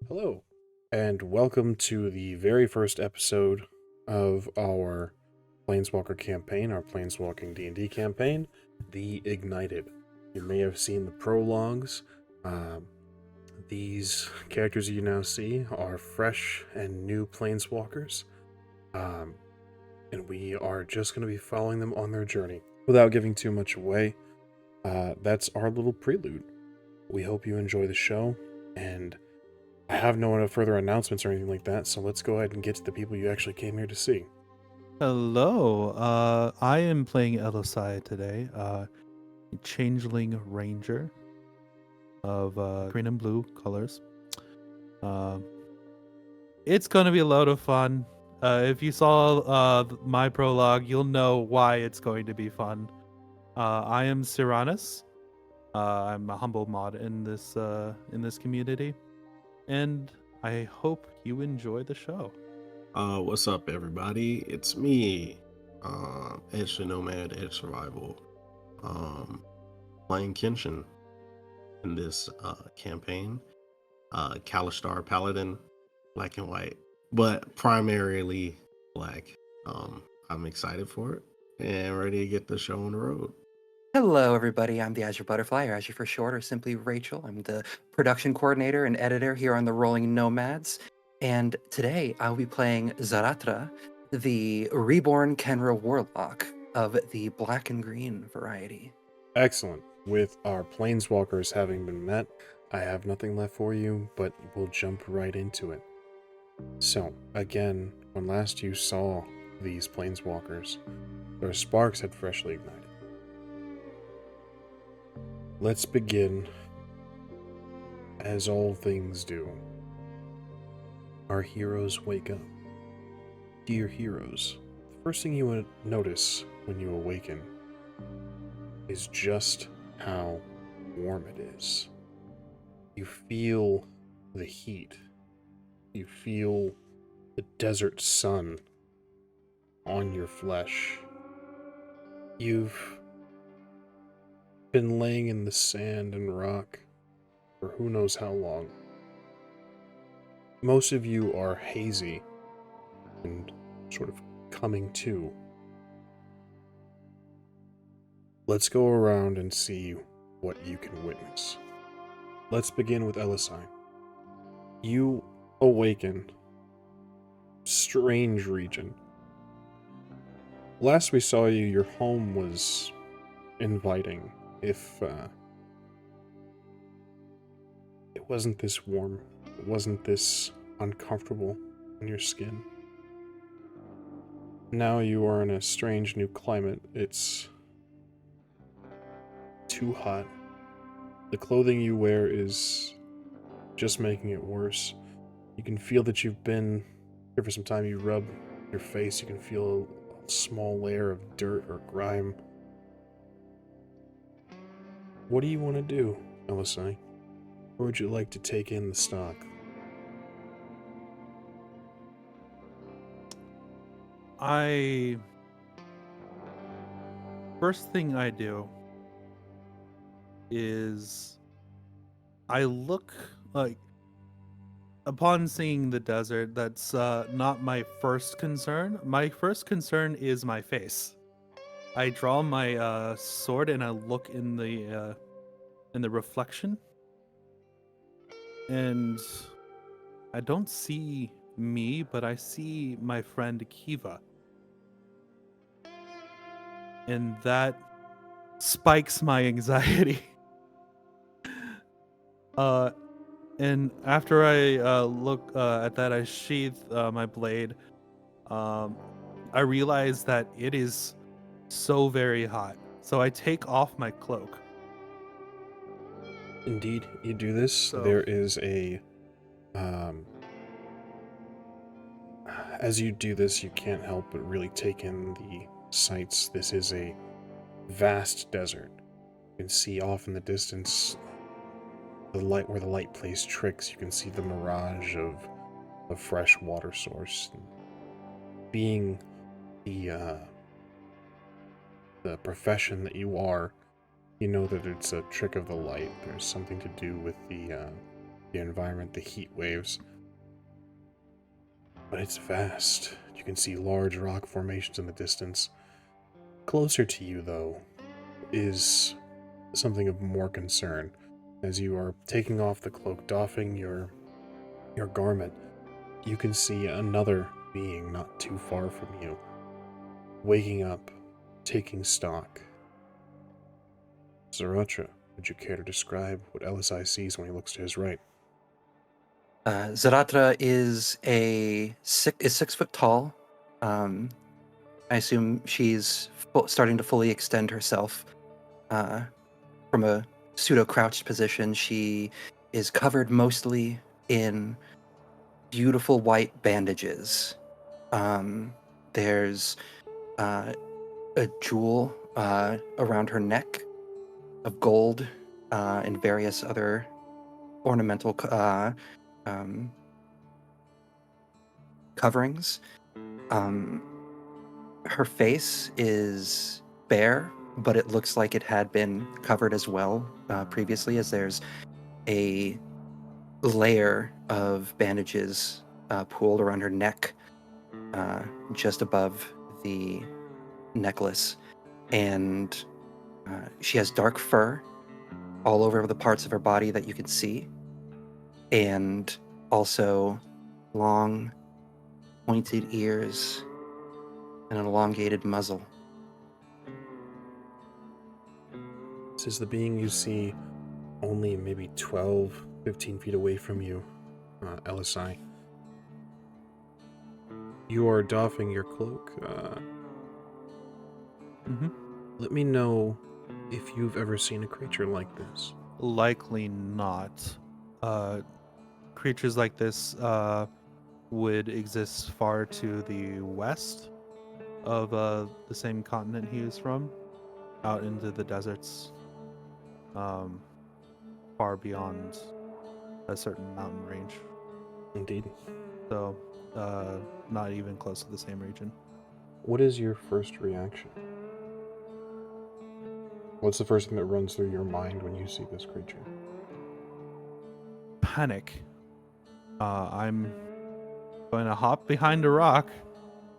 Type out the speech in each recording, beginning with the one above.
Hello, and welcome to the very first episode of our Planeswalker campaign, our Planeswalking D&D campaign, The Ignited. You may have seen the prologues. These characters you now see are fresh and new Planeswalkers, and we are just going to be following them on their journey. Without giving too much away, that's our little prelude. We hope you enjoy the show, and I have no further announcements or anything like that, so let's go ahead and get to the people you actually came here to see. Hello, I am playing Elosai today, Changeling Ranger of green and blue colors. Uh, it's gonna be a load of fun. If you saw my prologue, you'll know why it's going to be fun. I am Syranas. I'm a humble mod in this community, and I hope you enjoy the show. What's up, everybody? It's me, Edge to Nomad, Edge Survival, playing Kenshin in this campaign. Kalashtar Paladin, black and white, but primarily black. I'm excited for it and ready to get the show on the road. Hello, everybody. I'm the Azure Butterfly, or Azure for short, or simply Rachel. I'm the production coordinator and editor here on the Rolling Nomads. And today I'll be playing Zahratra, the reborn Khenra Warlock of the black and green variety. Excellent. With our Planeswalkers having been met, I have nothing left for you, but we'll jump right into it. So, again, when last you saw these Planeswalkers, their sparks had freshly ignited. Let's begin, as all things do. Our heroes wake up. Dear heroes, the first thing you would notice when you awaken is just how warm it is. You feel the heat. You feel the desert sun on your flesh. You've been laying in the sand and rock for who knows how long. Most of you are hazy and sort of coming to. Let's go around and see what you can witness. Let's begin with Elosai. You awaken. Strange region. Last we saw you, your home was inviting. If it wasn't this warm, it wasn't this uncomfortable in your skin. Now you are in a strange new climate. It's too hot. The clothing you wear is just making it worse. You can feel that you've been here for some time. You rub your face, you can feel a small layer of dirt or grime. What do you want to do, Elosai? Or would you like to take in the stock? First thing I do is I look like, upon seeing the desert, that's not my first concern. My first concern is my face. I draw my sword and I look in the reflection, and I don't see me, but I see my friend Kiva, and that spikes my anxiety. And after I look at that, I sheath my blade. I realize that it is so very hot, so I take off my cloak. Indeed, you do this. So There is a as you do this, you can't help but really take in the sights. This is a vast desert. You can see off in the distance the light where the light plays tricks. You can see the mirage of a fresh water source. Being the profession that you are, you know that it's a trick of the light. There's something to do with the the environment, the heat waves. But it's vast. You can see large rock formations in the distance. Closer to you, though, is something of more concern. As you are taking off the cloak, doffing your garment, you can see another being not too far from you, waking up, taking stock. Zahratra, would you care to describe what Elosai sees when he looks to his right? Zahratra is 6 foot tall. I assume she's starting to fully extend herself. From a pseudo-crouched position, she is covered mostly in beautiful white bandages. There's a jewel around her neck of gold and various other ornamental coverings. Her face is bare, but it looks like it had been covered as well previously, as there's a layer of bandages pooled around her neck just above the necklace. And she has dark fur all over the parts of her body that you can see, and also long pointed ears and an elongated muzzle. This is the being you see only maybe 12, 15 feet away from you, Elosai. You are doffing your cloak. Let me know if you've ever seen a creature like this. Likely not. Creatures like this would exist far to the west of the same continent he is from, out into the deserts, far beyond a certain mountain range. Indeed. So, not even close to the same region. What is your first reaction? What's the first thing that runs through your mind when you see this creature? Panic. I'm going to hop behind a rock.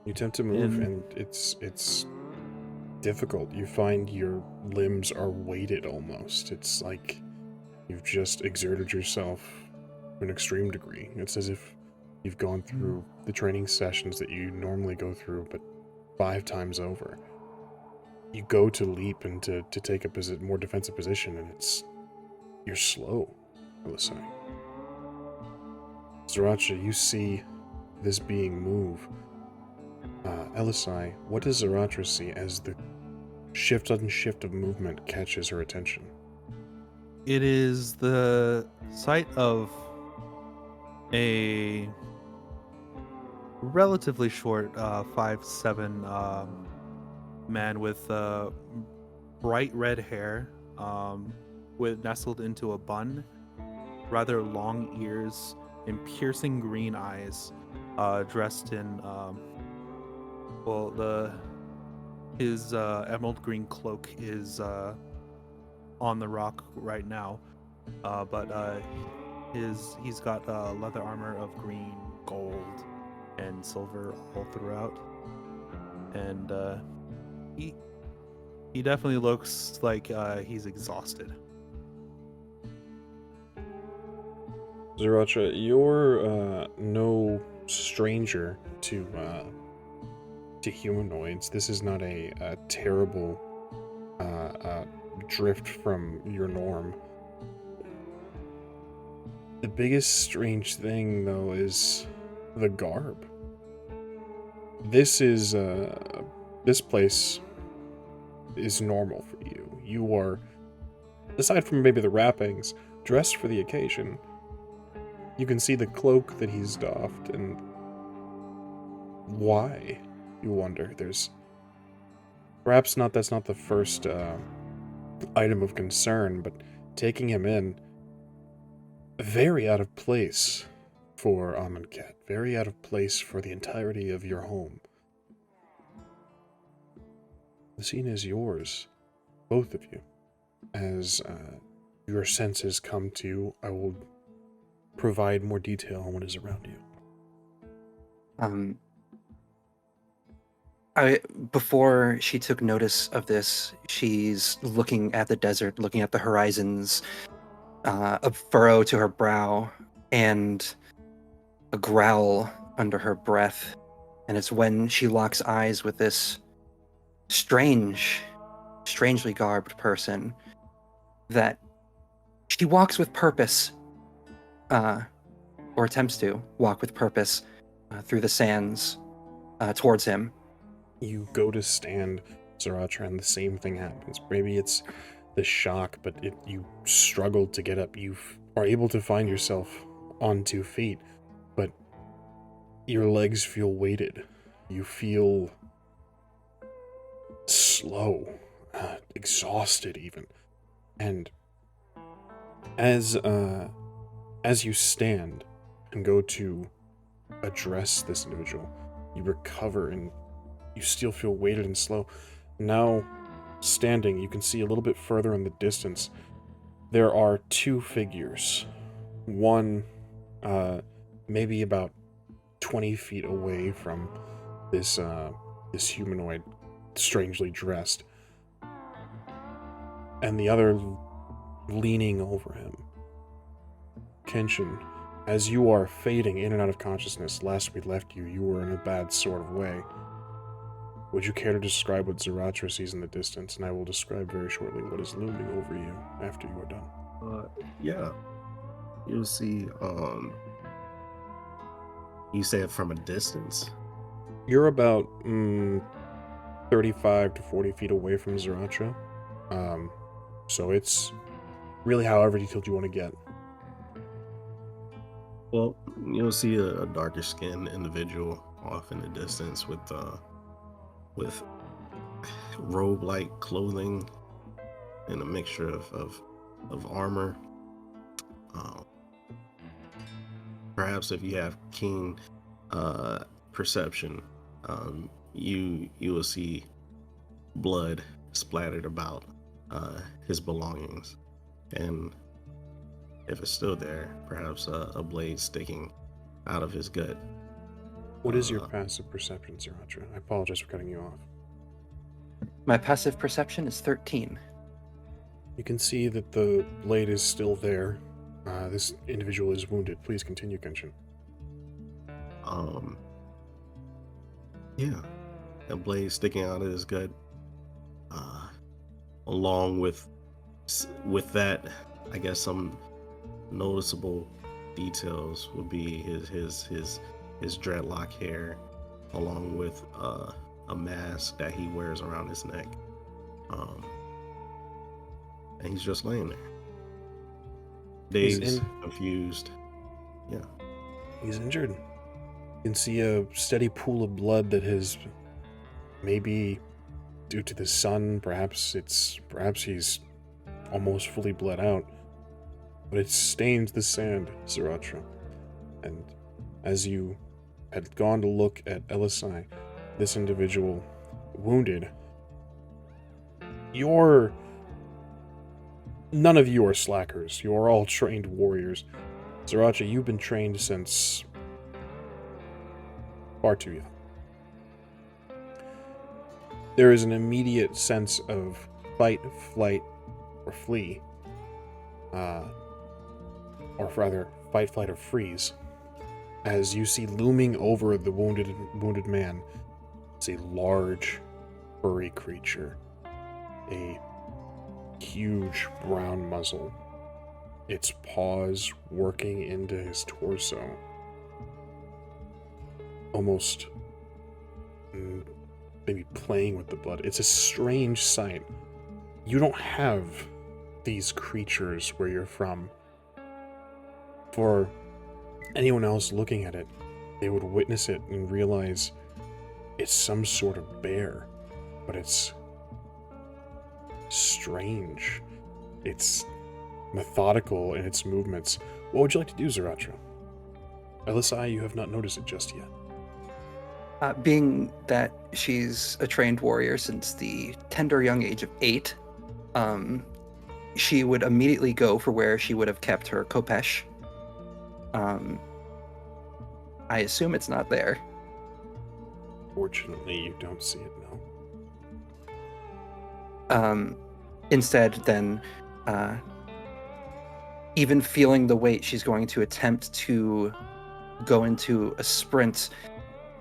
You attempt to move, and it's difficult. You find your limbs are weighted almost. It's like you've just exerted yourself to an extreme degree. It's as if you've gone through the training sessions that you normally go through, but 5 times over. You go to leap and to take a more defensive position, and you're slow, Elosai. Zahratra, you see this being move. Elosai, what does Zahratra see as the sudden shift of movement catches her attention? It is the sight of a relatively short 5'7" man with bright red hair, with nestled into a bun, rather long ears, and piercing green eyes, dressed in his emerald green cloak is on the rock right now, but he's got leather armor of green, gold, and silver all throughout, and he definitely looks like he's exhausted. Zahratra, you're no stranger to humanoids. This is not a terrible drift from your norm. The biggest strange thing, though, is the garb. This place is normal for you. You are, aside from maybe the wrappings, dressed for the occasion. You can see the cloak that he's doffed, and why, you wonder. That's not the first item of concern, but taking him in, very out of place for Amonkhet, very out of place for the entirety of your home. The scene is yours, both of you. As your senses come to, I will provide more detail on what is around you. Before she took notice of this, she's looking at the desert, looking at the horizons, a furrow to her brow, and a growl under her breath. And it's when she locks eyes with this strangely garbed person that she walks with purpose, or attempts to walk with purpose through the sands towards him. You go to stand, Zahratra, and the same thing happens. Maybe it's the shock, but you struggled to get up. You are able to find yourself on 2 feet, but your legs feel weighted. You feel slow, exhausted even. And as you stand and go to address this individual, you recover and you still feel weighted and slow. Now, standing, you can see a little bit further in the distance, there are 2 figures. One, maybe about 20 feet away from this humanoid, strangely dressed, and the other leaning over him. Kenshin, as you are fading in and out of consciousness, last we left you, you were in a bad sort of way. Would you care to describe what Zahratra sees in the distance, and I will describe very shortly what is looming over you after you are done. Yeah. You'll see, you said from a distance? You're about 35 to 40 feet away from Zahratra. So it's really however detailed you want to get. Well, you'll see a darker skinned individual off in the distance with robe-like clothing and a mixture of armor. Perhaps if you have keen perception, you will see blood splattered about his belongings, and if it's still there, perhaps a blade sticking out of his gut. What is your passive perception, Zahratra? I apologize for cutting you off. My passive perception is 13. You can see that the blade is still there. This individual is wounded. Please continue, Kenshin. Yeah, a blade sticking out of his gut. Along with that, I guess some noticeable details would be his dreadlock hair, along with a mask that he wears around his neck. And he's just laying there, dazed, confused. Yeah, he's injured. You can see a steady pool of blood that has, maybe due to the sun, perhaps he's almost fully bled out, but it stains the sand, Zahratra. And as you had gone to look at Elosai, this individual wounded, none of you are slackers. You are all trained warriors. Zahratra, you've been trained since far too young. There is an immediate sense of fight, flight, or flee. Or rather, fight, flight, or freeze. As you see looming over the wounded man, it's a large, furry creature. A huge brown muzzle. Its paws working into his torso. Almost maybe playing with the blood. It's a strange sight. You don't have these creatures where you're from. For anyone else looking at it, they would witness it and realize it's some sort of bear, but it's strange. It's methodical in its movements. What would you like to do, Zahratra? Elosai, you have not noticed it just yet. Being that she's a trained warrior since the tender young age of 8, she would immediately go for where she would have kept her Kopesh Um, I assume it's not there. Fortunately, you don't see it now. Instead, then, even feeling the weight, she's going to attempt to go into a sprint.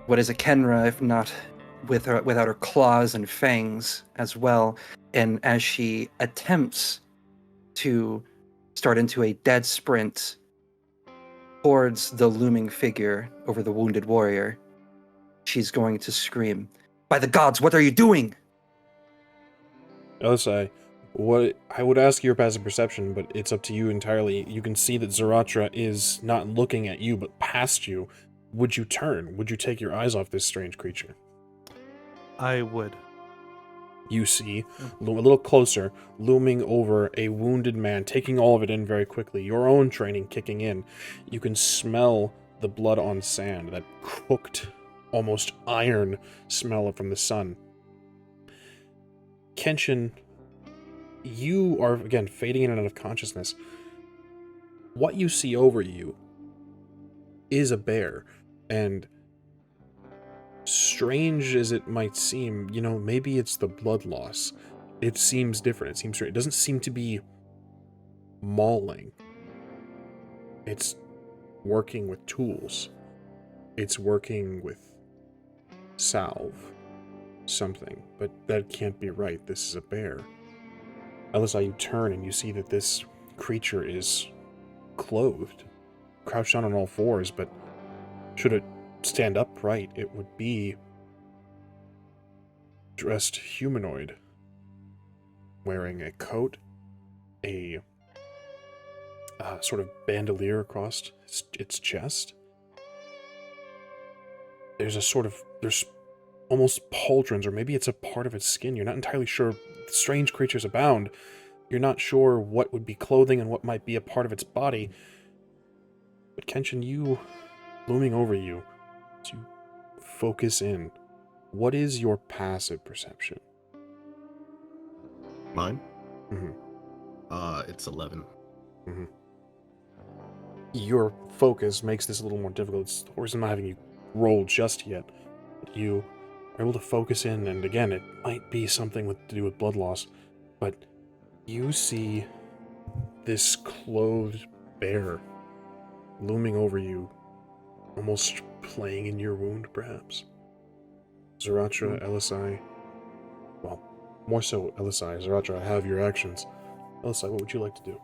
What is a Khenra, if not without her claws and fangs as well? And as she attempts to start into a dead sprint towards the looming figure over the wounded warrior, she's going to scream, "By the gods, what are you doing?" Elosai, what I would ask your passive perception, but it's up to you entirely. You can see that Zahratra is not looking at you, but past you. Would you turn? Would you take your eyes off this strange creature? I would. You see, a little closer, looming over a wounded man, taking all of it in very quickly, your own training kicking in. You can smell the blood on sand, that cooked, almost iron smell from the sun. Kenshin, you are, again, fading in and out of consciousness. What you see over you is a bear, and strange as it might seem, maybe it's the blood loss. It seems different. It seems strange. It doesn't seem to be mauling. It's working with tools. It's working with salve. Something. But that can't be right. This is a bear. Elosai, you turn and you see that this creature is clothed, crouched down on all fours, but should it stand upright, it would be dressed humanoid, wearing a coat, a sort of bandolier across its chest. There's almost pauldrons, or maybe it's a part of its skin. You're not entirely sure. Strange creatures abound. You're not sure what would be clothing and what might be a part of its body. But Kenshin, you, looming over you, as you focus in, what is your passive perception? Mine? Mm-hmm. It's 11. Mm-hmm. Your focus makes this a little more difficult. It's the reason I'm not having you roll just yet. But you are able to focus in, and again, it might be something to do with blood loss, but you see this clothed bear looming over you, almost playing in your wound, perhaps. Zahratra, Elosai, well, more so Elosai. Zahratra, I have your actions. Elosai, what would you like to do?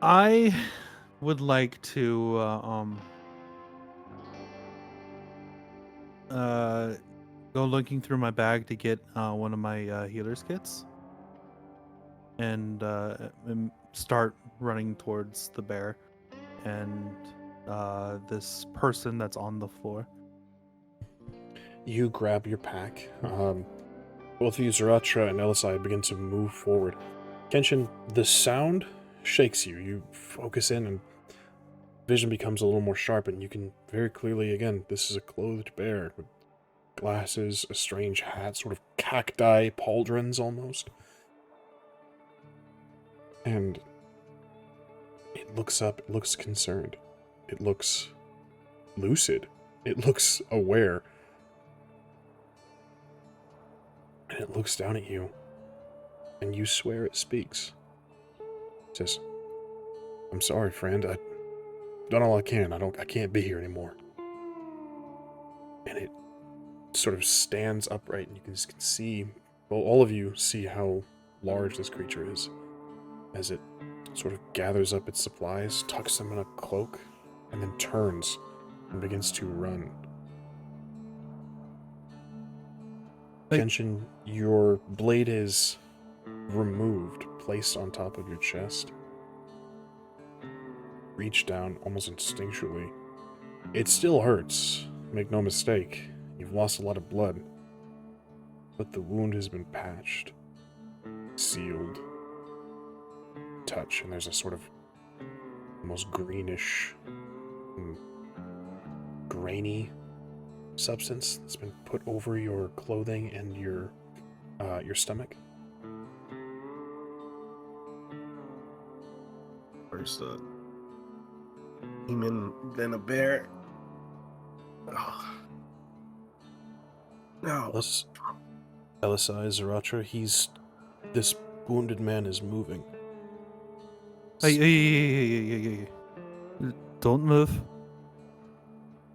I would like to go looking through my bag to get one of my healer's kits and start running towards the bear and this person that's on the floor. You grab your pack. Both of you, Zahratra and Elosai, begin to move forward. Kenshin, the sound shakes you. You focus in, and vision becomes a little more sharp, and you can very clearly, again, this is a clothed bear with glasses, a strange hat, sort of cacti pauldrons almost. And it looks up, it looks concerned. It looks lucid. It looks aware. And it looks down at you, and you swear it speaks. It says, "I'm sorry, friend. I've done all I can. I can't be here anymore." And it sort of stands upright, and you can see, well, all of you see how large this creature is, as it sort of gathers up its supplies, tucks them in a cloak, and then turns and begins to run. Kenshin, your blade is removed, placed on top of your chest. Reach down almost instinctually. It still hurts, make no mistake. You've lost a lot of blood. But the wound has been patched, sealed, touch, and there's a sort of almost greenish, grainy substance that's been put over your clothing and your stomach. First, demon, then a bear. Oh. No. Elosai, Zahratra, this wounded man is moving. Hey. Don't move.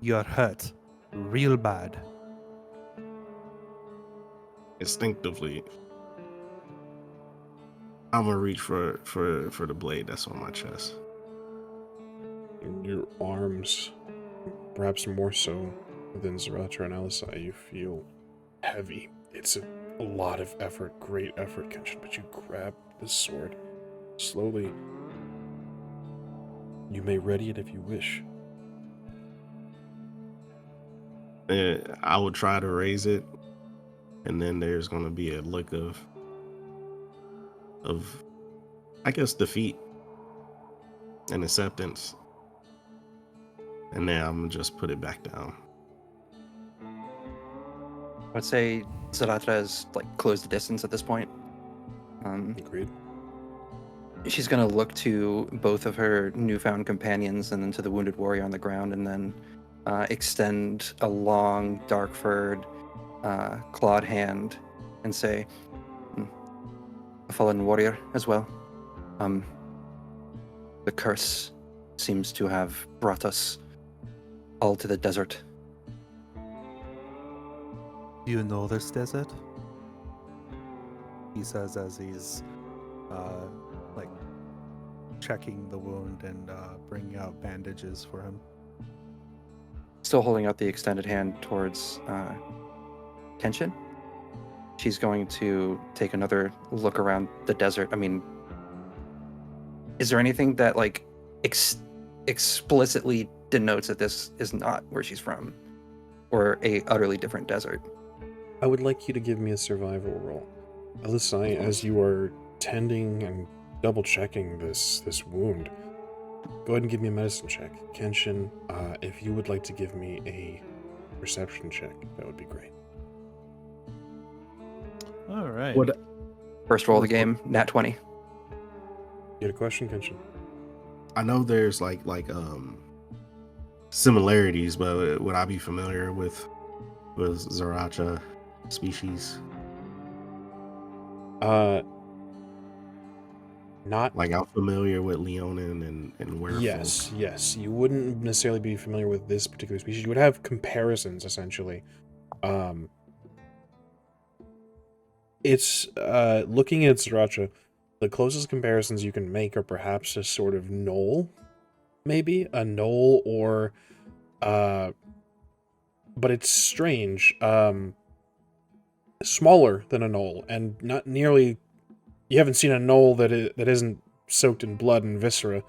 You're hurt. Real bad. Instinctively, I'm gonna reach for the blade that's on my chest. Your arms, perhaps more so than Zahratra and Elosai, you feel heavy. It's a lot of effort, great effort, Kenshin, but you grab the sword slowly. You may ready it if you wish. I would try to raise it, and then there's gonna be a look of I guess defeat and acceptance, and then I'm gonna just put it back down. I'd say Zahratra has like closed the distance at this point. Agreed. She's gonna look to both of her newfound companions and then to the wounded warrior on the ground, and then extend a long, dark-furred, clawed hand and say, "A fallen warrior as well. The curse seems to have brought us all to the desert." Do you know this desert? He says as he's like checking the wound and bringing out bandages for him. Still holding out the extended hand towards Kenshin. She's going to take another look around the desert. I mean, is there anything that like explicitly denotes that this is not where she's from, or a utterly different desert? I would like you to give me a survival roll. Elosai, as you are tending and double checking this wound, go ahead and give me a medicine check. Kenshin, if you would like to give me a perception check, that would be great. All right. First roll of the game, nat 20. You had a question, Kenshin? I know there's like similarities, but would I be familiar with Zahratra species? Not like I'm familiar with Leonin and werewolves. Yes. You wouldn't necessarily be familiar with this particular species. You would have comparisons, essentially. It's looking at Zahratra, the closest comparisons you can make are perhaps a sort of gnoll, maybe a gnoll, or but it's strange. Smaller than a gnoll, and not nearly. You haven't seen a gnoll that isn't soaked in blood and viscera.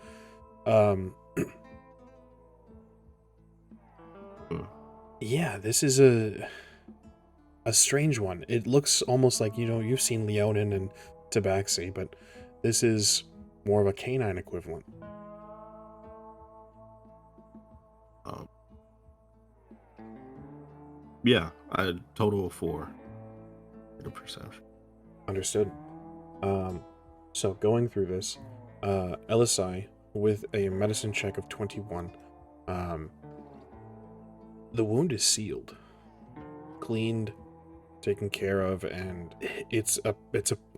Yeah, this is a strange one. It looks almost like, you've seen Leonin and Tabaxi, but this is more of a canine equivalent. Yeah, a total of 4. The perception. Understood. So going through this, Elosai with a medicine check of 21. The wound is sealed, cleaned, taken care of, and it's a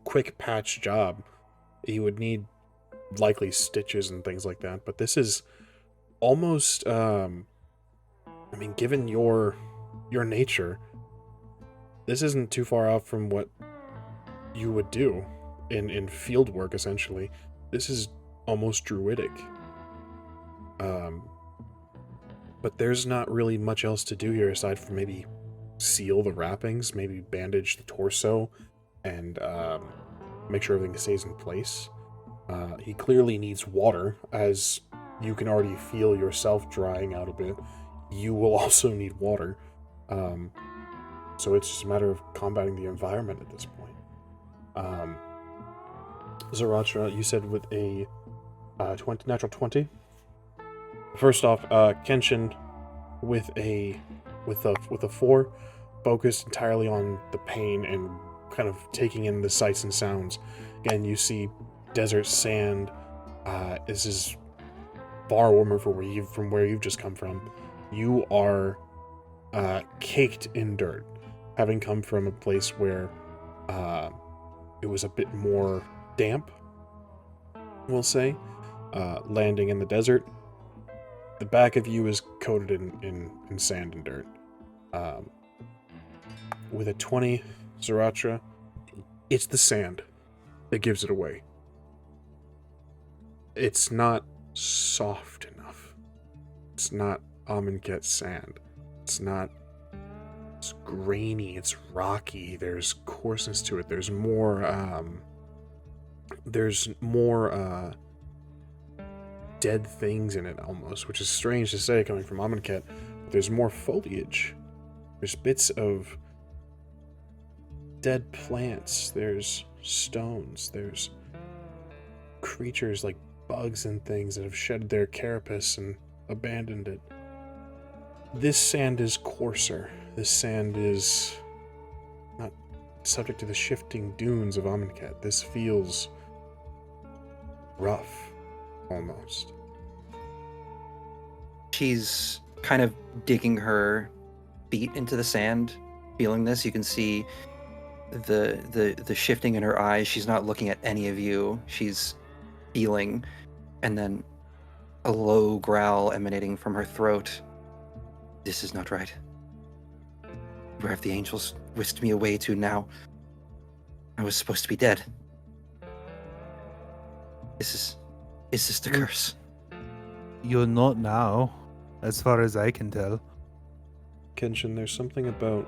quick patch job. You would need likely stitches and things like that, but this is almost given your nature, this isn't too far out from what you would do in field work, essentially. This is almost druidic. But there's not really much else to do here aside from maybe seal the wrappings, maybe bandage the torso, and make sure everything stays in place. He clearly needs water, as you can already feel yourself drying out a bit. You will also need water. So it's just a matter of combating the environment at this point. Zahratra, you said with a natural 20. First off, Kenshin with a 4, focused entirely on the pain and kind of taking in the sights and sounds. Again, you see desert sand, This is far warmer from where you've just come from. You are caked in dirt, having come from a place where it was a bit more damp, we'll say, landing in the desert. The back of you is coated in sand and dirt. With a 20, Zahratra, it's the sand that gives it away. It's not soft enough. It's not Amonkhet sand. It's grainy, it's rocky, there's coarseness to it, there's more dead things in it almost, which is strange to say coming from Amonkhet. There's more foliage. There's bits of dead plants, there's stones, there's creatures like bugs and things that have shed their carapace and abandoned it. This sand is coarser. This sand is not subject to the shifting dunes of Amonkhet. This feels rough, almost. She's kind of digging her feet into the sand, feeling this. You can see the shifting in her eyes. She's not looking at any of you. She's feeling, and then a low growl emanating from her throat. This is not right. Where have the angels whisked me away to now? I was supposed to be dead. Is this the curse? You're not now, as far as I can tell. Kenshin, there's something about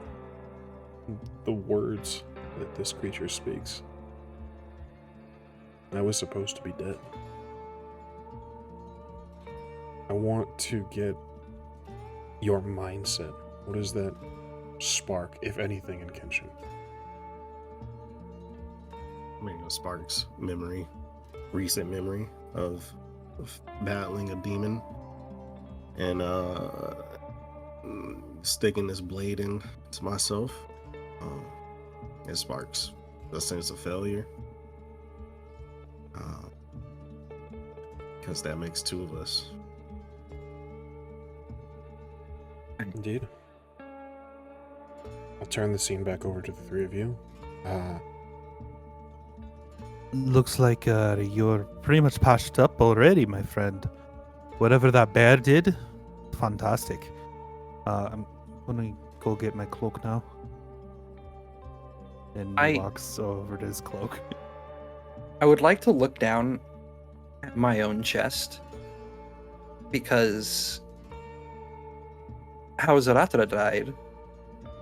the words that this creature speaks. I was supposed to be dead. I want to get your mindset. What is that spark, if anything, in Kenshin? I mean, it sparks memory, recent memory of battling a demon and sticking this blade in to myself. It sparks a sense of failure, because that makes two of us. Indeed. I'll turn the scene back over to the three of you. Looks like you're pretty much patched up already, my friend. Whatever that bear did, fantastic. I'm gonna go get my cloak now. And he walks over to his cloak. I would like to look down at my own chest, because how Zahratra died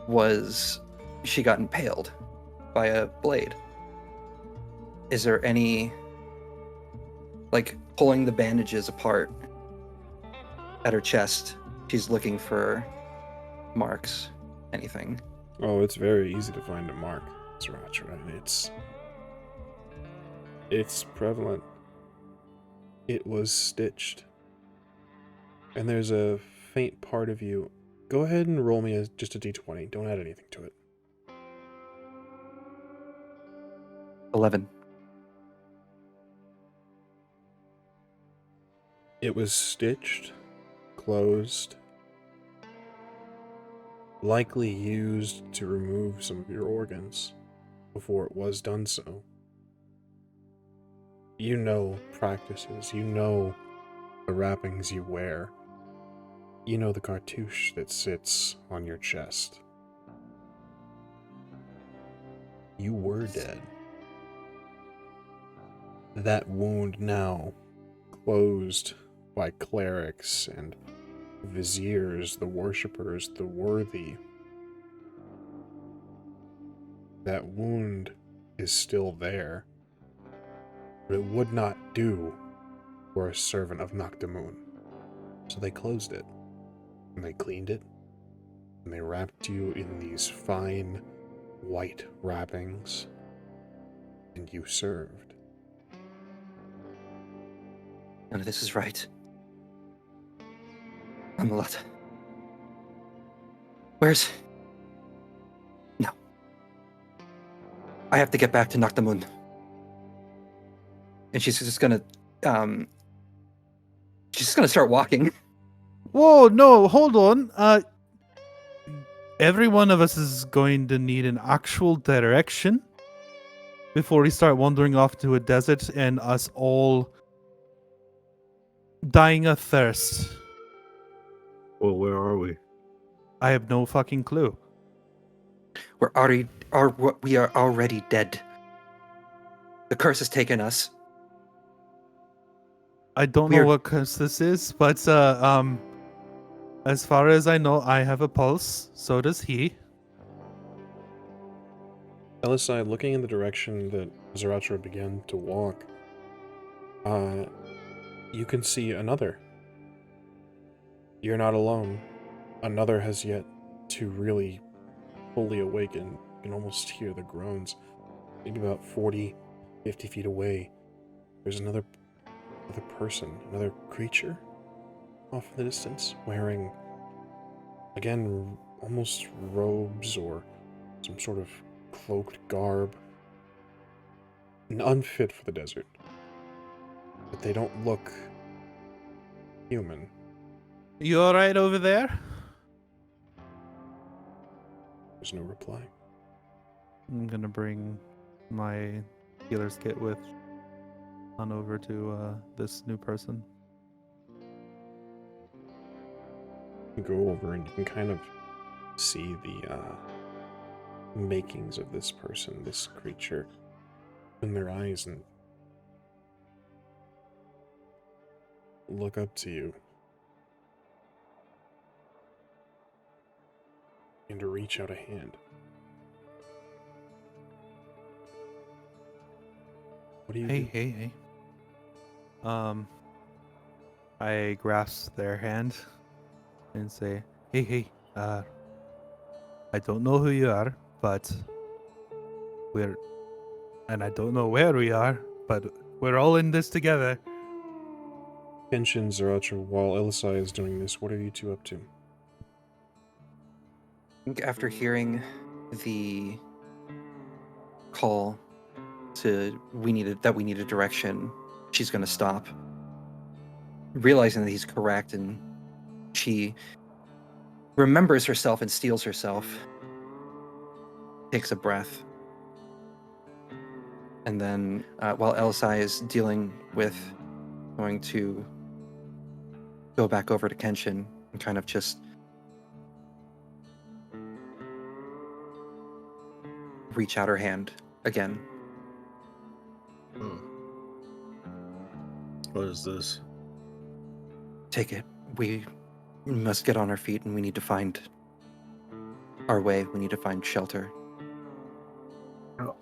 was she got impaled by a blade. Is there any, like, pulling the bandages apart at her chest, she's looking for marks, anything? Oh, it's very easy to find a mark, Zahratra. It's prevalent. It was stitched. And there's a faint part of you. Go ahead and roll me just a d20. Don't add anything to it. 11. It was stitched, closed, likely used to remove some of your organs before it was done so. You know practices, you know the wrappings you wear, you know the cartouche that sits on your chest. You were dead. That wound now closed by clerics and viziers, the worshippers, the worthy. That wound is still there, but it would not do for a servant of Nakdamun. So they closed it, and they cleaned it, and they wrapped you in these fine white wrappings, and you served. None of this is right. Amulet. Where's... No. I have to get back to Nakdamun. And she's just gonna she's just gonna start walking. Whoa, no, hold on. Every one of us is going to need an actual direction before we start wandering off to a desert and us all dying of thirst. Well, where are we? I have no fucking clue. We are already dead. The curse has taken us. I don't know what curse this is, but as far as I know, I have a pulse. So does he. Elosai, looking in the direction that Zahratra began to walk, you can see another. You're not alone. Another has yet to really fully awaken. You can almost hear the groans. Maybe about 40, 50 feet away, there's another person, another creature off in the distance, wearing, again, almost robes or some sort of cloaked garb. Unfit for the desert. But they don't look human. You alright over there? There's no reply. I'm gonna bring my healer's kit with on over to this new person. You go over and you can kind of see the makings of this person, this creature, in their eyes and look up to you. And to reach out a hand. What do you do? Hey. I grasp their hand and say, hey, I don't know who you are, but and I don't know where we are, but we're all in this together. Kenshin, Zahratra, while Elosai is doing this, what are you two up to? After hearing the call to we need a direction, she's gonna stop, realizing that he's correct, and she remembers herself and steels herself, takes a breath, and then while Elosai is dealing with, going to go back over to Kenshin and kind of just reach out her hand again. What is this? Take it. We must get on our feet, and we need to find our way. We need to find shelter. Oh.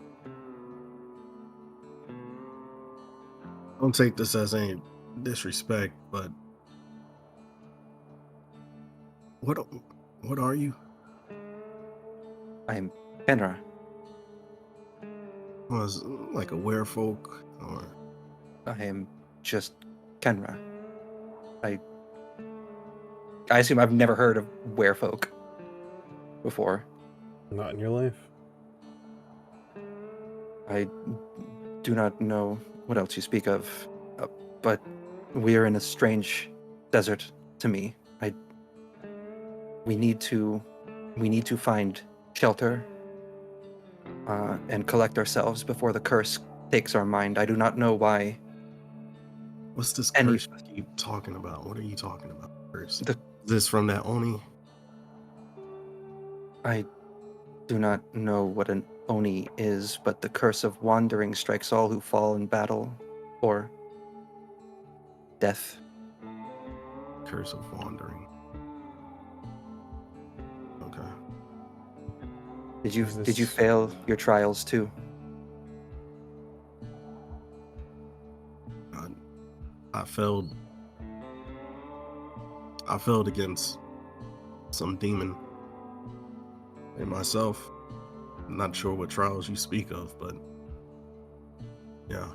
Don't take this as any disrespect, but what are you? I'm Khenra. Was like a werefolk, or I am just Khenra. I assume I've never heard of werefolk before. Not in your life? I do not know what else you speak of, but we are in a strange desert to me. We need to find shelter and collect ourselves before the curse takes our mind. I do not know why. what's this curse you keep talking about? What are you talking about? Curse? Is this from that Oni? I do not know what an Oni is, but the curse of wandering strikes all who fall in battle or death. Curse of wandering. Okay. Did you fail your trials too? I failed against some demon and myself. I'm not sure what trials you speak of, but yeah.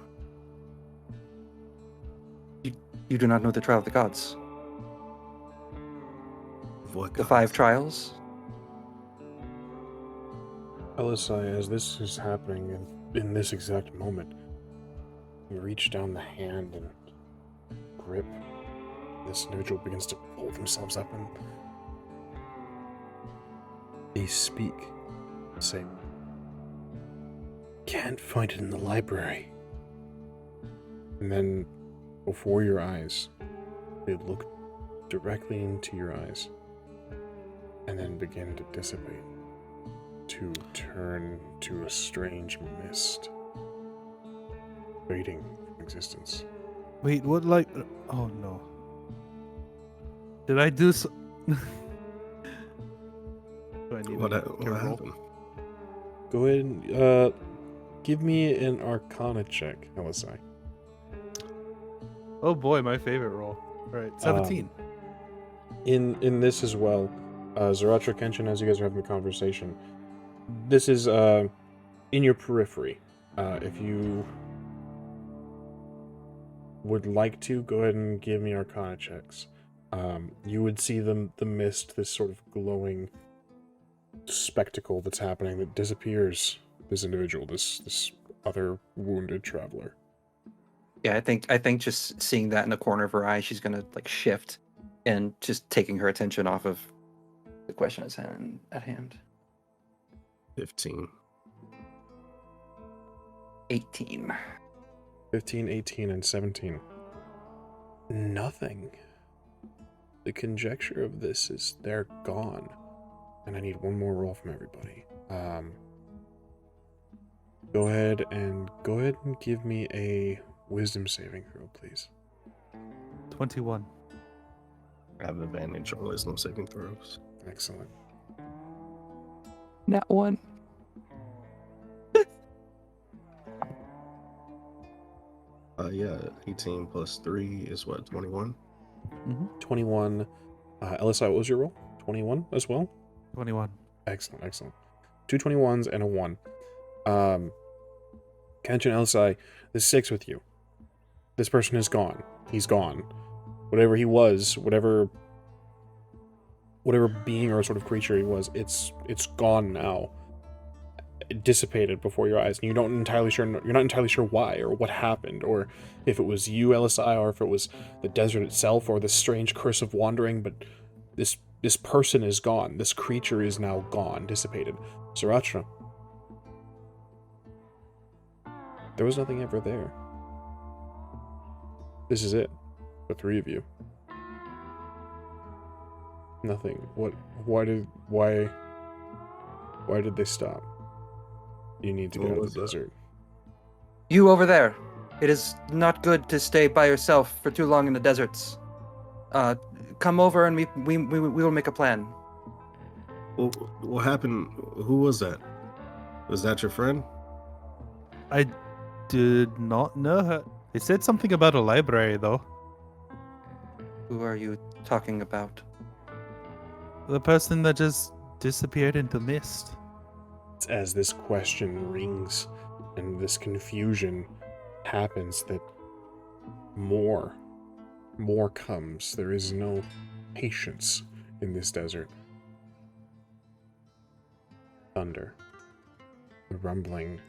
You do not know the trial of the gods? What The 5 trials? Elosai, as this is happening in this exact moment, you reach down the hand and grip. This individual begins to pull themselves up and they speak. Say, can't find it in the library. And then before your eyes, they look directly into your eyes and then begin to dissipate, to turn to a strange mist, fading from existence. Wait, what, like... Oh, no. Did I do so... Do I need What to roll? happened? Go ahead and give me an Arcana check, Elosai. Oh boy, my favorite roll. Alright, 17. In this as well, Zahratra, Kenshin, as you guys are having a conversation, this is in your periphery. If you would like to, go ahead and give me Arcana checks. You would see the mist, this sort of glowing spectacle that's happening that disappears this individual, this other wounded traveler. Yeah, I think just seeing that in the corner of her eye, she's gonna like shift and just taking her attention off of the question at hand. 15. 18. 15, 18, and 17. Nothing. The conjecture of this is they're gone. And I need one more roll from everybody. Go ahead and give me a wisdom saving throw, please. 21. I have advantage on wisdom saving throws. Excellent. Not one. Yeah, 18 plus 3 is what, 21? 21. Elosai, what was your roll? 21 as well? 21. Excellent, excellent. 2 21s and a 1. Kenshin, Elosai, the 6 with you. This person is gone. He's gone. Whatever he was, whatever being or sort of creature he was, it's gone now. It dissipated before your eyes, and you're not entirely sure why or what happened, or if it was you, Elosai, or if it was the desert itself, or this strange curse of wandering. But this person is gone. This creature is now gone, dissipated. Zahratra, there was nothing ever there. This is it. The 3 of you. Nothing. What? Why did they stop? You need to get out of the desert. You over there. It is not good to stay by yourself for too long in the deserts. Come over and we will make a plan. Well, what happened? Who was that? Was that your friend? I did not know her. They said something about a library, though. Who are you talking about? The person that just disappeared into mist. As this question rings and this confusion happens, that more comes. There is no patience in this desert. Thunder, the rumbling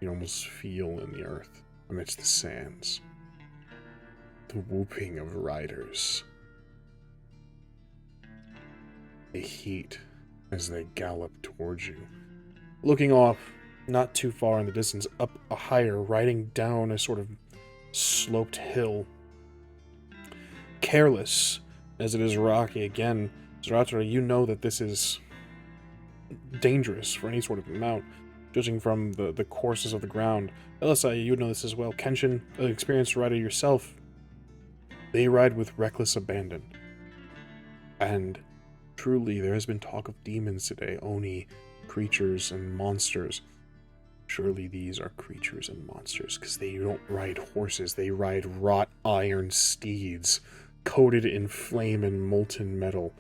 you almost feel in the earth amidst the sands, the whooping of riders, the heat as they gallop towards you. Looking off, not too far in the distance, up a higher, riding down a sort of sloped hill. Careless as it is rocky again, Zahratra, you know that this is dangerous for any sort of mount, judging from the courses of the ground. Elosai, you would know this as well. Kenshin, an experienced rider yourself, they ride with reckless abandon. And truly, there has been talk of demons today, Oni, creatures and monsters. Surely these are creatures and monsters, because they don't ride horses, they ride wrought iron steeds, coated in flame and molten metal,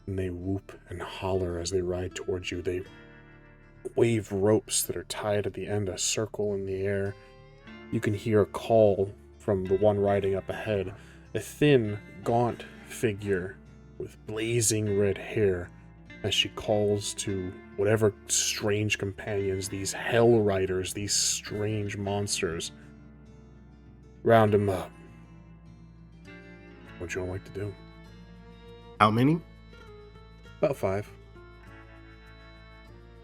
and they whoop and holler as they ride towards you. They wave ropes that are tied at the end, a circle in the air. You can hear a call from the one riding up ahead, a thin, gaunt figure with blazing red hair, as she calls to whatever strange companions, these hell riders, these strange monsters. Round them up. What you all like to do? How many? About 5.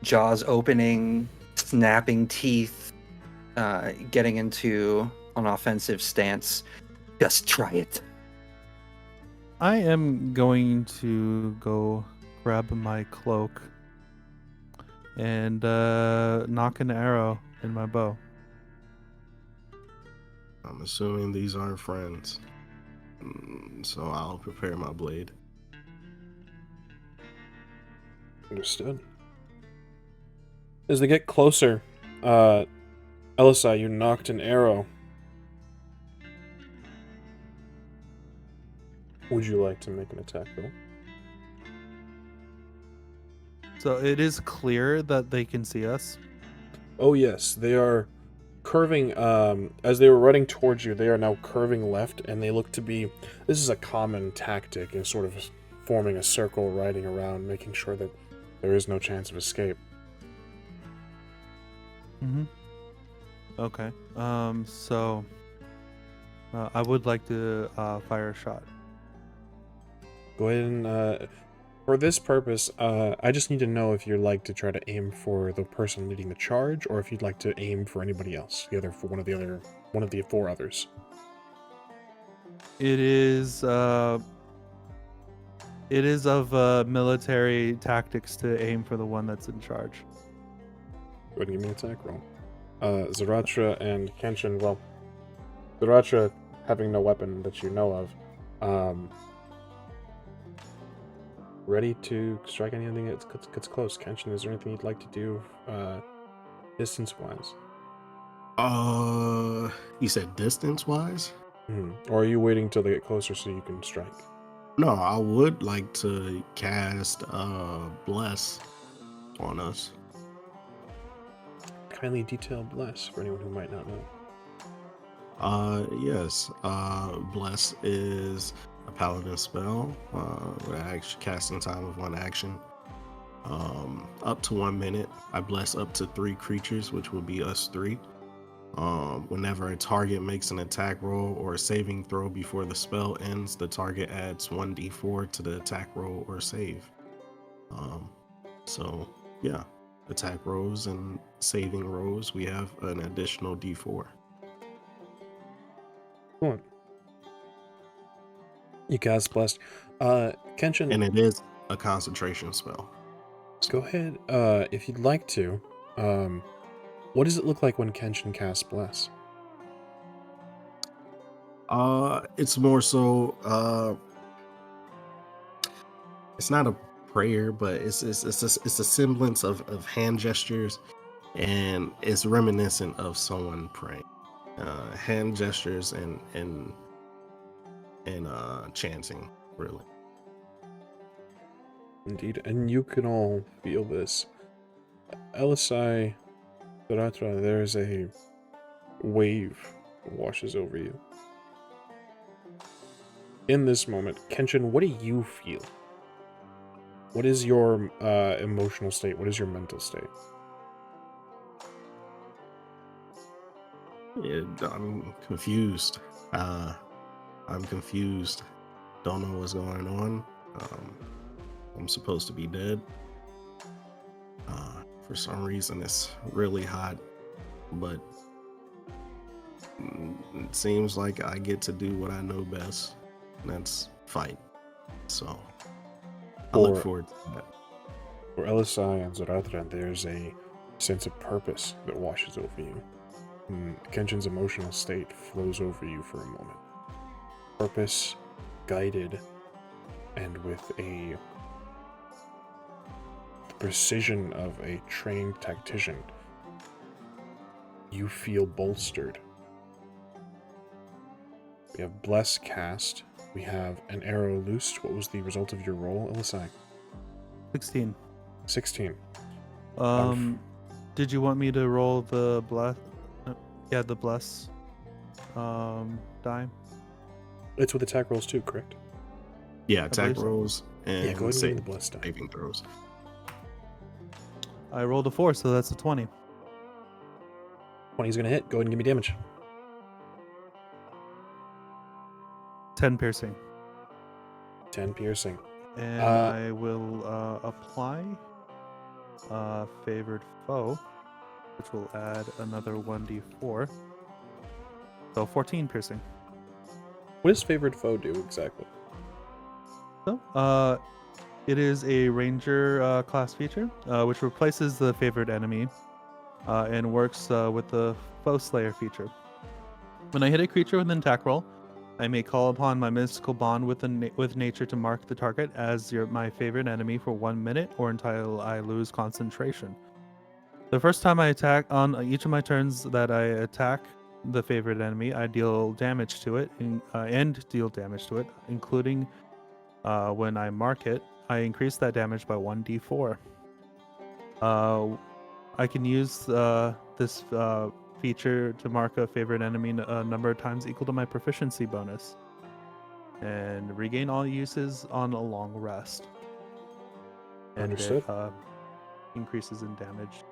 Jaws opening, snapping teeth, getting into an offensive stance. Just try it. I am going to go grab my cloak and knock an arrow in my bow. I'm assuming these aren't friends. So I'll prepare my blade. Understood. As they get closer, Elosai, you knocked an arrow. Would you like to make an attack roll? So it is clear that they can see us. Oh yes, they are curving, as they were running towards you, they are now curving left, and they look to be, this is a common tactic, in sort of forming a circle, riding around, making sure that there is no chance of escape. Mm-hmm. Okay. So I would like to fire a shot. Go ahead and, for this purpose, I just need to know if you'd like to try to aim for the person leading the charge, or if you'd like to aim for anybody else, for one of the 4 others. It is of military tactics to aim for the one that's in charge. Go ahead and give me an attack roll. Zahratra and Kenshin, well, Zahratra having no weapon that you know of, ready to strike anything that gets close. Kenshin, is there anything you'd like to do, distance-wise? You said distance-wise? Or are you waiting till they get closer so you can strike? No, I would like to cast Bless on us. Kindly detail Bless for anyone who might not know. Yes. Bless is a paladin spell with casting time of 1 action. Up to 1 minute. I bless up to 3 creatures, which will be us 3. Whenever a target makes an attack roll or a saving throw before the spell ends, the target adds 1d4 to the attack roll or save. So yeah, attack rolls and saving rolls, we have an additional d4. Cool. You cast Blessed. Kenshin, And it is a concentration spell. go ahead, if you'd like to. What does it look like when Kenshin casts Bless? It's more so it's not a prayer, but it's a semblance of hand gestures, and it's reminiscent of someone praying. Hand gestures and chanting, really. Indeed, and you can all feel this. Elosai, Zahratra, there is a wave that washes over you. In this moment, Kenshin, what do you feel? What is your emotional state? What is your mental state? I'm confused. I'm confused. Don't know what's going on. I'm supposed to be dead. For some reason, it's really hot, but it seems like I get to do what I know best, and that's fight. So I look forward to that. For Elosai and Zahratra, there's a sense of purpose that washes over you. Kenshin's emotional state flows over you for a moment. Purpose, guided, and with the precision of a trained tactician, you feel bolstered. We have Bless cast. We have an arrow loosed. What was the result of your roll, Elosai? 16. 16. Did you want me to roll the bless? Yeah, the bless die. It's with attack rolls too, correct? Yeah, attack believe so. rolls and Yeah, go ahead and give me the Bless die. saving throws. I rolled a 4, so that's a 20. 20's gonna hit. Go ahead and give me damage. 10 piercing. 10 piercing. And Uh, I will apply favored foe, which will add another 1d4. So 14 piercing. What does favored foe do exactly? So, it is a ranger class feature, which replaces the favored enemy and works with the foe slayer feature. When I hit a creature with an attack roll, I may call upon my mystical bond with nature to mark the target as my favorite enemy for 1 minute or until I lose concentration. The first time I attack on each of my turns that I attack the favorite enemy, I deal damage to it and deal damage to it, including when I mark it. I increase that damage by 1d4. I can use this feature to mark a favorite enemy a number of times equal to my proficiency bonus, and regain all uses on a long rest. And Understood. it increases in damage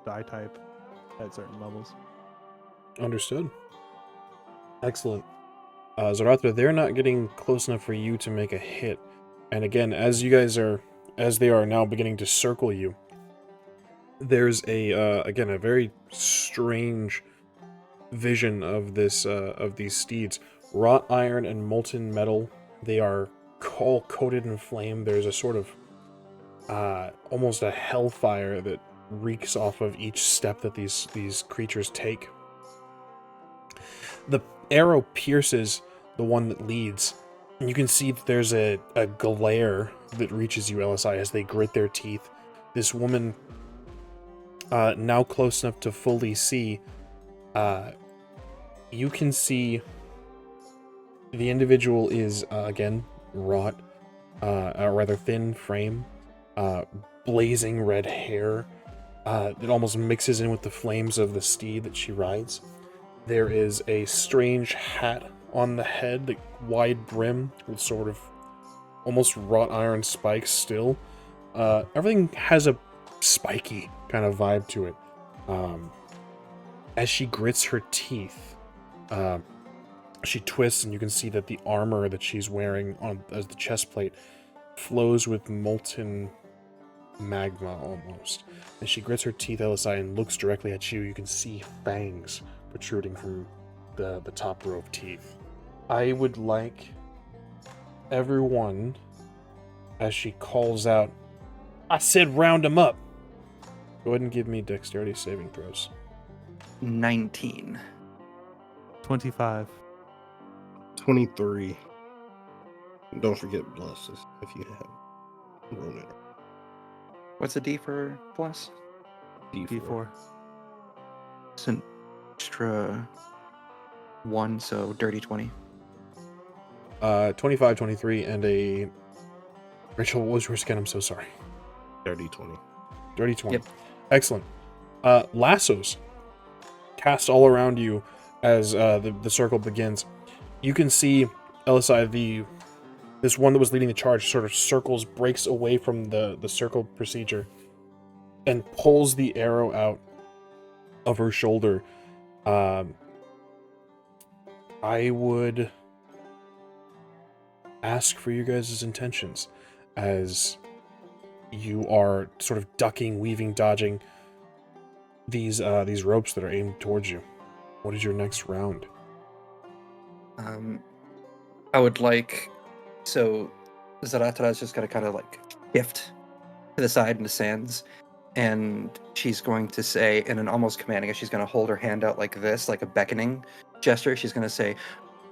die type at certain levels. Understood. Excellent. Zahratra, they're not getting close enough for you to make a hit. And again, as they are now beginning to circle you, there's again, a very strange vision of these steeds. Wrought iron and molten metal. They are all coated in flame. There's a sort of almost a hellfire that reeks off of each step that these creatures take. The arrow pierces the one that leads, and you can see that there's a glare that reaches you, Elosai, as they grit their teeth. This woman, now close enough to fully see, you can see the individual is, again, wrought, a rather thin frame, blazing red hair that almost mixes in with the flames of the steed that she rides. There is a strange hat on the head, the wide brim with sort of almost wrought iron spikes still. Everything has a spiky kind of vibe to it. As she grits her teeth, she twists, and you can see that the armor that she's wearing on as the chest plate flows with molten magma almost. As she grits her teeth, Elosai, and looks directly at you, you can see fangs protruding from the top row of teeth. I would like everyone, as she calls out, "I said round them up!" Go ahead and give me dexterity saving throws. 19. 25. 23. Don't forget blesses if you have rolled it. What's a D for plus? D4. It's an extra 1, so dirty 20. 25, 23, and a... Rachel, what was yours again? I'm so sorry. Dirty 20. Dirty 20. Yep. Excellent. Lassos cast all around you as the circle begins. You can see, Elosai, this one that was leading the charge sort of circles, breaks away from the circle procedure, and pulls the arrow out of her shoulder. I would ask for you guys' intentions as you are sort of ducking, weaving, dodging these ropes that are aimed towards you. What is your next round? I would like... So, Zahratra is just going to kind of like shift to the side in the sands, and she's going to say, in an almost commanding, she's going to hold her hand out like this, like a beckoning gesture. She's going to say,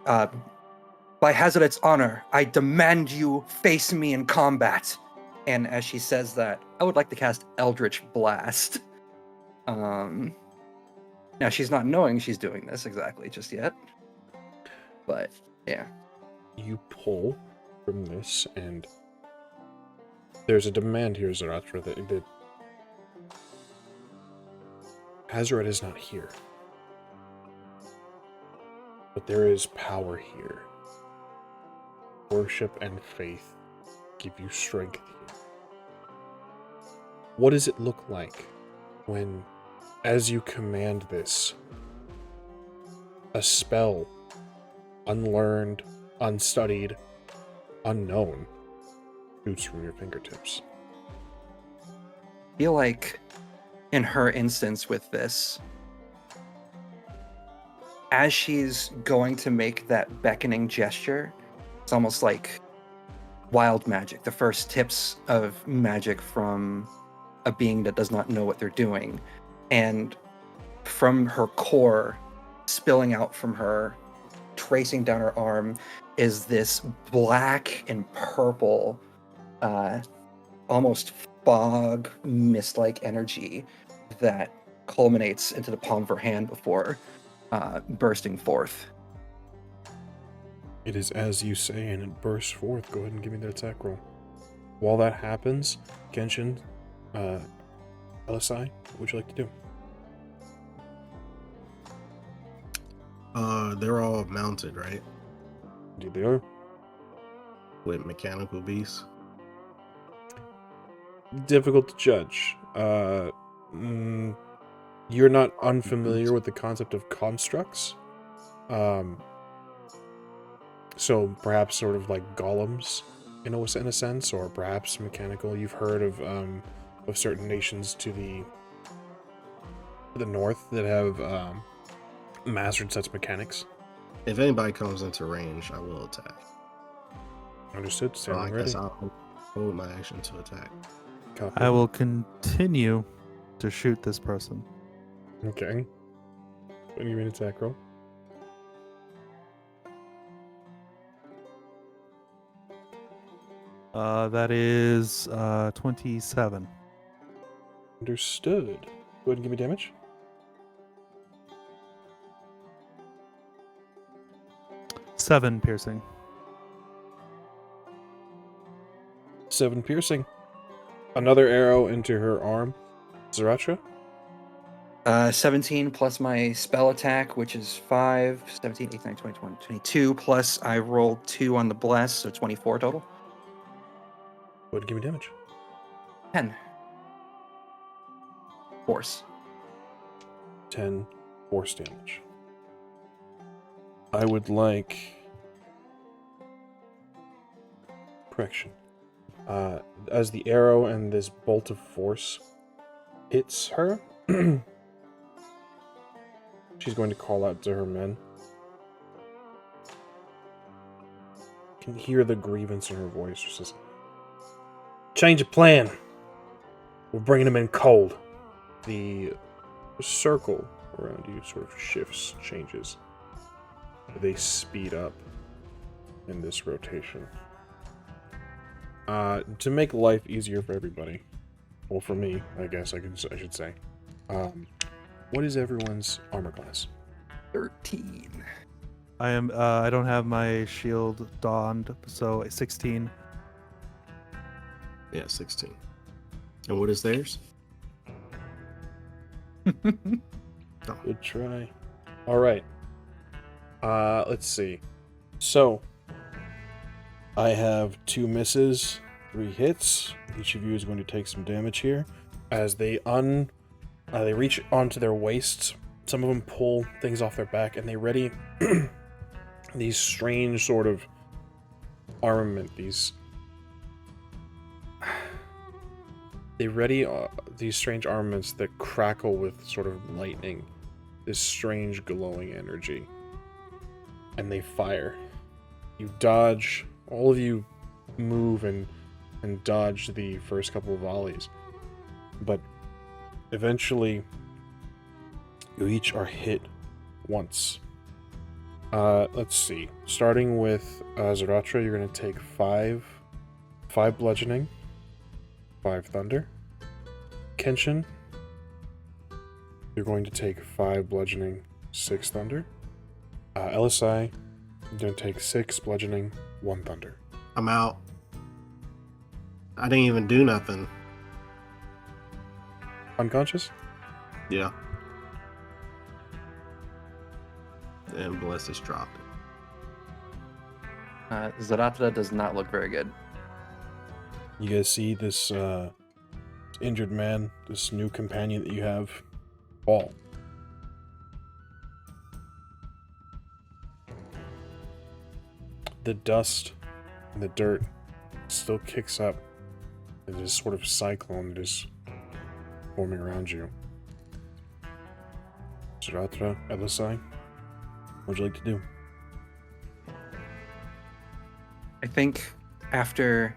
by Hazaret's honor, I demand you face me in combat. And as she says that, I would like to cast Eldritch Blast. Now, she's not knowing she's doing this exactly just yet. But, yeah. You pull from this, and there's a demand here, Zahratra, that Hazaret is not here. But there is power here. Worship and faith give you strength here. What does it look like when, as you command this, a spell, unlearned, unstudied, unknown shoots from your fingertips. I feel like in her instance with this, as she's going to make that beckoning gesture, it's almost like wild magic, the first tips of magic from a being that does not know what they're doing. And from her core, spilling out from her, tracing down her arm, is this black and purple, almost fog mist-like energy that culminates into the palm of her hand before bursting forth. It is as you say, and it bursts forth. Go ahead and give me that attack roll. While that happens, Kenshin, Elosai, what would you like to do? They're all mounted, right? Indeed they are. With mechanical beasts. Difficult to judge. You're not unfamiliar with the concept of constructs. So perhaps sort of like golems in a sense, or perhaps mechanical. You've heard of certain nations to the north that have mastered such mechanics. If anybody comes into range, I will attack. Understood. So I Standing ready. guess I'll hold my action to attack. Copy. I will continue to shoot this person. Okay. Give me an attack roll. That is 27. Understood. Go ahead and give me damage. Seven piercing. 7 piercing. Another arrow into her arm. Zahratra? 17 plus my spell attack, which is 5, 17, 18, 19, 20, 21, 22, plus I rolled 2 on the bless, so 24 total. Go ahead and give me damage. 10. Force. 10 force damage. I would like correction. As the arrow and this bolt of force hits her, she's going to call out to her men. You can hear the grievance in her voice. She says, "Change of plan. We're bringing them in cold." The circle around you sort of shifts, changes. They speed up in this rotation. To make life easier for everybody, well, for me, I guess I should say, what is everyone's armor class? 13. I am. I don't have my shield donned, so 16. Yeah, 16. And what is theirs? Good try. All right. Let's see. So, I have 2 misses, 3 hits. Each of you is going to take some damage here. As they reach onto their waists, some of them pull things off their back, and they ready these strange sort of armament. They ready these strange armaments that crackle with sort of lightning, this strange glowing energy, and they fire. You dodge. All of you move and dodge the first couple of volleys, but eventually you each are hit once. Let's see. Starting with Zahratra, you're going to take 5 bludgeoning, 5 thunder. Kenshin, you're going to take 5 bludgeoning, 6 thunder. Elosai, you're going to take 6 bludgeoning, 1 thunder. I'm out. I didn't even do nothing. Unconscious? Yeah. And bless is dropped. Zahratra does not look very good. You guys see this injured man, this new companion that you have, fall. The dust and the dirt still kicks up. There's this sort of cyclone that is forming around you. Zahratra, Elosai, what would you like to do? I think after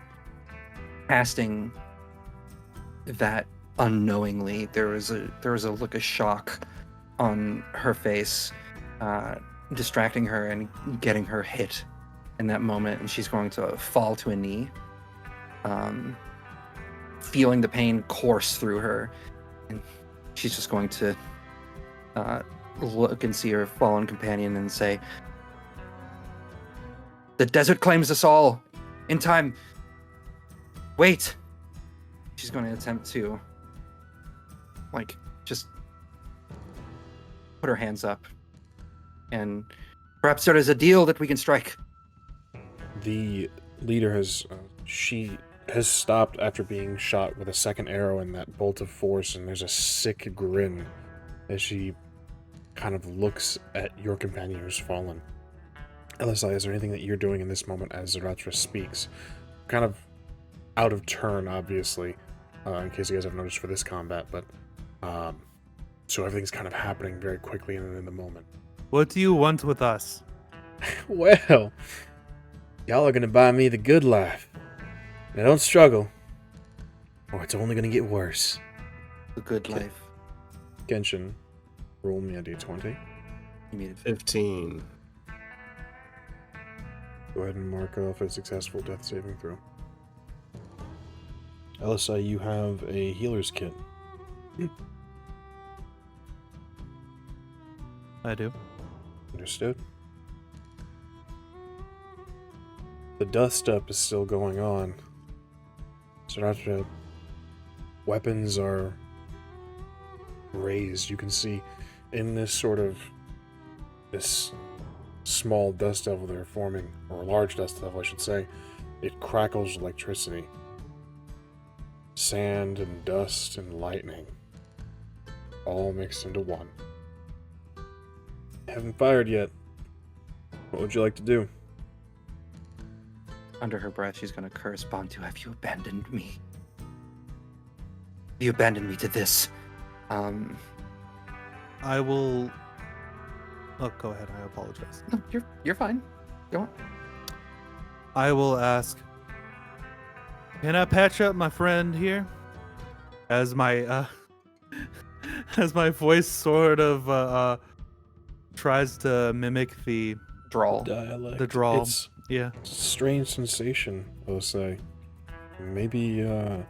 casting that unknowingly, there was a look of shock on her face, distracting her and getting her hit in that moment, and she's going to fall to a knee, feeling the pain course through her, and she's just going to look and see her fallen companion and say, "The desert claims us all. In time. Wait." She's going to attempt to, just put her hands up. And perhaps there is a deal that we can strike. The leader has, she has stopped after being shot with a second arrow in that bolt of force, and there's a sick grin as she kind of looks at your companion who's fallen. Elosai, is there anything that you're doing in this moment as Zahratra speaks? Kind of out of turn, obviously, in case you guys have noticed for this combat, but so everything's kind of happening very quickly and in the moment. What do you want with us? Well, y'all are gonna buy me the good life. Now don't struggle, or it's only gonna get worse. The good Okay. life. Kenshin, roll me a d20. You mean it. 15. Go ahead and mark off a successful death saving throw. Elosai, you have a healer's kit. I do. Understood. The dust up is still going on. Zahratra, weapons are raised. You can see in this small dust devil they're forming, or large dust devil, I should say, it crackles electricity. Sand and dust and lightning, all mixed into one. Haven't fired yet. What would you like to do? Under her breath, she's going to curse Bantu. Have you abandoned me? Have you abandoned me to this? I will. Oh, go ahead. I apologize. No, you're fine. Go on. I will ask, can I patch up my friend here? As my as my voice sort of tries to mimic the Drawl. Dialect. the drawl. It's Yeah. a strange sensation, I'll say. Maybe out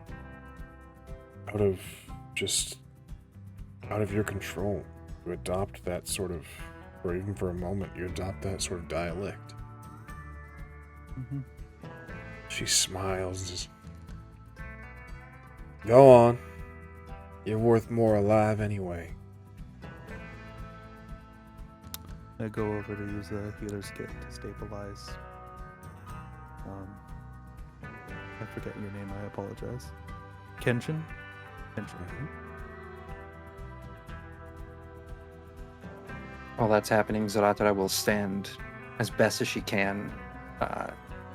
of your control. You adopt that sort of, or even for a moment, you adopt that sort of dialect. Mhm. She smiles and says, "Go on. You're worth more alive anyway." I go over to use the healer's kit to stabilize. I forget your name. I apologize. Kenshin. Kenshin. While that's happening, Zahratra will stand as best as she can,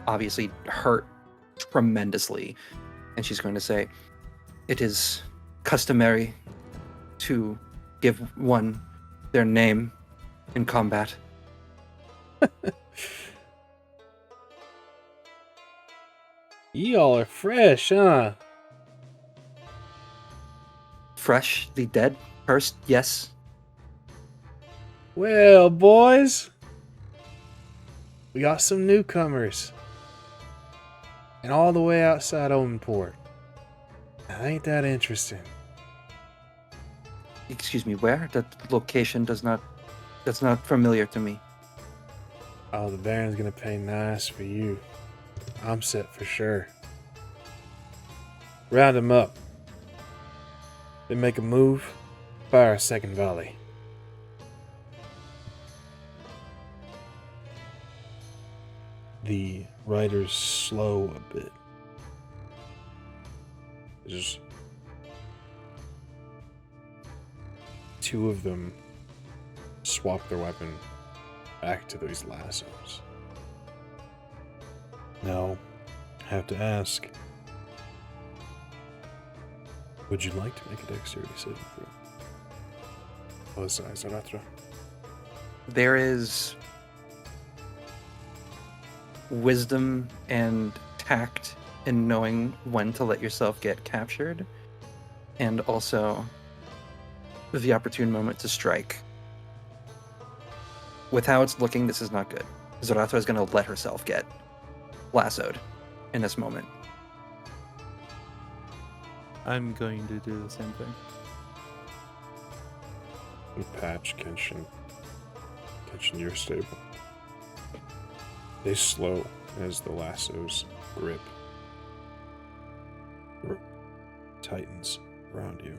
obviously hurt tremendously. And she's going to say, "It is customary to give one their name in combat." Y'all are fresh, huh? Fresh, the dead, cursed, yes. Well, boys, we got some newcomers. And all the way outside Omenport. Now, ain't that interesting? Excuse me, where? That location that's not familiar to me. Oh, the Baron's gonna pay nice for you. I'm set for sure. Round 'em up. They make a move, fire a second volley. The riders slow a bit. There's two of them swap their weapon back to these lassos. Now, I have to ask, would you like to make a dexterity saving throw? Elosai, Zahratra. There is wisdom and tact in knowing when to let yourself get captured, and also the opportune moment to strike. With how it's looking, this is not good. Zahratra is going to let herself get lassoed in this moment. I'm going to do the same thing. You patch Kenshin. Kenshin, you're stable. They slow as the lasso's grip tightens around you.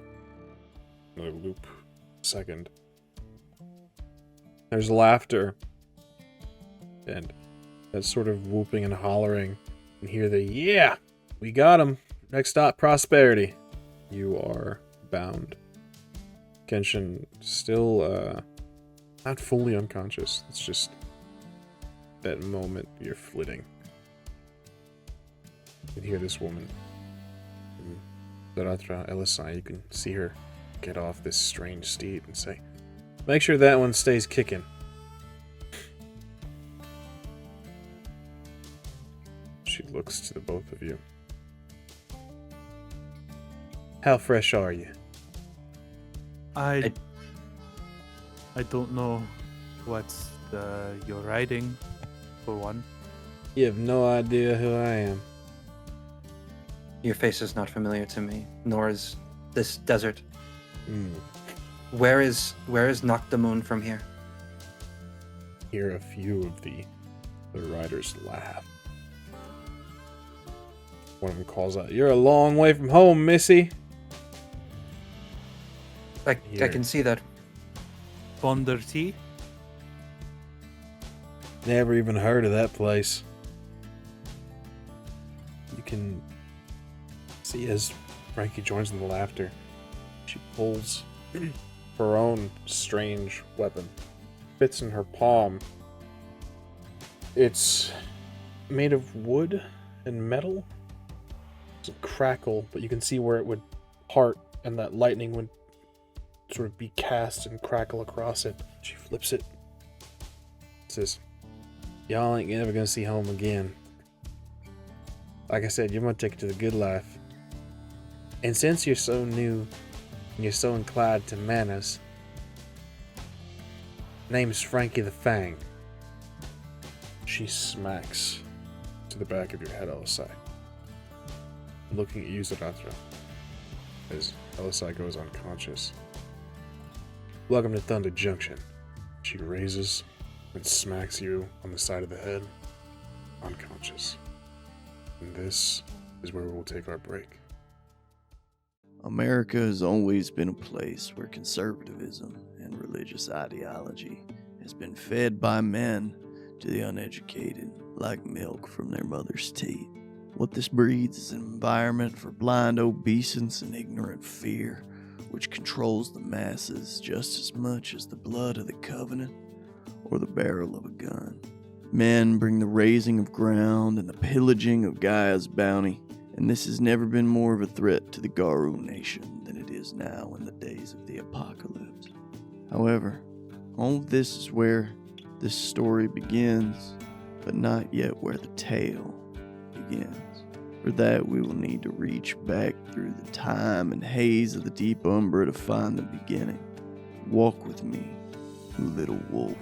Another loop. Second. There's laughter. And that sort of whooping and hollering. And hear the, yeah! We got him! Next stop, prosperity. You are bound. Kenshin still, not fully unconscious. It's just that moment you're flitting. You can hear this woman. Zahratra, Elosai, you can see her get off this strange steed and say, make sure that one stays kicking. She looks to the both of you. How fresh are you? I don't know what's you're riding, for one. You have no idea who I am. Your face is not familiar to me, nor is this desert. Hmm. Where is Noctamoon from here? Hear a few of the riders laugh. One of them calls out, "You're a long way from home, missy." I Here. can see that. Fonder tea? Never even heard of that place. You can see as Frankie joins in the laughter, she pulls her own strange weapon. Fits in her palm. It's made of wood and metal. It's a crackle, but you can see where it would part and that lightning would sort of be cast and crackle across it. She flips it. Says, y'all ain't never gonna see home again. Like I said, you're gonna take it to the good life. And since you're so new and you're so inclined to manners, name's Frankie the Fang. She smacks to the back of your head, Elosai. Looking at you, Zahratra, as Elosai goes unconscious. Welcome to Thunder Junction. She raises and smacks you on the side of the head, unconscious. And this is where we will take our break. America has always been a place where conservatism and religious ideology has been fed by men to the uneducated like milk from their mother's teat. What this breeds is an environment for blind obeisance and ignorant fear, which controls the masses just as much as the blood of the covenant or the barrel of a gun. Men bring the raising of ground and the pillaging of Gaia's bounty, and this has never been more of a threat to the Garu nation than it is now in the days of the apocalypse. However, all of this is where this story begins, but not yet where the tale begins. For that, we will need to reach back through the time and haze of the deep umbra to find the beginning. Walk with me, little wolf,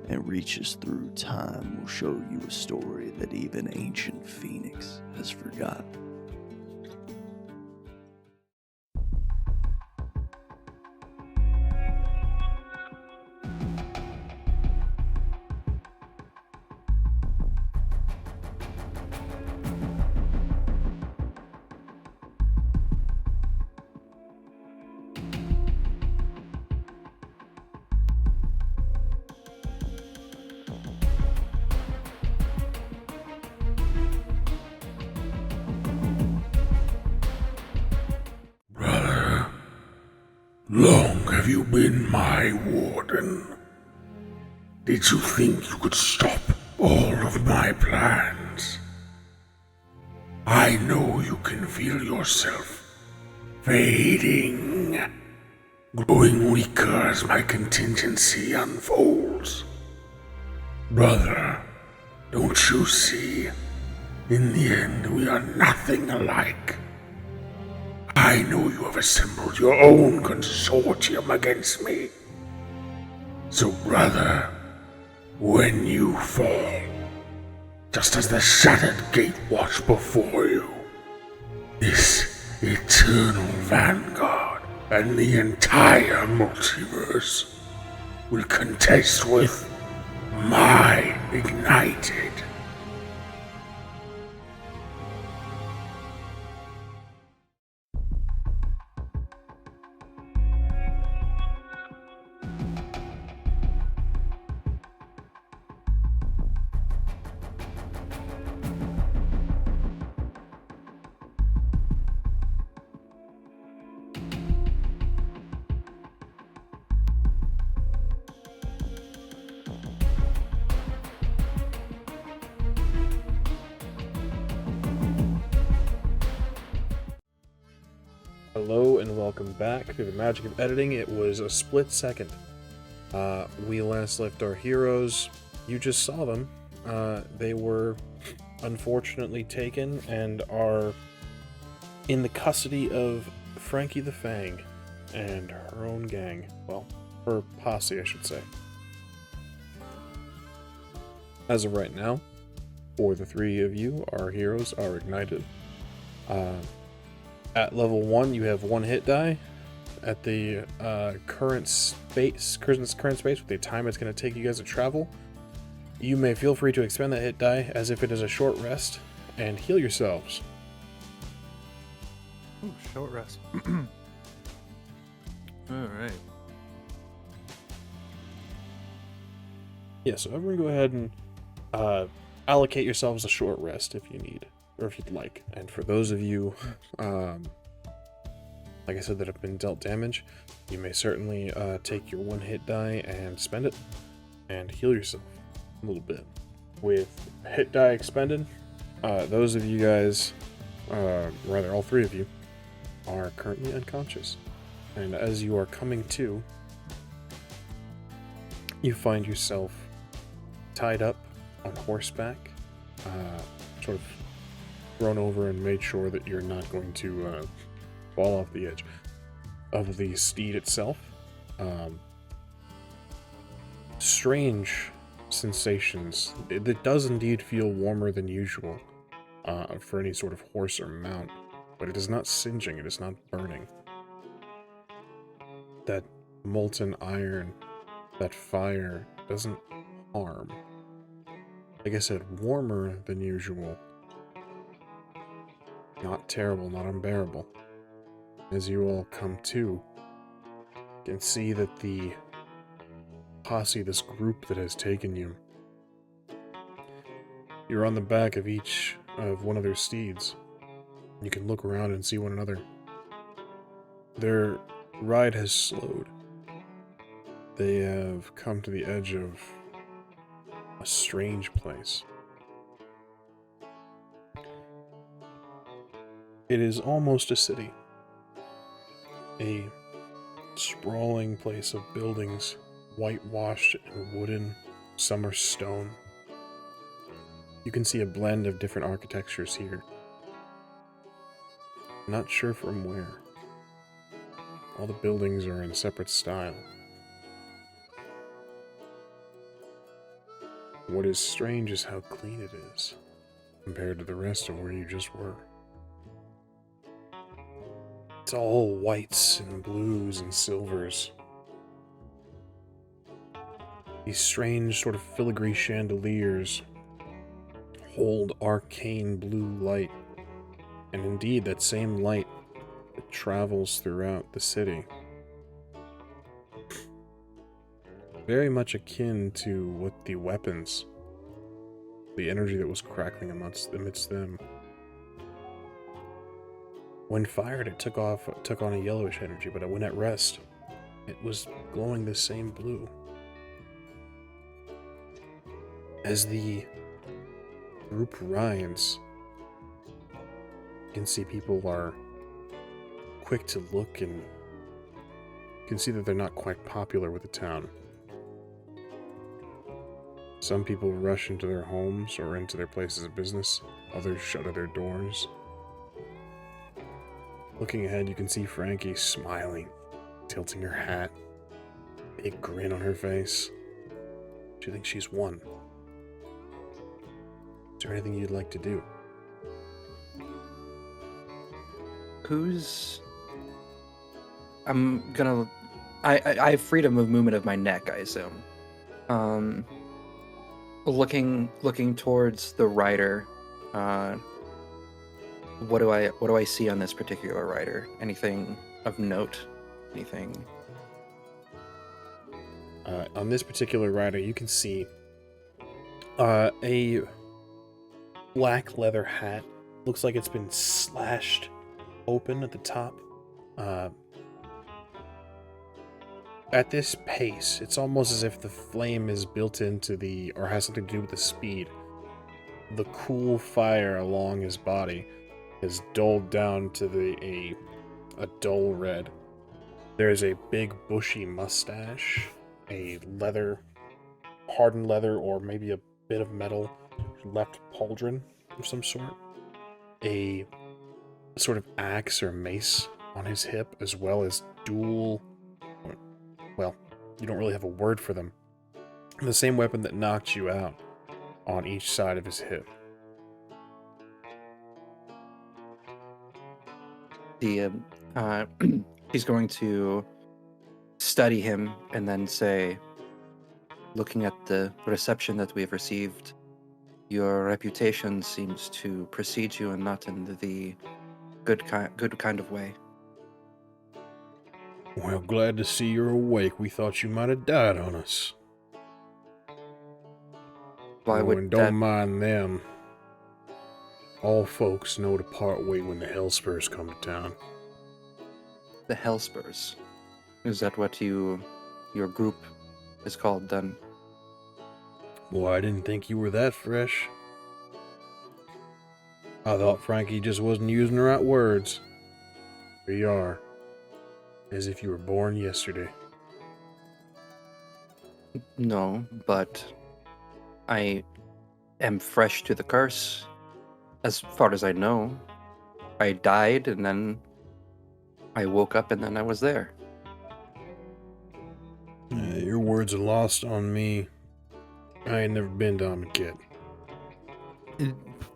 and reach us through time will show you a story that even ancient Phoenix has forgotten. Brother, long have you been my warden? Did you think you could stop all of my plans? I know you can feel yourself fading, growing weaker as my contingency unfolds. Brother, don't you see? In the end, we are nothing alike. I know you have assembled your own consortium against me. So, brother, when you fall, just as the shattered gate watched before you, this eternal vanguard and the entire multiverse will contest with my ignited. Hello and welcome back to the magic of editing. It was a split second. We last left our heroes. You just saw them. They were unfortunately taken and are in the custody of Frankie the Fang and her own gang. Well, her posse, I should say. As of right now, for the three of you, our heroes are ignited. At level 1, you have 1 hit die. At the current space with the time it's going to take you guys to travel, you may feel free to expend that hit die as if it is a short rest and heal yourselves. Ooh, short rest. Alright. Yeah, so everyone go ahead and allocate yourselves a short rest if you need, or if you'd like. And for those of you, like I said, that have been dealt damage, you may certainly take your 1 hit die and spend it and heal yourself a little bit. With hit die expended, those of you guys, rather all 3 of you, are currently unconscious. And as you are coming to, you find yourself tied up on horseback, sort of thrown over and made sure that you're not going to fall off the edge of the steed itself. Strange sensations. It does indeed feel warmer than usual for any sort of horse or mount, but it is not singeing, it is not burning. That molten iron, that fire, doesn't harm. Like I said, warmer than usual. Not terrible, not unbearable. As you all come to, you can see that the posse, this group that has taken you, you're on the back of each of one of their steeds. You can look around and see one another. Their ride has slowed. They have come to the edge of a strange place. It is almost a city. A sprawling place of buildings, whitewashed and wooden, some are stone. You can see a blend of different architectures here. Not sure from where. All the buildings are in separate style. What is strange is how clean it is, compared to the rest of where you just were. It's all whites and blues and silvers. These strange sort of filigree chandeliers hold arcane blue light, and indeed that same light that travels throughout the city. Very much akin to what the weapons, the energy that was crackling amidst them. When fired, it took on a yellowish energy, but when at rest, it was glowing the same blue. As the group rides, can see people are quick to look, and you can see that they're not quite popular with the town. Some people rush into their homes or into their places of business. Others shutter their doors. Looking ahead, you can see Frankie smiling, tilting her hat, big grin on her face. She thinks she's won. Is there anything you'd like to do? I have freedom of movement of my neck, I assume. Looking towards the rider, what do I see on this particular rider? Anything of note? Anything? On this particular rider, you can see a black leather hat. Looks like it's been slashed open at the top. At this pace, it's almost as if the flame is built into or has something to do with the speed. The cool fire along his body is dulled down to a dull red. There's a big bushy mustache, a hardened leather, or maybe a bit of metal left pauldron of some sort. A sort of axe or mace on his hip, as well as dual, well, you don't really have a word for them. The same weapon that knocked you out on each side of his hip. He's going to study him and then say, looking at the reception that we have received, your reputation seems to precede you and not in the good kind of way. Well, glad to see you're awake. We thought you might have died on us. Why would and that... don't mind them. All folks know to part way when the Hellspurs come to town. The Hellspurs? Is that what your group is called then? Boy, I didn't think you were that fresh. I thought Frankie just wasn't using the right words. Here you are. As if you were born yesterday. No, but I am fresh to the curse. As far as I know. I died and then I woke up and then I was there. Your words are lost on me. I ain't never been to Amaket.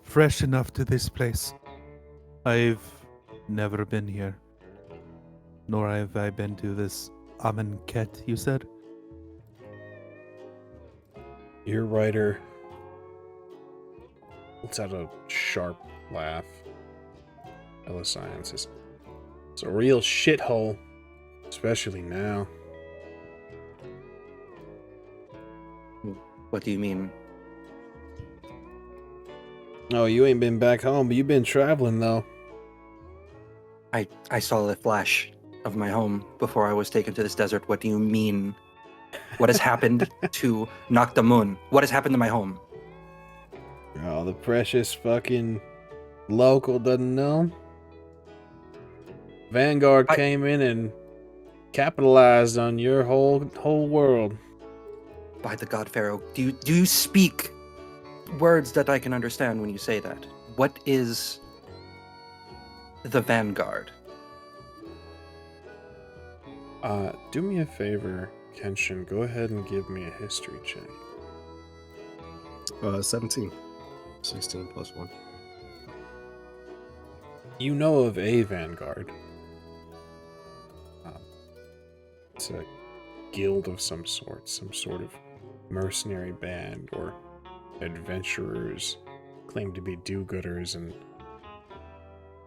Fresh enough to this place. I've never been here. Nor have I been to this Amonkhet, you said? Your writer lets out a sharp laugh. Elosai says, it's a real shithole, especially now. What do you mean? Oh, you ain't been back home, but you've been traveling, though. I saw the flash of my home before I was taken to this desert. What do you mean? What has happened to Noctamun? What has happened to my home? Oh, the precious fucking local doesn't know. Vanguard came in and capitalized on your whole world. By the God Pharaoh, do you speak words that I can understand when you say that? What is the Vanguard? Do me a favor, Kenshin. Go ahead and give me a history check. 17. 16 plus 1. You know of a Vanguard. It's a guild of some sort of mercenary band or adventurers claim to be do-gooders, and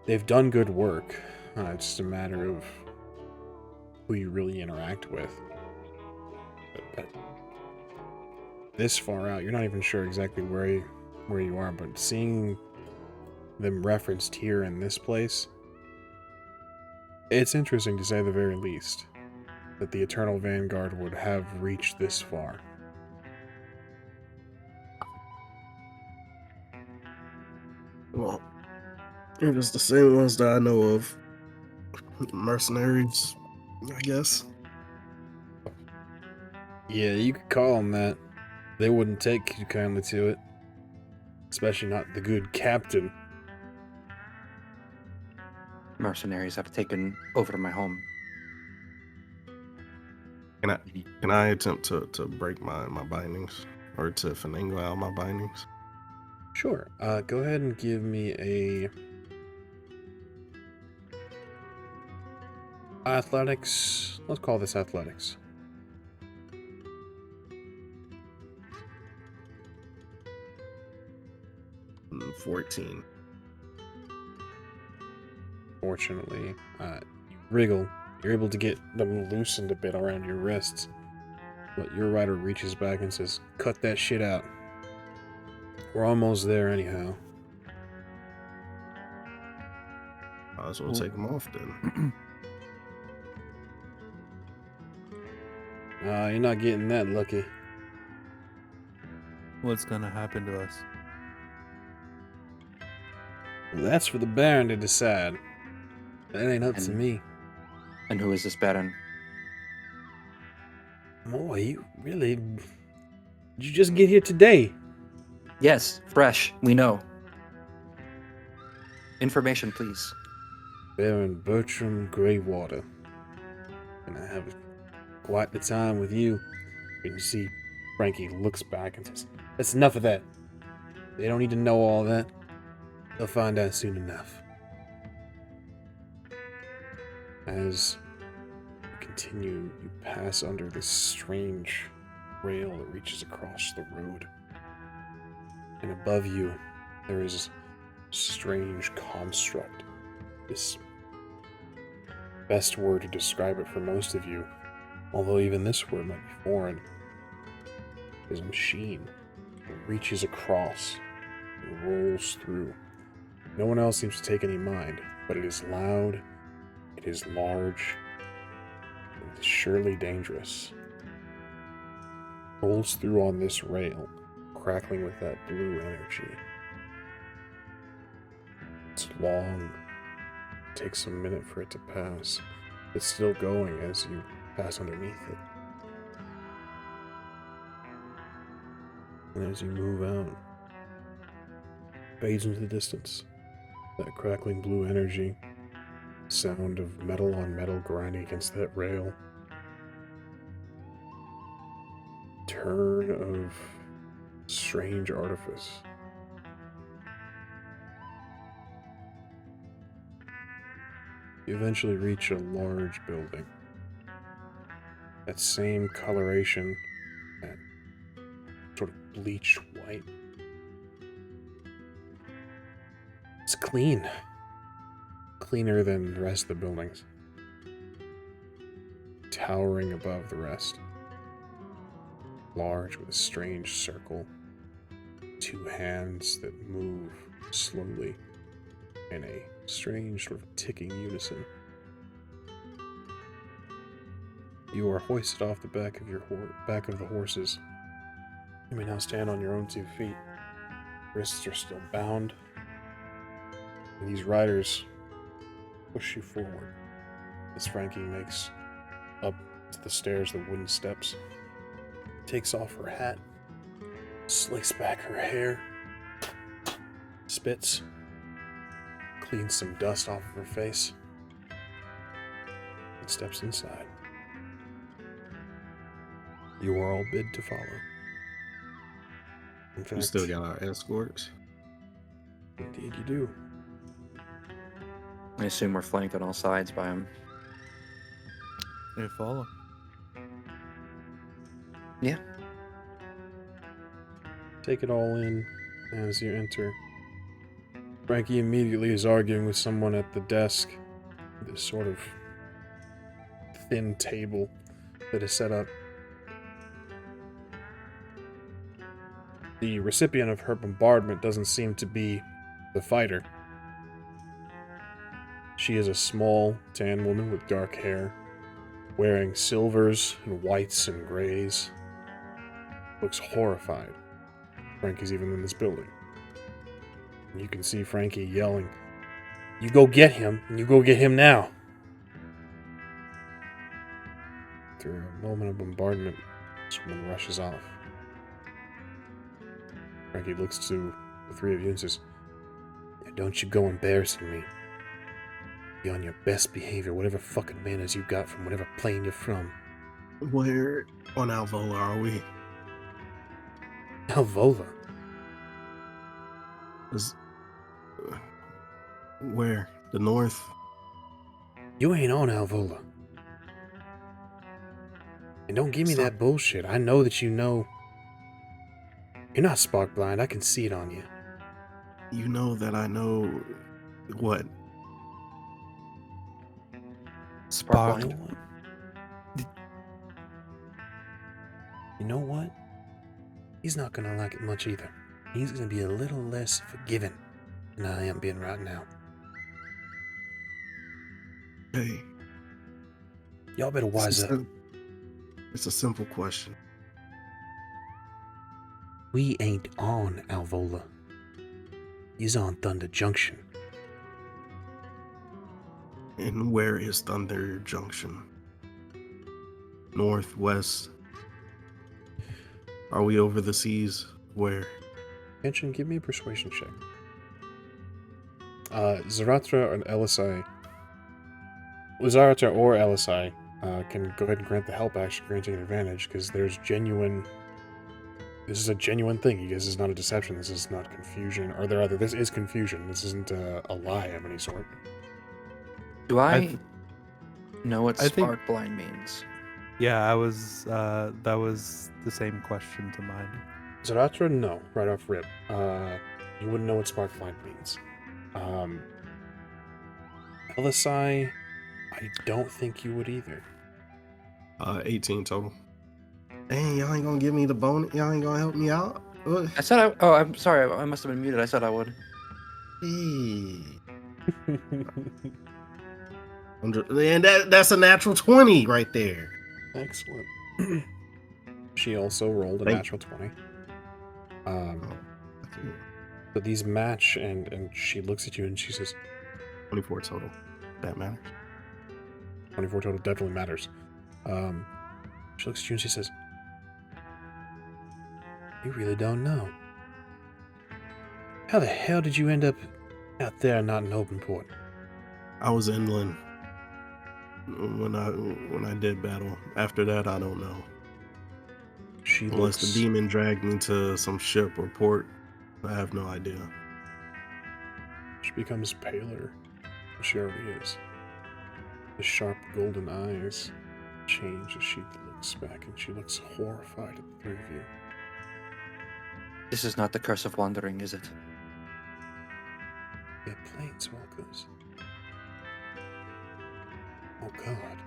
they've done good work. It's just a matter of who you really interact with. But this far out, you're not even sure exactly where you are, but seeing them referenced here in this place, it's interesting to say the very least that the Eternal Vanguard would have reached this far. Well, It was the same ones that I know of. Mercenaries, I guess. Yeah, you could call them that. They wouldn't take too kindly to it. Especially not the good captain. Mercenaries have taken over my home. Can I attempt to break my bindings? Or to finagle out my bindings? Sure. Go ahead and give me a athletics. Let's call this athletics. 14. Fortunately, you wriggle. You're able to get them loosened a bit around your wrists. But your rider reaches back and says, "Cut that shit out. We're almost there anyhow." Might as well take them off then. You're not getting that lucky. What's gonna happen to us? Well, that's for the Baron to decide. That ain't up to And- me. And who is this Baron? Boy, you really... Did you just get here today? Yes, fresh. We know. Information, please. Baron Bertram Greywater. And I have quite the time with you. And you see, Frankie looks back and says, "That's enough of that. They don't need to know all that. They'll find out soon enough." As you continue, you pass under this strange rail that reaches across the road. And above you, there is a strange construct. This best word to describe it for most of you, although even this word might be foreign, is a machine that reaches across and rolls through. No one else seems to take any mind, but it is loud, it is large, and it is surely dangerous. Rolls through on this rail, crackling with that blue energy. It's long. It takes a minute for it to pass. It's still going as you pass underneath it. And as you move out, fades into the distance. That crackling blue energy, sound of metal on metal grinding against that rail. Turn of strange artifice. You eventually reach a large building. That same coloration, that sort of bleached white. It's clean. Cleaner than the rest of the buildings. Towering above the rest. Large with a strange circle. Two hands that move slowly in a strange sort of ticking unison. You are hoisted off the back of the horses. You may now stand on your own 2 feet. Wrists are still bound. And these riders push you forward as Frankie makes up to the stairs, the wooden steps. Takes off her hat, slicks back her hair, spits, cleans some dust off of her face, and steps inside. You are all bid to follow. In fact, We still got our escorts. indeed you do. I assume we're flanked on all sides by him. They follow. Yeah. Take it all in as you enter. Frankie immediately is arguing with someone at the desk. This sort of thin table that is set up. The recipient of her bombardment doesn't seem to be the fighter. She is a small, tan woman with dark hair, wearing silvers and whites and grays. Looks horrified. Frankie's even in this building. You can see Frankie yelling, You go get him, and you go get him now. After a moment of bombardment, this woman rushes off. Frankie looks to the three of you and says, "Don't you go embarrassing me. Be on your best behavior, whatever fucking manners you got from whatever plane you're from." Where on Alvola are we? Alvola? Where? The north? You ain't on Alvola. And don't give me Stop. that bullshit. I know that you know. You're not spark blind. I can see it on you. You know that I know what? Spark You blind. know what? You know what? He's not gonna like it much either. He's gonna be a little less forgiving than I am being right now. Hey, Y'all better wise up. It's a simple question. We ain't on Alvola. He's on Thunder Junction. And where is Thunder Junction? North, west? Are we over the seas? Where? Kenshin, give me a persuasion check. Zahratra and Elosai. Zahratra or Elosai can go ahead and grant the help action, granting an advantage, because there's genuine. This is a genuine thing. This is not a deception. This is not confusion. Or rather, this is confusion. This isn't a lie of any sort. Do I th- know what I think- spark blind means? Yeah, I was. That was the same question to mine. Zahratra, no, right off rip. You wouldn't know what spark blind means. Elosai, I don't think you would either. 18 total. Dang, y'all ain't gonna give me the bonus? Y'all ain't gonna help me out? What? I said oh, I'm sorry. I must have been muted. I said I would. Hey. And that's a natural 20 right there. Excellent. She also rolled a Thank- natural 20. So these match, and she looks at you and she says, 24 total. That matters. 24 total definitely matters. She looks at you and she says, "You really don't know. How the hell did you end up out there and not in open port?" I was inland when I did battle. After that, I don't know. She Unless looks, the demon dragged me to some ship or port, I have no idea. she becomes paler than she already is. The sharp golden eyes change as she looks back, and she looks horrified at the three of you. This is not the curse of wandering, is it? They're Planeswalkers. Oh God.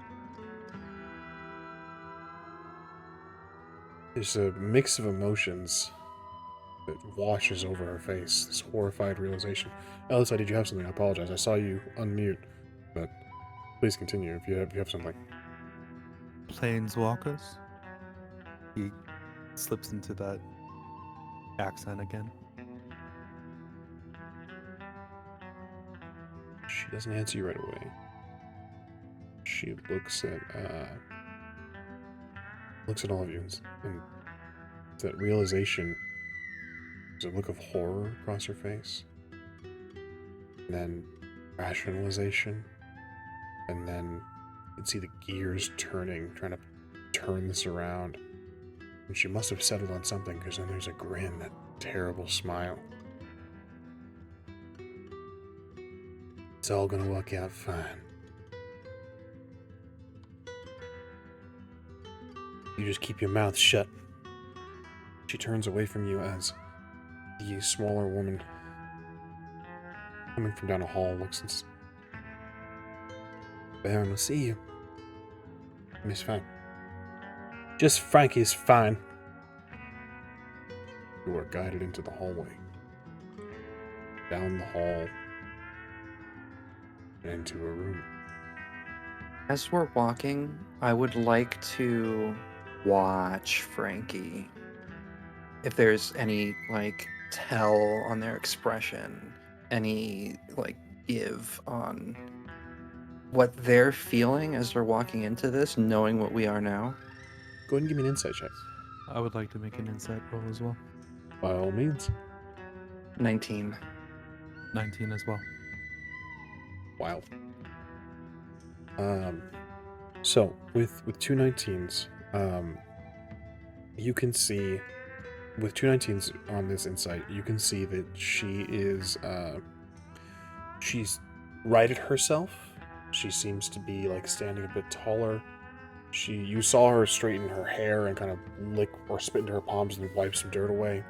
There's a mix of emotions that washes over her face. This horrified realization. Elosai, did you have something? I apologize. I saw you unmute, but please continue if you have something. Planeswalkers. He slips into that accent again. She doesn't answer you right away. She looks at all of you, and that realization, there's a look of horror across her face, and then rationalization, and then you can see the gears turning, trying to turn this around. And she must have settled on something, because then there's a grin, that terrible smile. It's all gonna work out fine. You just keep your mouth shut. She turns away from you as the smaller woman, coming from down a hall, looks and says, "Baron will see you. Miss Fine. Just Frankie's fine." You are guided into the hallway, down the hall, and into a room. As we're walking, I would like to watch Frankie. If there's any, like, tell on their expression, any, like, give on what they're feeling as they're walking into this, knowing what we are now? Go ahead and give me an insight check. I would like to make an insight roll as well. By all means. 19. 19 as well. Wow. So with two 19s, you can see with two 19s on this insight, you can see that she is she's righted herself. She seems to be like standing a bit taller. You saw her straighten her hair and kind of lick or spit into her palms and wipe some dirt away.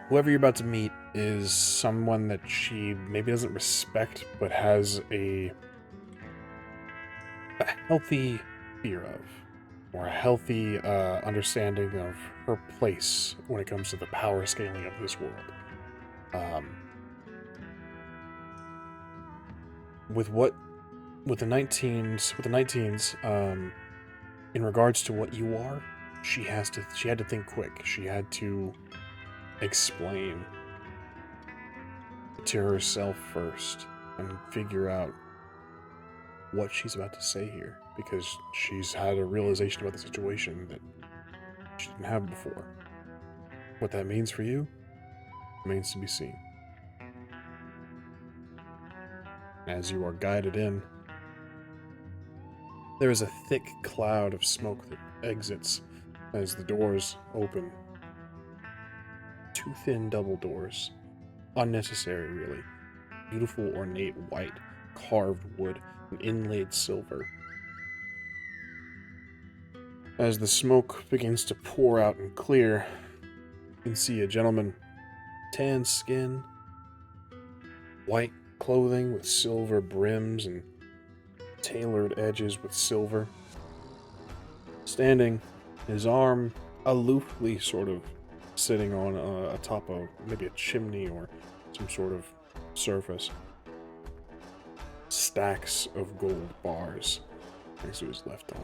Whoever you're about to meet is someone that she maybe doesn't respect, but has a healthy fear of, or a healthy understanding of her place when it comes to the power scaling of this world. With the 19s, in regards to what you are, she had to think quick. She had to explain to herself first and figure out what she's about to say here, because she's had a realization about the situation that she didn't have before. What that means for you remains to be seen. As you are guided in, there is a thick cloud of smoke that exits as the doors open. Two thin double doors. Unnecessary, really. Beautiful, ornate white, carved wood, and inlaid silver. As the smoke begins to pour out and clear, you can see a gentleman, tan skin, white clothing with silver brims and tailored edges with silver, standing, his arm aloofly sort of sitting on atop of maybe a chimney or some sort of surface. Stacks of gold bars next to his left arm.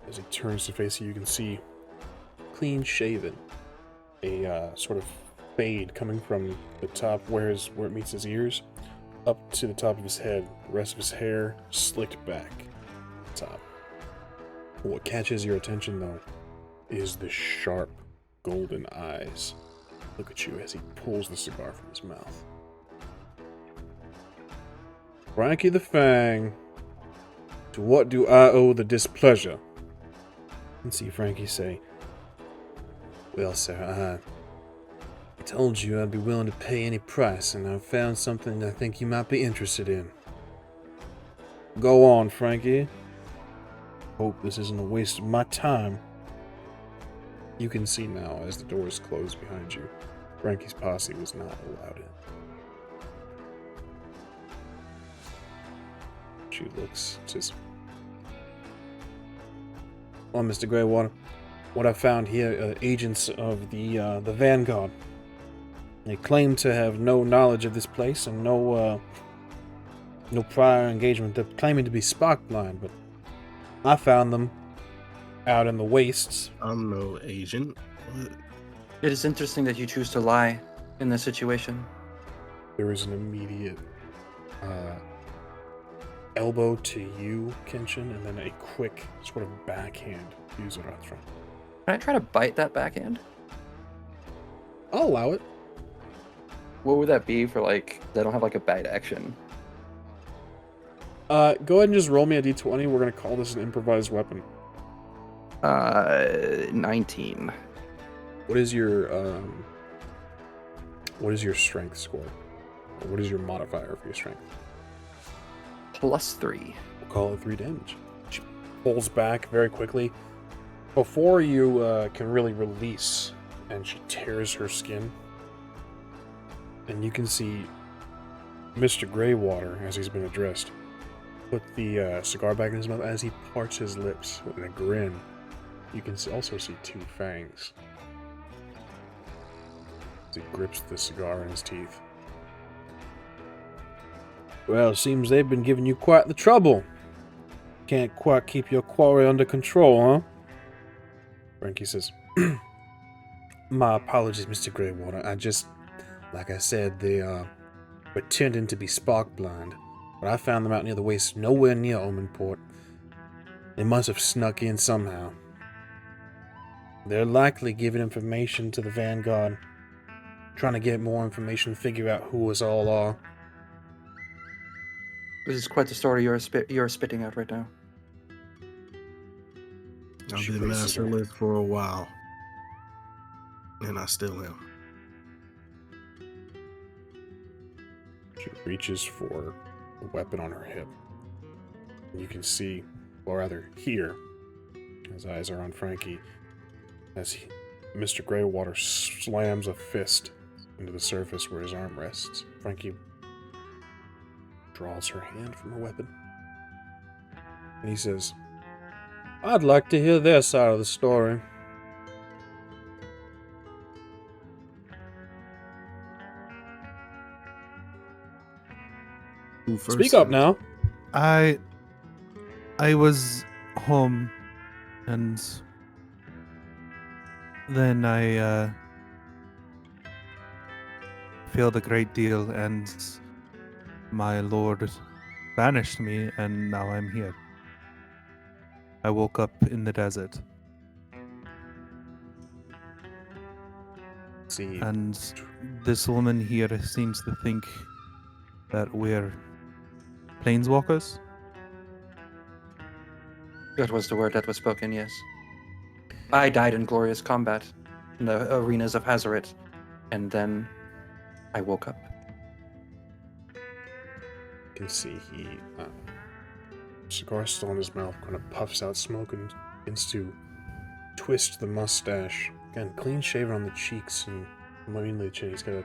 As he turns to face you, you can see clean shaven, a sort of fade coming from the top where it meets his ears up to the top of his head. The rest of his hair slicked back at the top. What catches your attention, though, is the sharp golden eyes. Look at you as he pulls the cigar from his mouth. Frankie the Fang, to what do I owe the displeasure? And see Frankie say, well, sir, I told you I'd be willing to pay any price, and I've found something I think you might be interested in. Go on, Frankie. Hope this isn't a waste of my time. You can see now, as the doors close behind you, Frankie's posse was not allowed in. She looks, says, well, Mr. Greywater, what I found here are agents of the Vanguard. They claim to have no knowledge of this place and no prior engagement. They're claiming to be spark blind, but I found them out in the wastes. I'm no agent. What? It is interesting that you choose to lie in this situation. There is an immediate elbow to you, Kenshin, and then a quick sort of backhand to Zahratra. Can I try to bite that backhand? I'll allow it. What would that be for, like, they don't have, like, a bite action? Go ahead and just roll me a d20. We're going to call this an improvised weapon. 19. What is your strength score? Or what is your modifier for your strength? +3. We'll call it 3 damage. She pulls back very quickly. Before you can really release, and she tears her skin. And you can see Mr. Greywater, as he's been addressed, put the cigar back in his mouth as he parts his lips with a grin. You can also see 2 fangs as he grips the cigar in his teeth. Well, seems they've been giving you quite the trouble. Can't quite keep your quarry under control, huh? Frankie says, my apologies, Mr. Greywater. Like I said, the pretending to be spark blind, but I found them out near the waste, nowhere near Omenport. They must have snuck in somehow. They're likely giving information to the Vanguard, trying to get more information, figure out who us all are. This is quite the story you're spitting out right now. I've She been raises her- masterless for a while, and I still am. She reaches for the weapon on her hip. And you can see, or rather hear, his eyes are on Frankie, as Mr. Greywater slams a fist into the surface where his arm rests. Frankie draws her hand from her weapon. And he says, I'd like to hear their side of the story. Who first Speak up said- now. I was home, and then I failed a great deal, and my lord banished me, and now I'm here. I woke up in the desert, See, and this woman here seems to think that we're planeswalkers. That was the word that was spoken, yes. I died in glorious combat in the arenas of Azure, and then I woke up. you can see he, cigar still in his mouth, kind of puffs out smoke and begins to twist the mustache. Again, clean shaven on the cheeks and mainly the chin. He's got a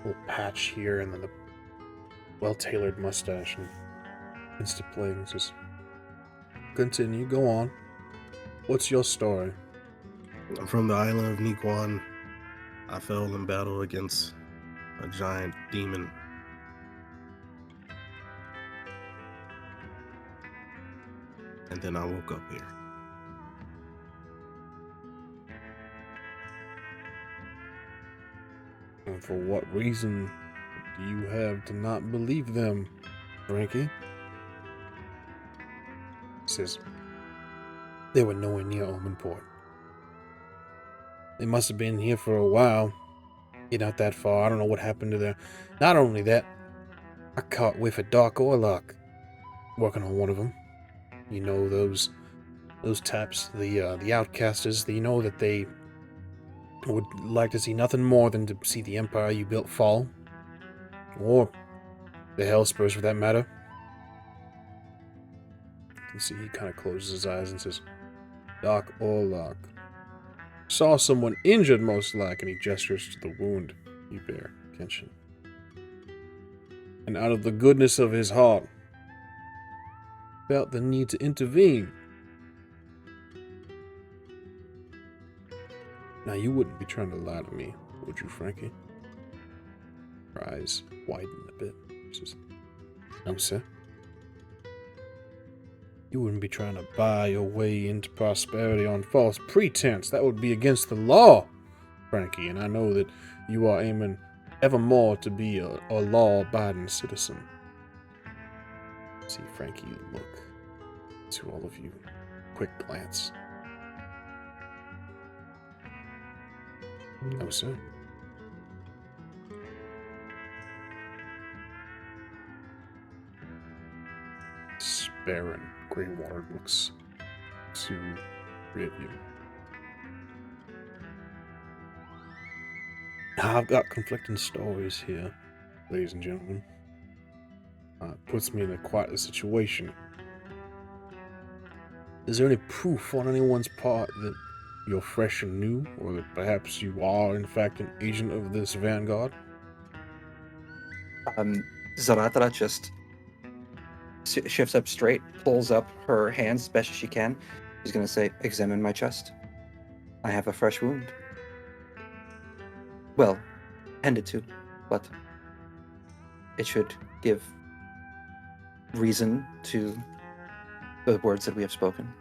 little patch here and then the well-tailored mustache, and begins to play and says, continue, go on. What's your story? I'm from the island of Nikwan. I fell in battle against a giant demon. And then I woke up here. And for what reason do you have to not believe them, Frankie? He says, they were nowhere near Omenport. They must have been here for a while. Get not that far. I don't know what happened to them. Not only that, I caught whiff of Dark Warlock working on one of them. You know those types, the outcasters. You know that they would like to see nothing more than to see the empire you built fall, or the Hellspurs for that matter. You can see he kind of closes his eyes and says, Dark Warlock. Saw someone injured, most like, and he gestures to the wound you bear, Kenshin. And out of the goodness of his heart, felt the need to intervene. Now, you wouldn't be trying to lie to me, would you, Frankie? Her eyes widen a bit. She says, no, sir. You wouldn't be trying to buy your way into prosperity on false pretense. That would be against the law, Frankie, and I know that you are aiming evermore to be a law-abiding citizen. See Frankie look to all of you. Quick glance. No, sir. Baron Greywater looks to three of you. I've got conflicting stories here, ladies and gentlemen. Puts me in quite a situation. Is there any proof on anyone's part that you're fresh and new, or that perhaps you are, in fact, an agent of this Vanguard? Zahratra just shifts up straight, pulls up her hands as best as she can. She's going to say, examine my chest. I have a fresh wound. Well, tended to, but it should give reason to the words that we have spoken.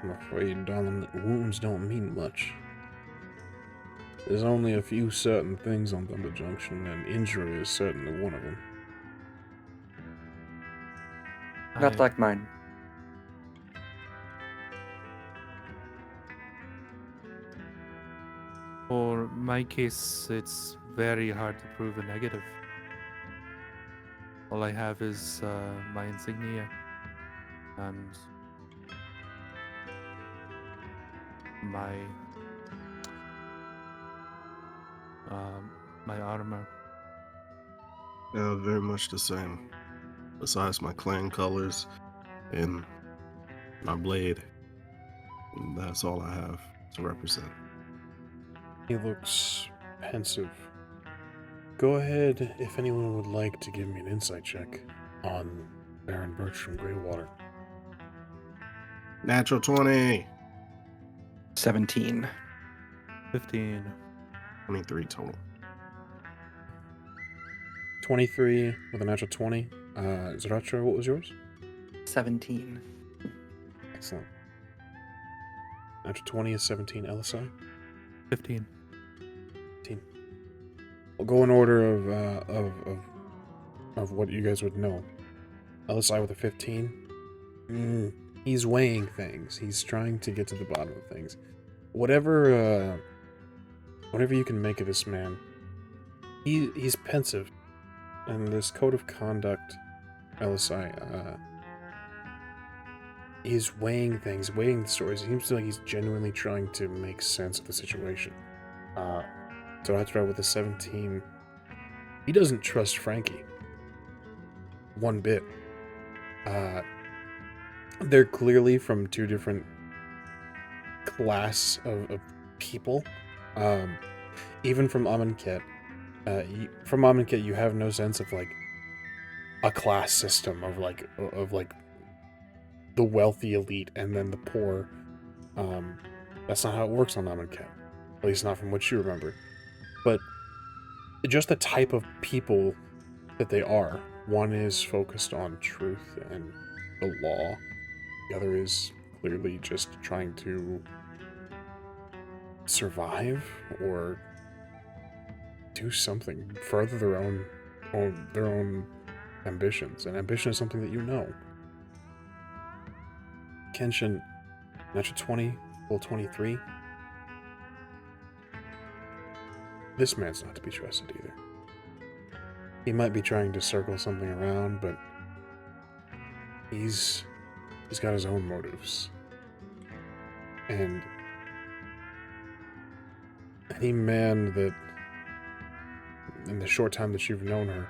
I'm afraid, darling, that wounds don't mean much. There's only a few certain things on Thunder Junction, and injury is certainly one of them. Not I- like mine. For my case, it's very hard to prove a negative. All I have is my insignia and my my armor. Yeah, very much the same. Besides my clan colors and my blade, that's all I have to represent. He looks pensive. Go ahead, if anyone would like to give me an insight check on Baron Bertram Greywater. Natural 20. 17. 15. 23 total. 23 with a natural 20. Zahratra, what was yours? 17. Excellent. Natural 20 is 17. Elosai? 15. 15. We'll go in order of what you guys would know. Elosai with a 15. He's weighing things. He's trying to get to the bottom of things. Whatever you can make of this man, he's pensive. And this code of conduct, Elosai, he's weighing things, weighing the stories. It seems like he's genuinely trying to make sense of the situation. Zahratra with a 17, he doesn't trust Frankie one bit. They're clearly from two different class of people. Even from Amonkhet, from Amonkhet, you have no sense of like a class system of like the wealthy elite and then the poor. That's not how it works on Amonkhet, at least not from what you remember. But just the type of people that they are. One is focused on truth and the law. The other is clearly just trying to survive or do something, further their own ambitions. And ambition is something that you know. Kenshin, natural 20, full 23. This man's not to be trusted either. He might be trying to circle something around, but he's got his own motives. And any man that, in the short time that you've known her,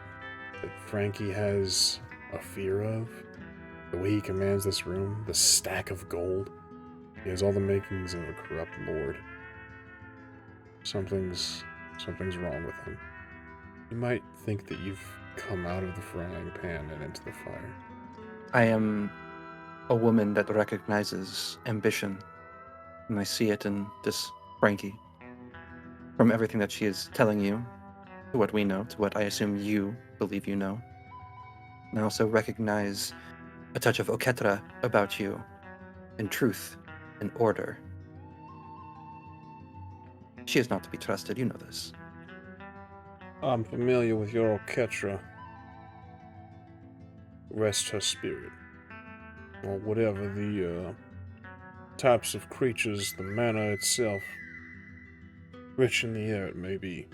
that Frankie has a fear of, the way he commands this room, the stack of gold, he has all the makings of a corrupt lord. Something's wrong with him. You might think that you've come out of the frying pan and into the fire. I am a woman that recognizes ambition, and I see it in this Frankie. From everything that she is telling you, to what we know, to what I assume you believe you know. And I also recognize a touch of Oketra about you, in truth, in order. She is not to be trusted, you know this. I'm familiar with your Ketra. Rest her spirit. Or whatever the types of creatures, the manor itself, rich in the air it may be.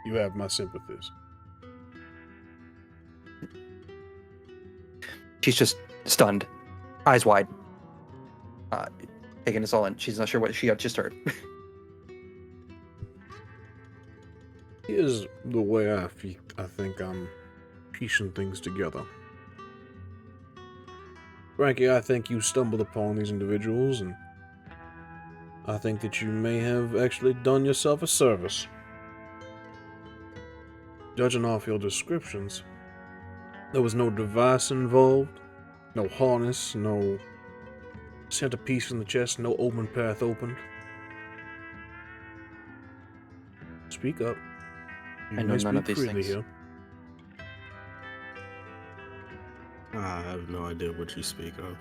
You have my sympathies. She's just stunned, eyes wide, taking this all in. She's not sure what she had just heard. Here's the way I think I'm piecing things together. Frankie, I think you stumbled upon these individuals, and I think that you may have actually done yourself a service. Judging off your descriptions, there was no device involved, no harness, no centerpiece in the chest, no omen path opened. Speak up. You I know may none of speak these freely things. here. I have no idea what you speak of.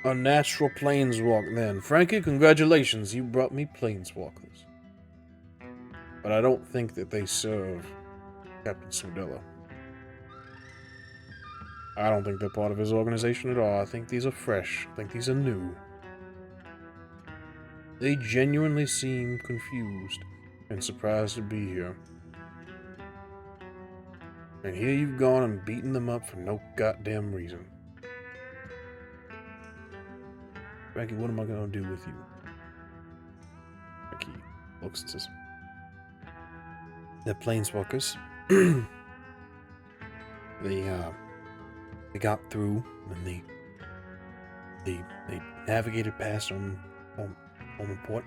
A natural planeswalk then. Frankie, congratulations, you brought me planeswalkers. But I don't think that they serve Captain Smudella. I don't think they're part of his organization at all. I think these are fresh. I think these are new. They genuinely seem confused and surprised to be here. And here you've gone and beaten them up for no goddamn reason. Frankie, what am I gonna do with you? Frankie looks and says, "The planeswalkers, they got through and they navigated past home port.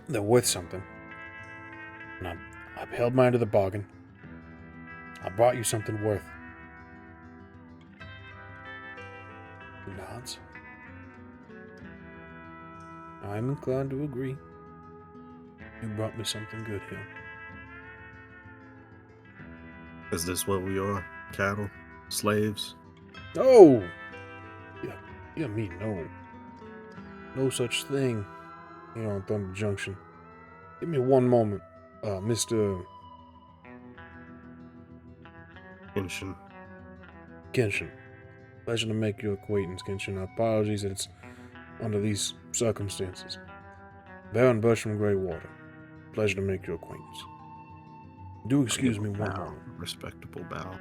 They're worth something. And I've held mine to the bargain. I brought you something worth." He nods. I'm inclined to agree. You brought me something good here. Is this what we are? Cattle? Slaves? Oh! Yeah, me, no. No such thing here on Thunder Junction. Give me one moment, Mr. Kenshin. Kenshin. Pleasure to make your acquaintance, Kenshin. Apologies that it's under these circumstances. Baron Bush from Greywater. Pleasure to make your acquaintance. Do excuse me one Bow. moment. Respectable bow.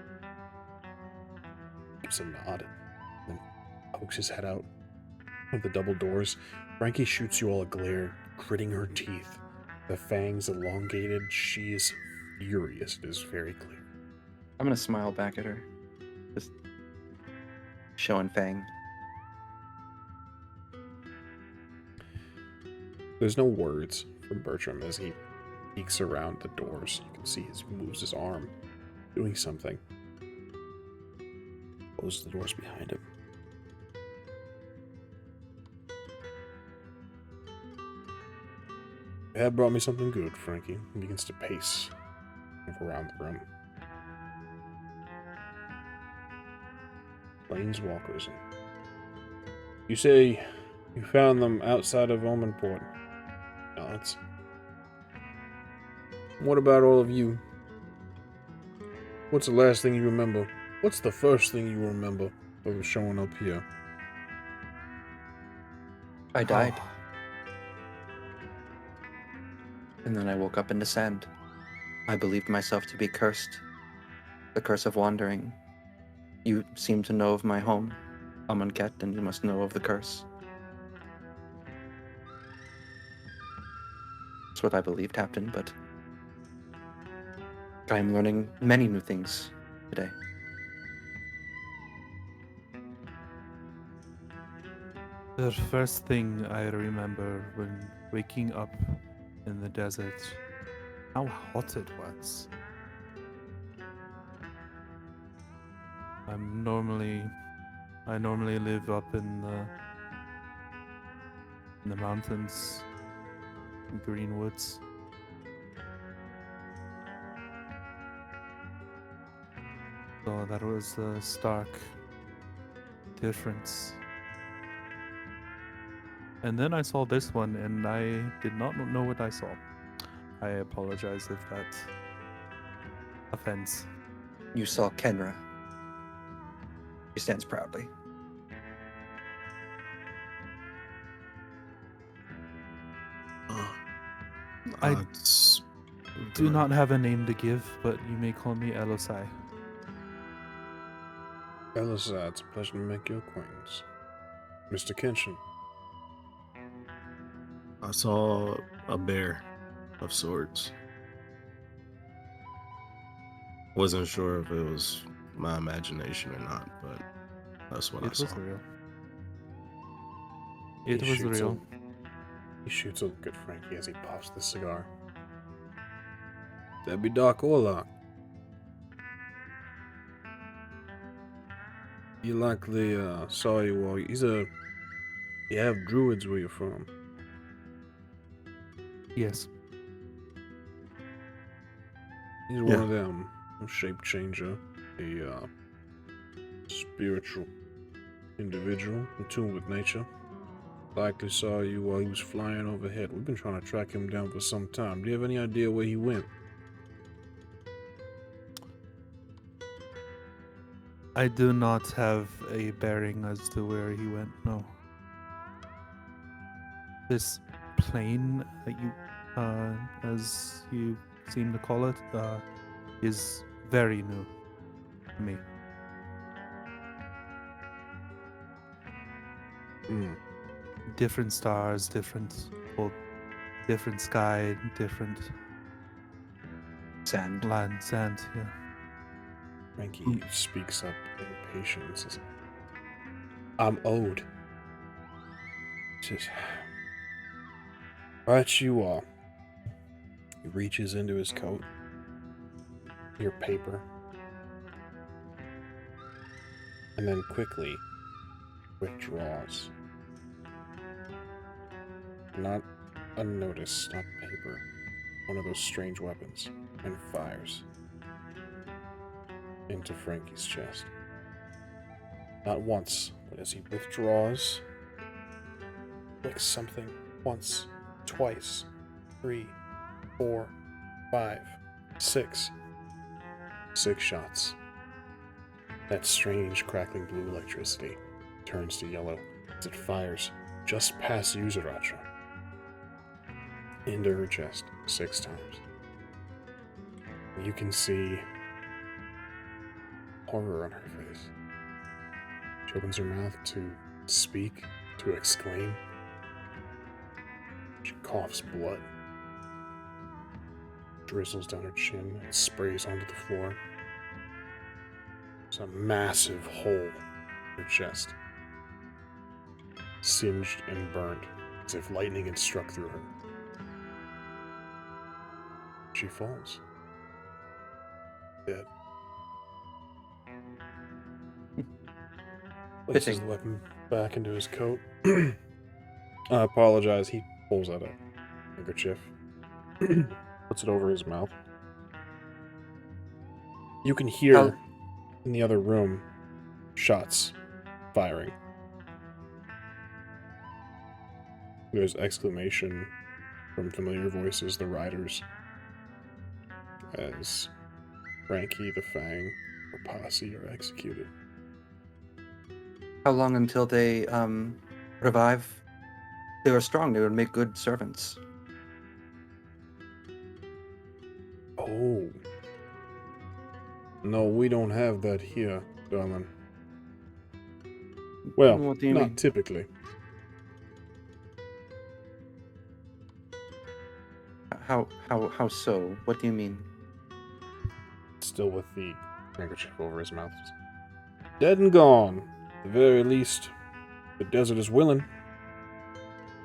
Gives a nod, then pokes his head out of the double doors. Frankie shoots you all a glare, gritting her teeth. The fangs elongated. She is furious. It is very clear. I'm gonna smile back at her. Just showing Fang. There's no words from Bertram as he peeks around the doors. You can see he moves his arm, doing something. Closes the doors behind him. You have brought me something good, Frankie. He begins to pace around the room. Planeswalkers. You say you found them outside of Omenport. Nods. What about all of you? What's the last thing you remember? What's the first thing you remember of showing up here? I died. And then I woke up in the sand. I believed myself to be cursed. The curse of wandering. You seem to know of my home, Amonkhet, and you must know of the curse. That's what I believed happened, but I am learning many new things today. The first thing I remember when waking up in the desert, how hot it was. I normally live up in the mountains, in green woods. So that was a stark difference. And then I saw this one, and I did not know what I saw. I apologize if that offends. You saw Khenra. She stands proudly. I It's- do not have a name to give, but you may call me Elosai. Elosai, it's a pleasure to make your acquaintance. Mr. Kenshin. I saw a bear of sorts. Wasn't sure if it was my imagination or not, but that's what I It saw. was real. It He was shoots real. He shoots a look at Frankie as he puffs the cigar. That'd be Doc Warlock. He likely saw you while you have druids where you're from. Yes. He's one of them. A shape changer. A spiritual individual in tune with nature. Likely saw you while he was flying overhead. We've been trying to track him down for some time. Do you have any idea where he went? I do not have a bearing as to where he went, no. This plane that you, as you seem to call it, is very new to me. Different stars, different sky, different Sand. land, sand, yeah. Frankie speaks up in patience. I'm owed. Says, right you are. He reaches into his coat. Your paper. And then quickly withdraws. Not unnoticed, not paper. One of those strange weapons. And fires into Frankie's chest. Not once, but as he withdraws, clicks something once, twice, 3, 4, 5, 6. 6 shots. That strange crackling blue electricity turns to yellow as it fires just past Zahratra into her chest 6 times. You can see horror on her face. She opens her mouth to speak, to exclaim. She coughs blood. Drizzles down her chin and sprays onto the floor. There's a massive hole in her chest. Singed and burned, as if lightning had struck through her. She falls. Dead. Places the weapon back into his coat. I apologize. He pulls out a handkerchief. Puts it over his mouth. You can hear in the other room shots firing. There's exclamation from familiar voices, the riders, as Frankie, the Fang, or Posse are executed. How long until they revive? They were strong. They would make good servants. Oh. No, we don't have that here, darling. Well, What do you not mean? typically. How so? What do you mean? Still with the handkerchief over his mouth. Dead and gone. At the very least, the desert is willing.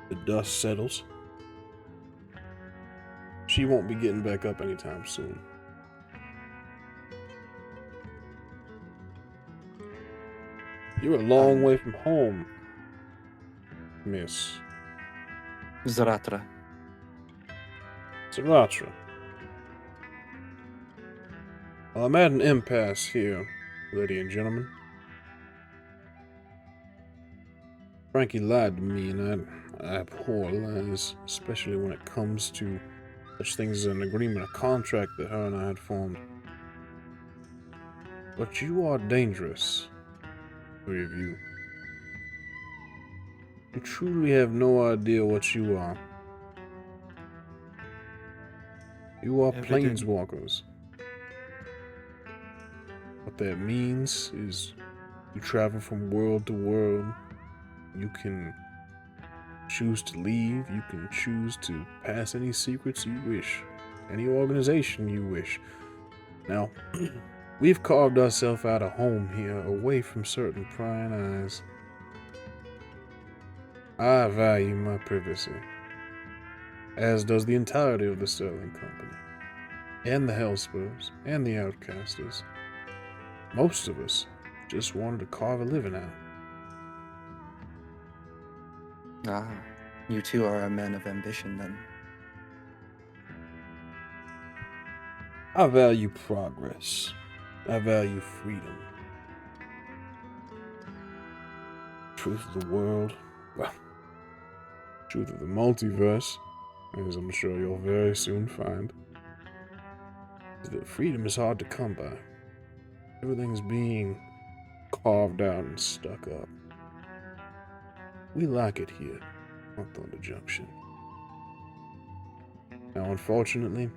The dust settles. She won't be getting back up anytime soon. You're a long way from home, Miss Zahratra. Zahratra. Well, I'm at an impasse here, lady and gentlemen. Frankie lied to me, and I abhor lies, especially when it comes to such things as an agreement, a contract that her and I had formed. But you are dangerous, three of you. You truly have no idea what you are. You are Evident. Planeswalkers. What that means is you travel from world to world. You can choose to leave. You can choose to pass any secrets you wish. Any organization you wish. Now, we've carved ourselves out a home here away from certain prying eyes. I value my privacy, as does the entirety of the Sterling Company, and the Hellspurs, and the Outcasters. Most of us just wanted to carve a living out. Ah, you two are a man of ambition then. I value progress. I value freedom. truth of the world, well, truth of the multiverse, as I'm sure you'll very soon find, is that freedom is hard to come by. Everything's being carved out and stuck up. We like it here on Thunder Junction. Now, unfortunately,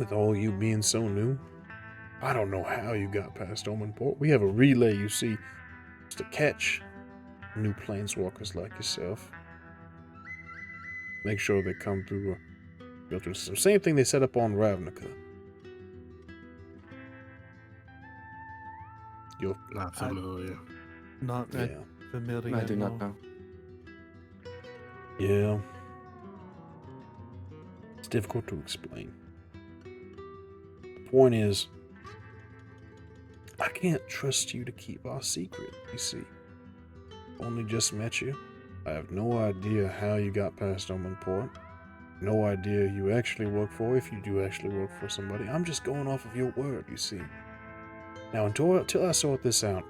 with all you being so new, I don't know how you got past Omenport. We have a relay, you see, just to catch new Planeswalkers like yourself. Make sure they come through a filter system. Same thing they set up on Ravnica. You'll, Not familiar. Not yeah. familiar. I do not no. know. Yeah. It's difficult to explain. The point is, I can't trust you to keep our secret, you see. Only just met you. I have no idea how you got past Omenport. No idea you actually work for, if you do actually work for somebody. I'm just going off of your word, you see. Now, until I sort this out,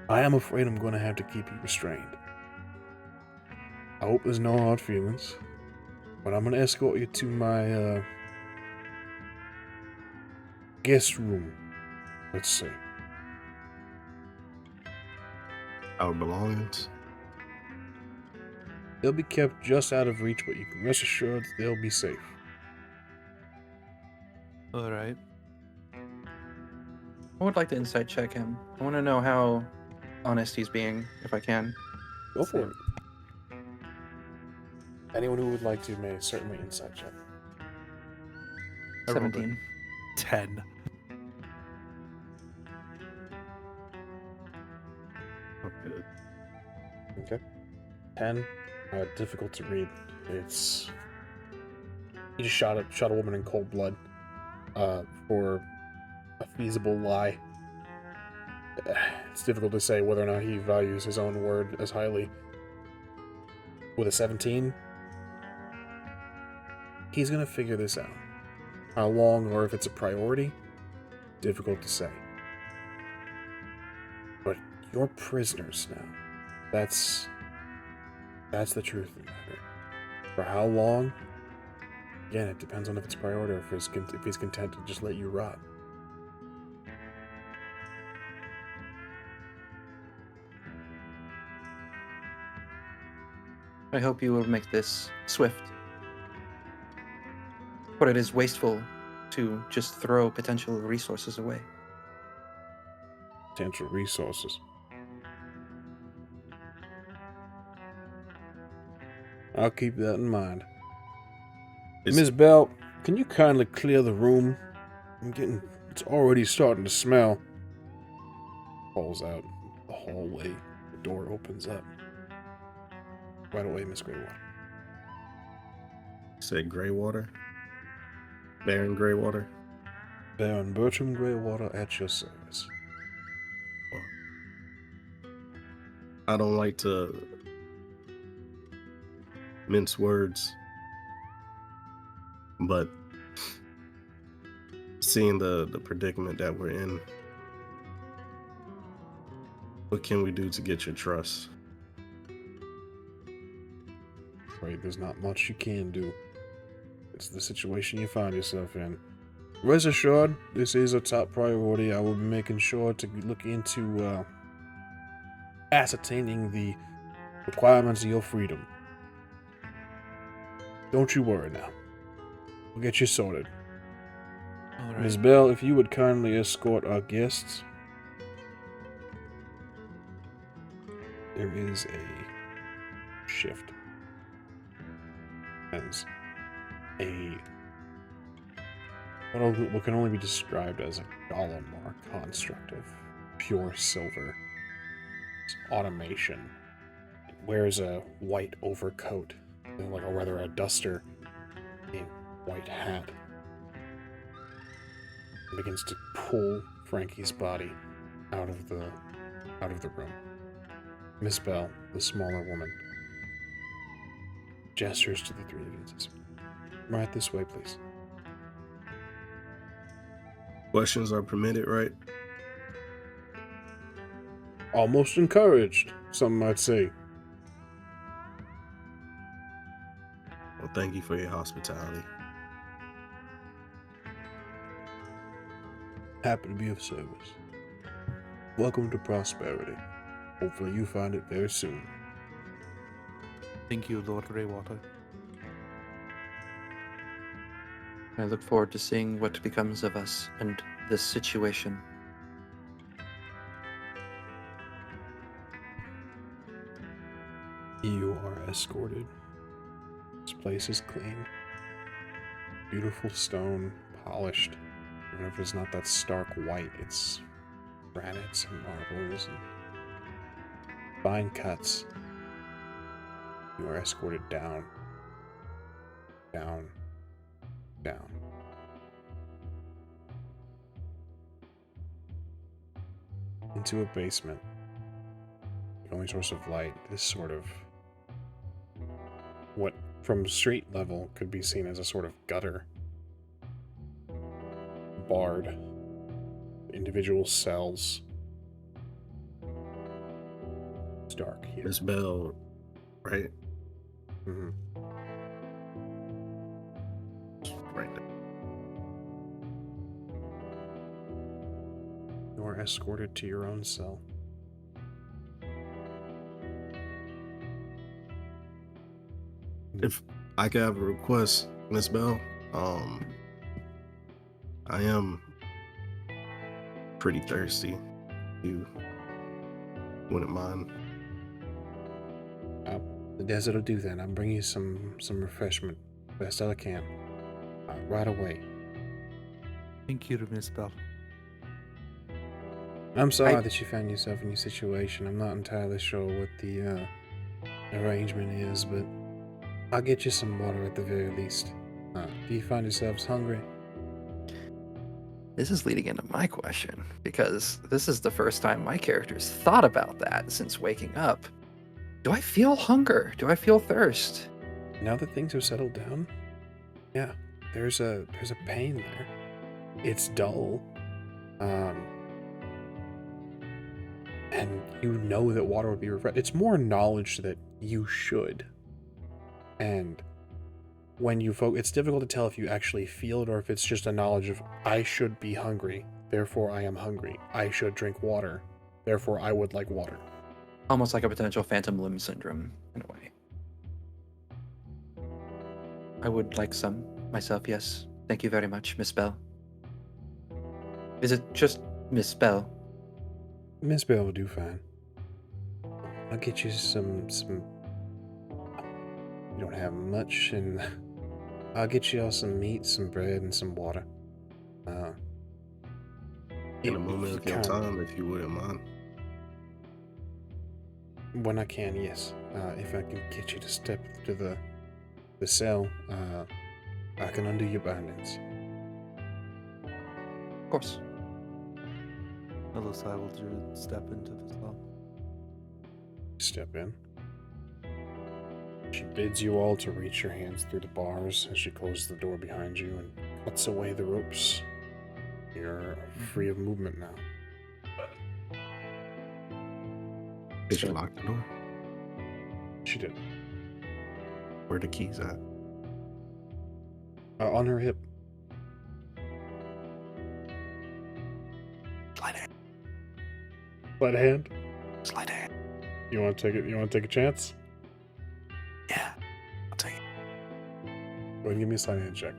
I am afraid I'm going to have to keep you restrained. I hope there's no hard feelings, but I'm going to escort you to my guest room, let's say. Our belongings. They'll be kept just out of reach, but you can rest assured that they'll be safe. All right. I would like to insight check him. I want to know how honest he's being, if I can. Go for it. Anyone who would like to may certainly insight check. I rolled a 17. 10. Okay. Okay. 10. Difficult to read. It's... You just shot a woman in cold blood for a feasible lie. It's difficult to say whether or not he values his own word as highly. With a 17, he's going to figure this out. How long or if it's a priority, difficult to say. But you're prisoners now. That's the truth of the matter. For how long? Again, it depends on if it's a priority or if he's content to just let you rot. I hope you will make this swift. But it is wasteful to just throw potential resources away. Potential resources. I'll keep that in mind. Ms. Bell, can you kindly clear the room? It's already starting to smell. Falls out the hallway. The door opens up. Right away, Miss Greywater. Said Greywater. Baron Greywater. Baron Bertram Greywater at your service. I don't like to mince words, but seeing the predicament that we're in, what can we do to get your trust? Right, there's not much you can do. It's the situation you find yourself in. Rest assured, this is a top priority. I will be making sure to look into ascertaining the requirements of your freedom. Don't you worry now. We'll get you sorted. All right. Ms. Bell, if you would kindly escort our guests. There is a shift. As what can only be described as a golem or a construct of pure silver. It's automation. It wears a white overcoat, or rather a duster, a white hat. It begins to pull Frankie's body out of the room. Miss Bell, the smaller woman, gestures to the three of you and says, "Right this way, please." Questions are permitted, right? almost encouraged, some might say. Well, thank you for your hospitality. Happy to be of service. Welcome to prosperity. Hopefully you find it very soon. Thank you, Lord Greywater. I look forward to seeing what becomes of us and this situation. You are escorted. This place is clean. Beautiful stone, polished. Even if it's not that stark white, it's granites and marbles and fine cuts. You are escorted down, down, down. Into a basement. The only source of light is sort of what from street level could be seen as a sort of gutter. Barred. Individual cells. It's dark here. Miss Bell, right? Mhm. Right there. You are escorted to your own cell. If I could have a request, Miss Bell, I am pretty thirsty. You wouldn't mind? The desert will do that. I'll bring you some refreshment, best I can, right away. Thank you, Miss Bell. I'm sorry that you found yourself in your situation. I'm not entirely sure what the arrangement is, but I'll get you some water at the very least. Do you find yourselves hungry? This is leading into my question, because this is the first time my character's thought about that since waking up. Do I feel hunger? Do I feel thirst? Now that things have settled down, yeah, there's a pain there. It's dull, and you know that water would be refreshed. It's more knowledge that you should, and when you it's difficult to tell if you actually feel it or if it's just a knowledge of I should be hungry, therefore I am hungry. I should drink water, therefore I would like water. Almost like a potential phantom limb syndrome, in a way. I would like some myself, yes. Thank you very much, Miss Bell. Is it just Miss Bell? Miss Bell will do fine. I'll get you some. You don't have much, and I'll get you all some meat, some bread, and some water. In a moment of your time, if you wouldn't mind. When I can, yes. If I can get you to step to the cell, I can undo your bindings. Of course. Elosai will step into the cell. Step in. She bids you all to reach your hands through the bars as she closes the door behind you and cuts away the ropes. You're free of movement now. Did you lock the door? She did. Where the keys at? On her hip. Slide hand. Sleight of hand. Slide hand. You want to take it? You want to take a chance? Yeah, I'll take it. Go ahead and give me a sleight of hand check.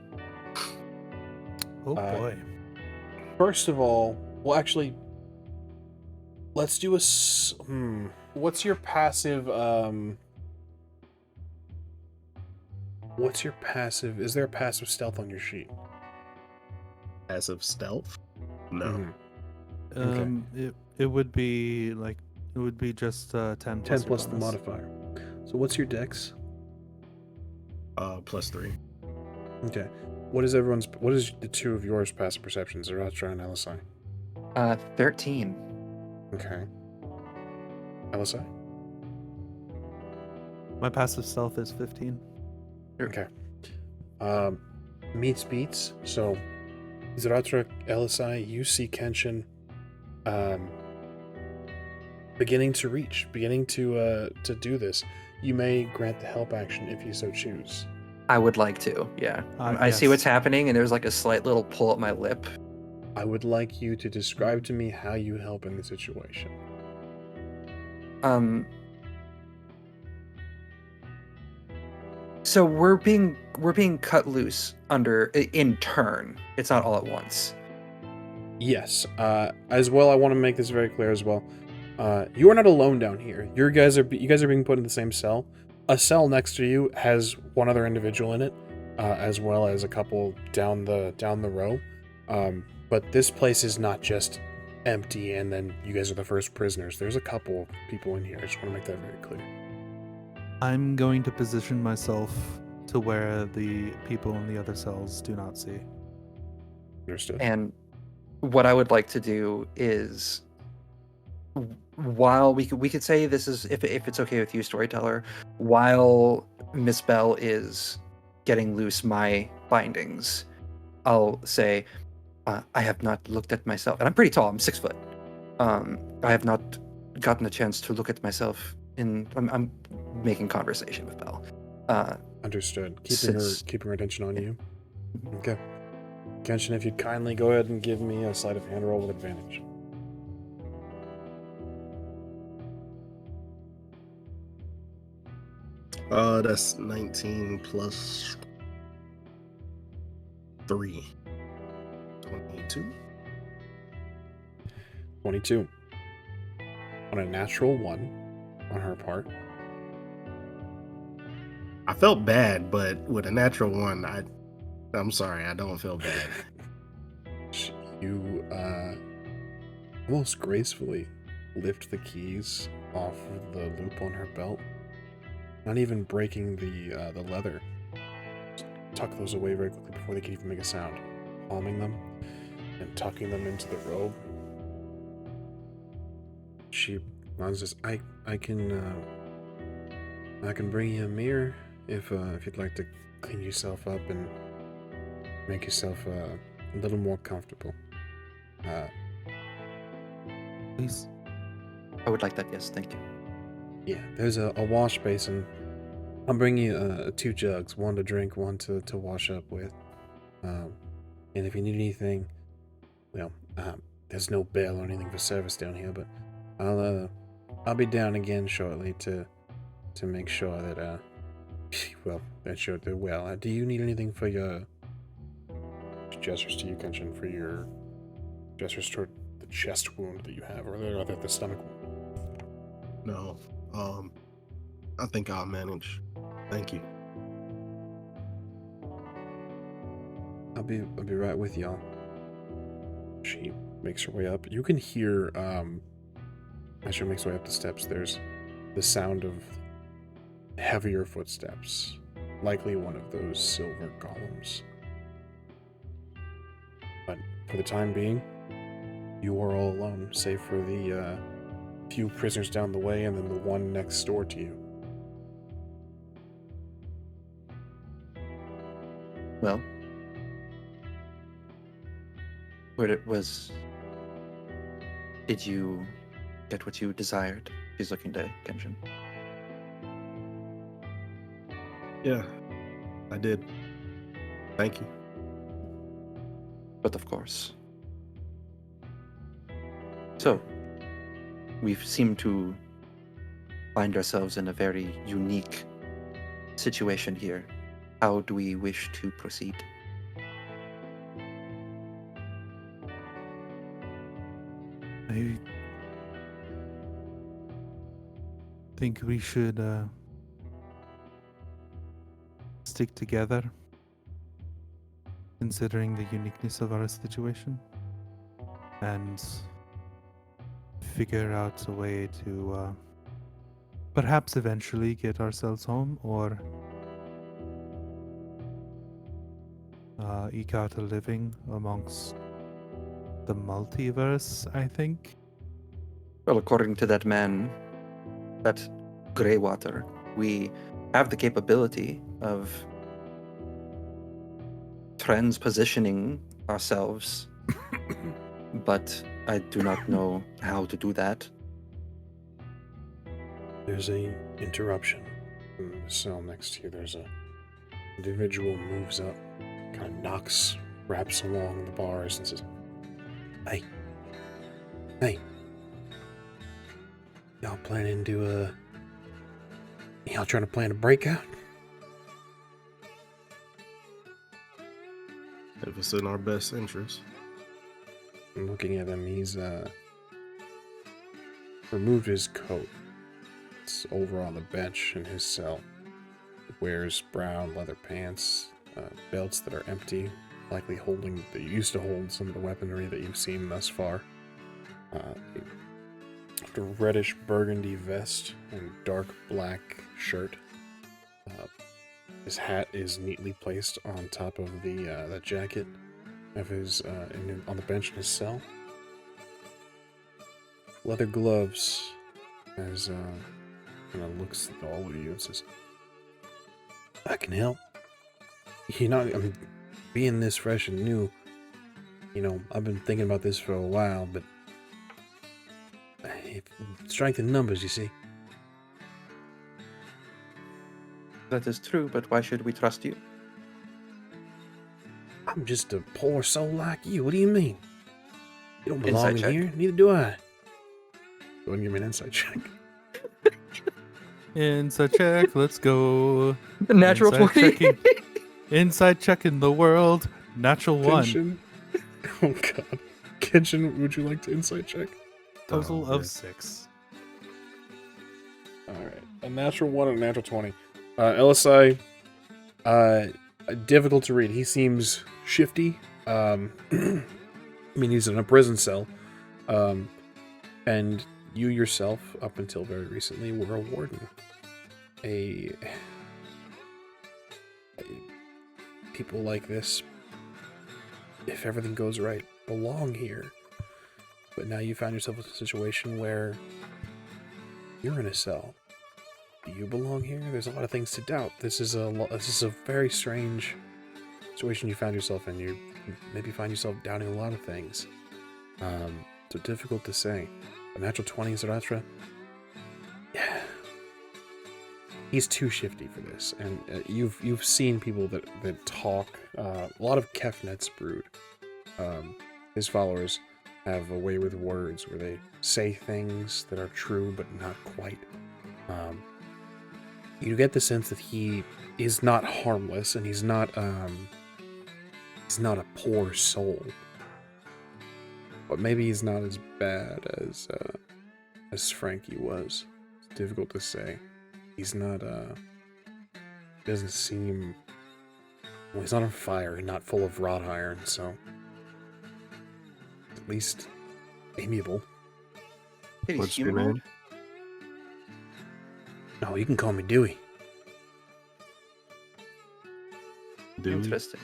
Oh boy. First of all, well, actually, let's do a. What's your passive? What's your passive? Is there a passive stealth on your sheet? Passive stealth? No. Mhm. It would be like it would be just 10 plus 10 your plus the bonus. modifier. So what's your dex? +3. Okay. What is everyone's? What is the two of yours passive perceptions? Zahratra and Elosai. 13. Okay. Elosai. My passive stealth is 15. Okay. Meets beats. So, Zahratra, Elosai, you see Kenshin beginning to reach, beginning to do this. You may grant the help action if you so choose. I would like to, yeah. I see Yes. what's happening, and there's like a slight little pull at my lip. I would like you to describe to me how you help in the situation. So we're being cut loose in turn. It's not all at once. Yes. As well, I want to make this very clear as well. You are not alone down here. You guys are being put in the same cell. A cell next to you has one other individual in it, as well as a couple down the row. But this place is not just empty and then you guys are the first prisoners. There's a couple people in here. I just want to make that very clear. I'm going to position myself to where the people in the other cells do not see. Understood. And what I would like to do is, while we could say this is, if it's okay with you, storyteller, while Miss Bell is getting loose my bindings, I'll say, I have not looked at myself, and I'm pretty tall. I'm 6 foot. I have not gotten a chance to look at myself. I'm making conversation with Belle. Understood. Since- Keeping her attention on you. Okay. Kenshin, if you'd kindly go ahead and give me a sleight of hand roll with advantage. That's 19 plus 3. 22. 22. On a natural 1 on her part. I felt bad, but with a natural 1, I'm sorry, I don't feel bad. You almost gracefully lift the keys off of the loop on her belt, not even breaking the leather. Just tuck those away very quickly before they can even make a sound, palming them and tucking them into the robe. She says, I can bring you a mirror if you'd like to clean yourself up and make yourself a little more comfortable. Please. I would like that, yes, thank you. Yeah, there's a wash basin. I'll bring you 2 jugs, one to drink, one to wash up with. And if you need anything, well, there's no bell or anything for service down here, but I'll be down again shortly to make sure that that you're well. Do you need anything for your gestures to you, Kenshin, for your gestures toward the chest wound that you have, or the stomach wound? No. I think I'll manage. Thank you. I'll be right with y'all. She makes her way up. You can hear as she makes her way up the steps, there's the sound of heavier footsteps, likely one of those silver golems. But for the time being, you are all alone, save for the few prisoners down the way and then the one next door to you. Well, did you get what you desired? She's looking to Kenshin. Yeah, I did. Thank you. But of course. So, we seem to find ourselves in a very unique situation here. How do we wish to proceed? I think we should stick together, considering the uniqueness of our situation, and figure out a way to perhaps eventually get ourselves home, or eke out a living amongst the multiverse, I think. Well, according to that man, that Greywater, we have the capability of transpositioning ourselves, but I do not know how to do that. There's a interruption in the cell next to you. There's a individual moves up, kind of knocks, wraps along the bars, and says, "Hey, y'all planning to y'all trying to plan a breakout?" If it's in our best interest. I'm looking at him. He's removed his coat. It's over on the bench in his cell. He wears brown leather pants, belts that are empty, likely holding. They used to hold some of the weaponry that you've seen thus far. A reddish burgundy vest and dark black shirt. His hat is neatly placed on top of the jacket of his on the bench in his cell. Leather gloves, as kind of looks at all of you and says, "I can help. You know, I mean, being this fresh and new, you know, I've been thinking about this for a while, but strength in numbers, you see." That is true, but why should we trust you? I'm just a poor soul like you. What do you mean? You don't belong Insight in check. here. Neither do I. Go ahead and give me an insight check. Inside check. Let's go. Natural Inside 20. checking. Inside checking the world. Natural 1. Kenshin. Oh god. Kenshin, would you like to insight check? Total Oh, of yeah. 6. Alright. A natural 1 and a natural 20. Elosai, difficult to read. He seems shifty. I mean, he's in a prison cell. And you yourself, up until very recently, were a warden. People like this, if everything goes right, belong here. But now you found yourself in a situation where you're in a cell. Do you belong here? There's a lot of things to doubt. This is a very strange situation you found yourself in. You maybe find yourself doubting a lot of things. So difficult to say. A natural 20, Zahratra. Yeah, he's too shifty for this. And you've seen people that talk. A lot of Kefnet's brood. His followers have a way with words where they say things that are true but not quite. You get the sense that he is not harmless, and he's not a poor soul. But maybe he's not as bad as Frankie was. It's difficult to say. He's not doesn't seem, well, he's not on fire and not full of wrought iron, so at least amiable. He's What's your humanoid. name? No, you can call me Dewey. Dewey? Interesting.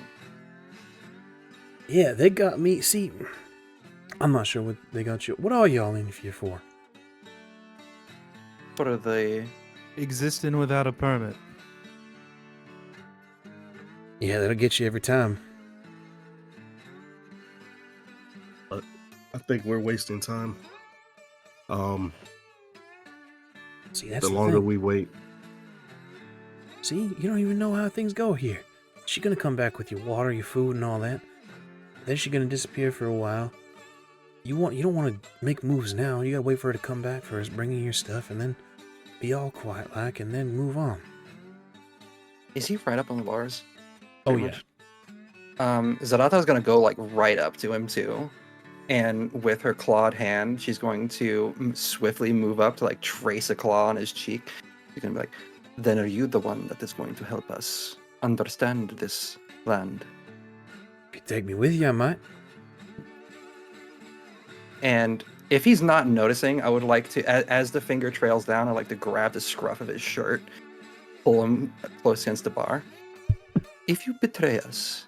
Yeah, they got me. See, I'm not sure what they got you. What are y'all in here for? For the Existing without a permit. Yeah, that'll get you every time. I think we're wasting time. See, that's The the longer thing. we wait, See, you don't even know how things go here. She's gonna come back with your water, your food, and all that. Then she's gonna disappear for a while. You don't want to make moves now. You gotta wait for her to come back first, bring in your stuff, and then be all quiet like, and then move on. is he right up on the bars? Oh Pretty yeah. much. Zarata's gonna go like right up to him too, and with her clawed hand, she's going to swiftly move up to like trace a claw on his cheek. She's gonna be like, "Then are you the one that is going to help us understand this land?" If you take me with you, I might. And if he's not noticing, I would like to, as the finger trails down, I'd like to grab the scruff of his shirt, pull him close against the bar. "If you betray us,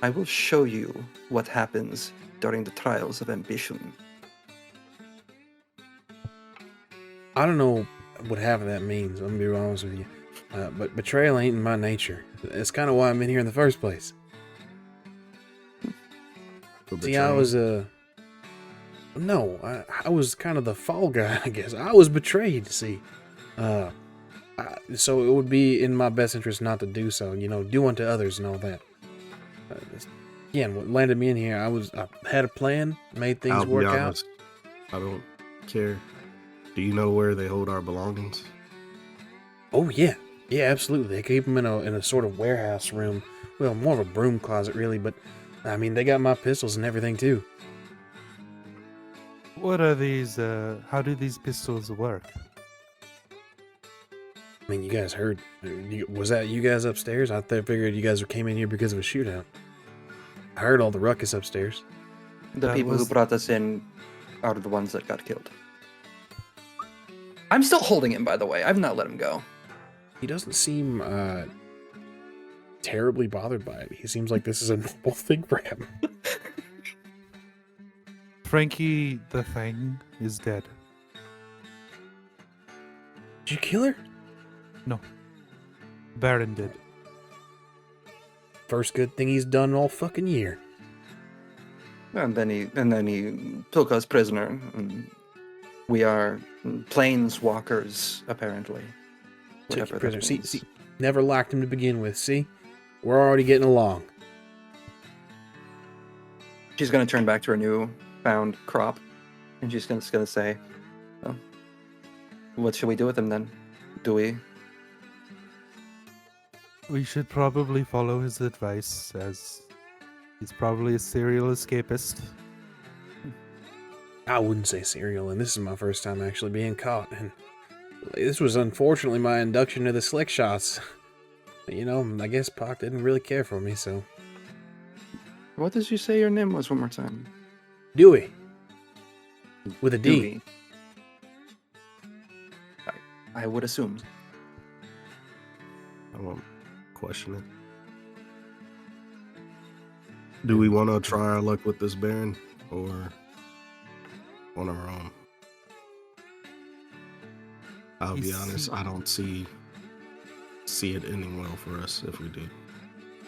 I will show you what happens during the trials of ambition." I don't know what half of that means. I'm gonna be honest with you. But betrayal ain't in my nature. That's kind of why I'm in here in the first place. for See, I betrayal. was I was kind of the fall guy, I guess. I was betrayed. See, So it would be in my best interest not to do so. You know, do unto others and all that. Again, what landed me in here, I had a plan, made things I'll be work out. honest, I don't care. Do you know where they hold our belongings? Oh yeah, absolutely. They keep them in a sort of warehouse room. Well, more of a broom closet, really. But I mean, they got my pistols and everything too. What are these? How do these pistols work? I mean, you guys heard. Was that you guys upstairs? I figured you guys came in here because of a shootout. I heard all the ruckus upstairs. The That people who was- brought us in are the ones that got killed. I'm still holding him, by the way. I've not let him go. He doesn't seem terribly bothered by it. He seems like this is a normal thing for him. Frankie the Thing is dead. Did you kill her? No. Baron did. First good thing he's done all fucking year. And then he took us prisoner. And we are planeswalkers, apparently. Took you Whatever that prisoner. See, means. never liked him to begin with. See, we're already getting along. She's gonna turn back to her newfound crop, and she's gonna say, "Oh, what should we do with him then? Do we?" We should probably follow his advice, as he's probably a serial escapist. I wouldn't say serial, and this is my first time actually being caught. And this was unfortunately my induction to the slick shots. You know, I guess Pac didn't really care for me, so. What did you say your name was one more time? Dewey. With a D. Dewey. I would assume. I won't question it. Do we want to try our luck with this Baron or on our own? I'll be He's- honest, I don't see it ending well for us if we do.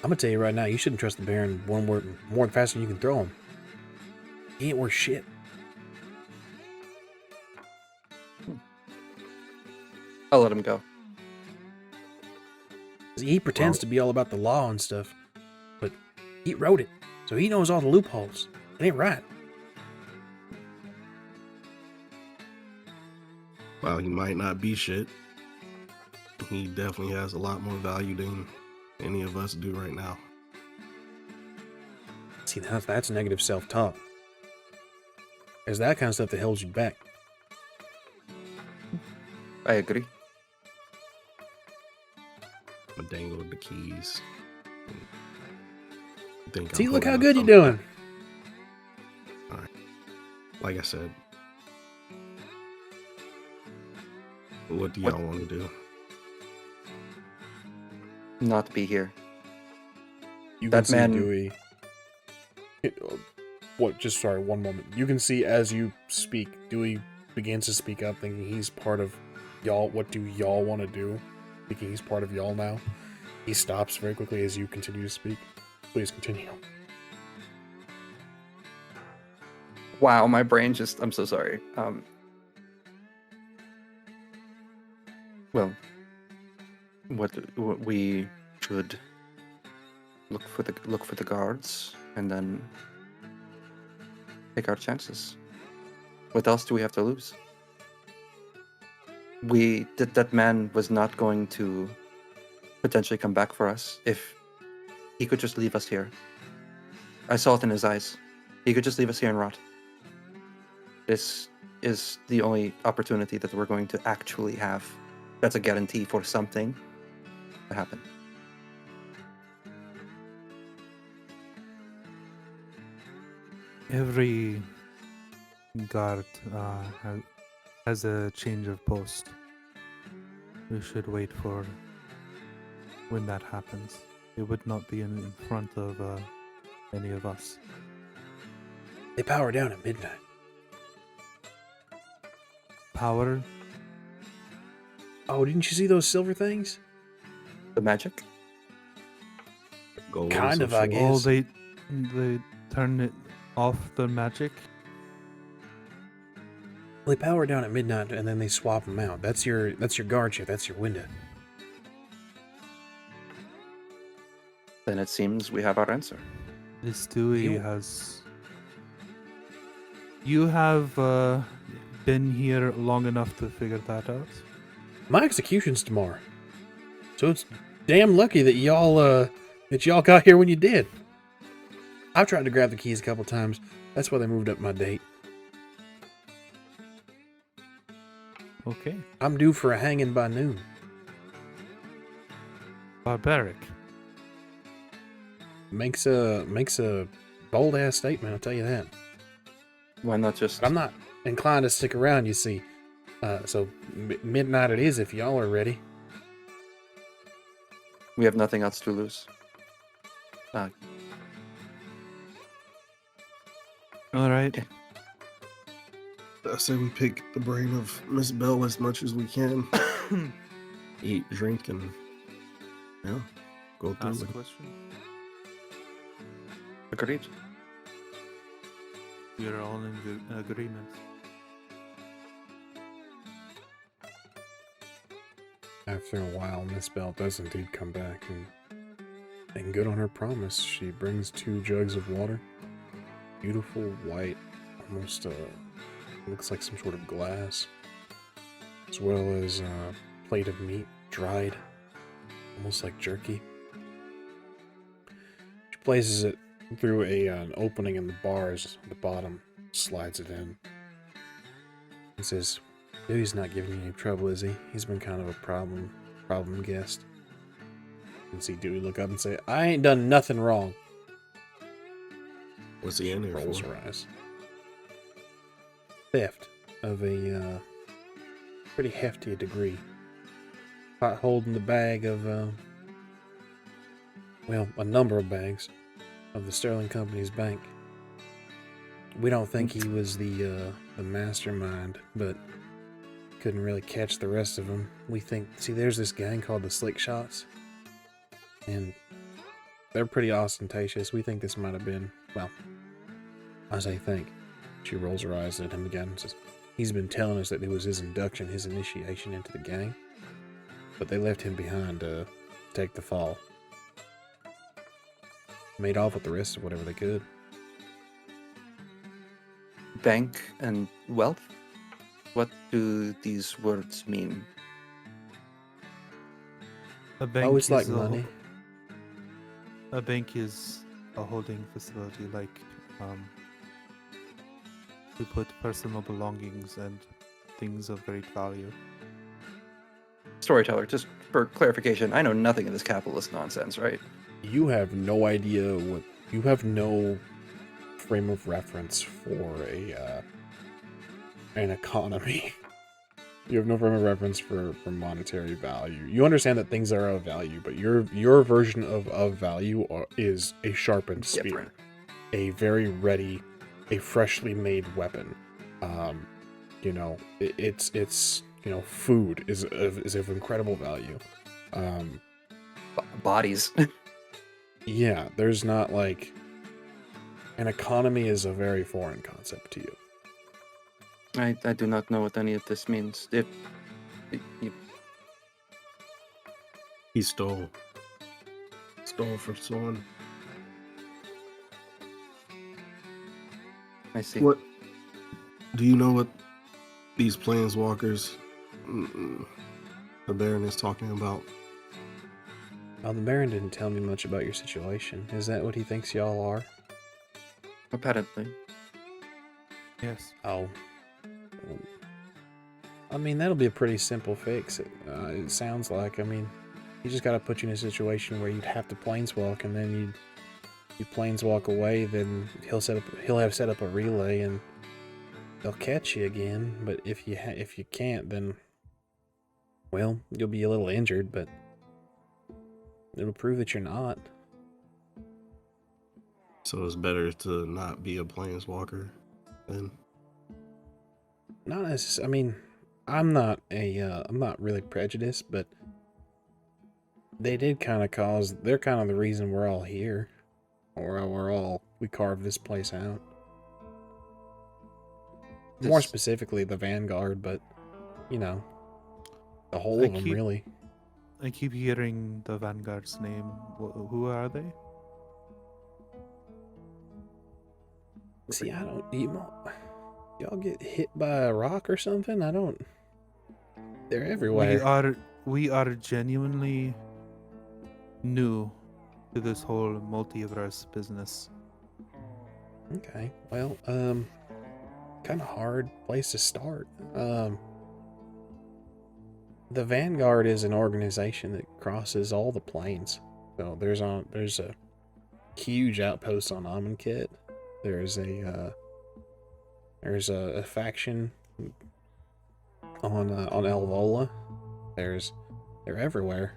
I'm gonna tell you right now, you shouldn't trust the Baron more than faster than you can throw him. He ain't worth shit. I'll let him go. He pretends Well- to be all about the law and stuff, but he wrote it, so he knows all the loopholes. It ain't right. While he might not be shit, he definitely has a lot more value than any of us do right now. See, that's negative self-talk. There's that kind of stuff that holds you back. I agree. I dangled the keys. Think See, I'm look how pulling good out you're something. doing. Like I said, what do What- y'all want to do? Not be here. You That can see man- Dewey. What? Just sorry, one moment. You can see as you speak, Dewey begins to speak up, thinking he's part of y'all. What do y'all want to do? Thinking he's part of y'all now. He stops very quickly as you continue to speak. Please continue. Wow, my brain just. I'm so sorry. Well, what we should look for the guards and then take our chances. What else do we have to lose? That man was not going to potentially come back for us if he could just leave us here. I saw it in his eyes. He could just leave us here and rot. This is the only opportunity that we're going to actually have. That's a guarantee for something to happen. Every guard has a change of post. We should wait for when that happens. It would not be in front of any of us. They power down at midnight. Power? Oh, didn't you see those silver things? The magic? Gold Kind or of, I something? guess. Oh, they turn it off the magic. They power down at midnight and then they swap them out. That's your guard shift. That's your window. Then it seems we have our answer. This Stewie You- has. You have been here long enough to figure that out. My execution's tomorrow, so it's damn lucky that y'all got here when you did. I've tried to grab the keys a couple times. That's why they moved up my date. Okay. I'm due for a hanging by noon. Barbaric. Makes a bold ass statement. I'll tell you that. Why not just... But I'm not inclined to stick around. You see, so midnight it is if y'all are ready. We have nothing else to lose. All right. I say we pick the brain of Miss Bell as much as we can. Eat, drink, and go through Ask a it. question. Agreed. We are all in agreement. After a while, Miss Bell does indeed come back, and good on her promise, she brings 2 jugs of water. Beautiful white, almost looks like some sort of glass, as well as a plate of meat, dried, almost like jerky. She places it through an opening in the bars at the bottom, slides it in, and says, Dewey's not giving you any trouble, is he? He's been kind of a problem guest. You can see Dewey look up and say, I ain't done nothing wrong. What's he in there Rolls for? her eyes. Theft of a pretty hefty degree. Caught holding the bag of, a number of bags of the Sterling Company's bank. We don't think he was the mastermind, but couldn't really catch the rest of them. We think, there's this gang called the Slick Shots, and they're pretty ostentatious. We think this might have been, I say think. She rolls her eyes at him again and says, he's been telling us that it was his induction, his initiation into the gang, but they left him behind to take the fall. Made off with the rest of whatever they could. Bank and wealth? What do these words mean? A bank Always like is money. A bank is a holding facility, like to put personal belongings and things of great value. Storyteller, just for clarification, I know nothing of this capitalist nonsense, right? You have no idea you have no frame of reference for an economy. You have no frame of reference for monetary value. You understand that things are of value, but your version of value is a sharpened spear, Different. a very ready, a freshly made weapon. It's food is of incredible value. Bodies. Yeah, there's not like an economy is a very foreign concept to you. I do not know what any of this means. He stole. Stole from someone. I see. What? Do you know what these planeswalkers, the Baron is talking about? Well, the Baron didn't tell me much about your situation. Is that what he thinks y'all are? Apparently. Yes. Oh. I mean, that'll be a pretty simple fix. It sounds like. I mean, you just gotta put you in a situation where you'd have to planeswalk, and then you planeswalk away. Then he'll have set up a relay, and they'll catch you again. But if you can't, then you'll be a little injured, but it'll prove that you're not. So it's better to not be a planeswalker then. Not necessarily. I mean, I'm not really prejudiced, but they did kind of they're kind of the reason we're all here, or we carved this place out. More This- specifically, the Vanguard, but you know, the whole I of them keep- really. I keep hearing the Vanguard's name. Who are they? See, I don't. Y'all get hit by a rock or something? I don't. They're everywhere. We are genuinely new to this whole multiverse business. Okay. Well, kind of hard place to start. The Vanguard is an organization that crosses all the planes. So there's a huge outpost on Amonkhet. There's a faction on Elvola. They're everywhere.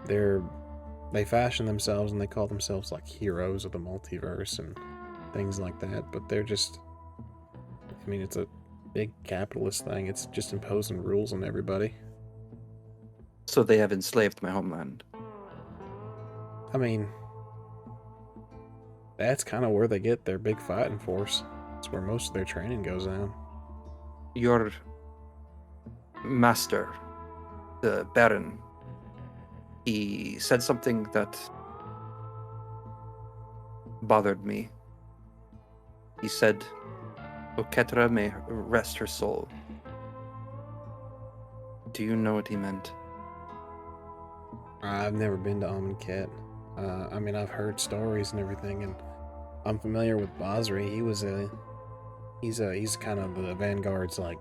They fashion themselves and they call themselves like heroes of the multiverse and things like that, but they're just, I mean, it's a big capitalist thing. It's just imposing rules on everybody. So they have enslaved my homeland. I mean, that's kind of where they get their big fighting force. It's where most of their training goes on. Your master, the Baron, he said something that bothered me. He said, Oketra may rest her soul. Do you know what he meant? I've never been to Amonkhet. I mean, I've heard stories and everything, and I'm familiar with Basri. He's kind of the Vanguard's like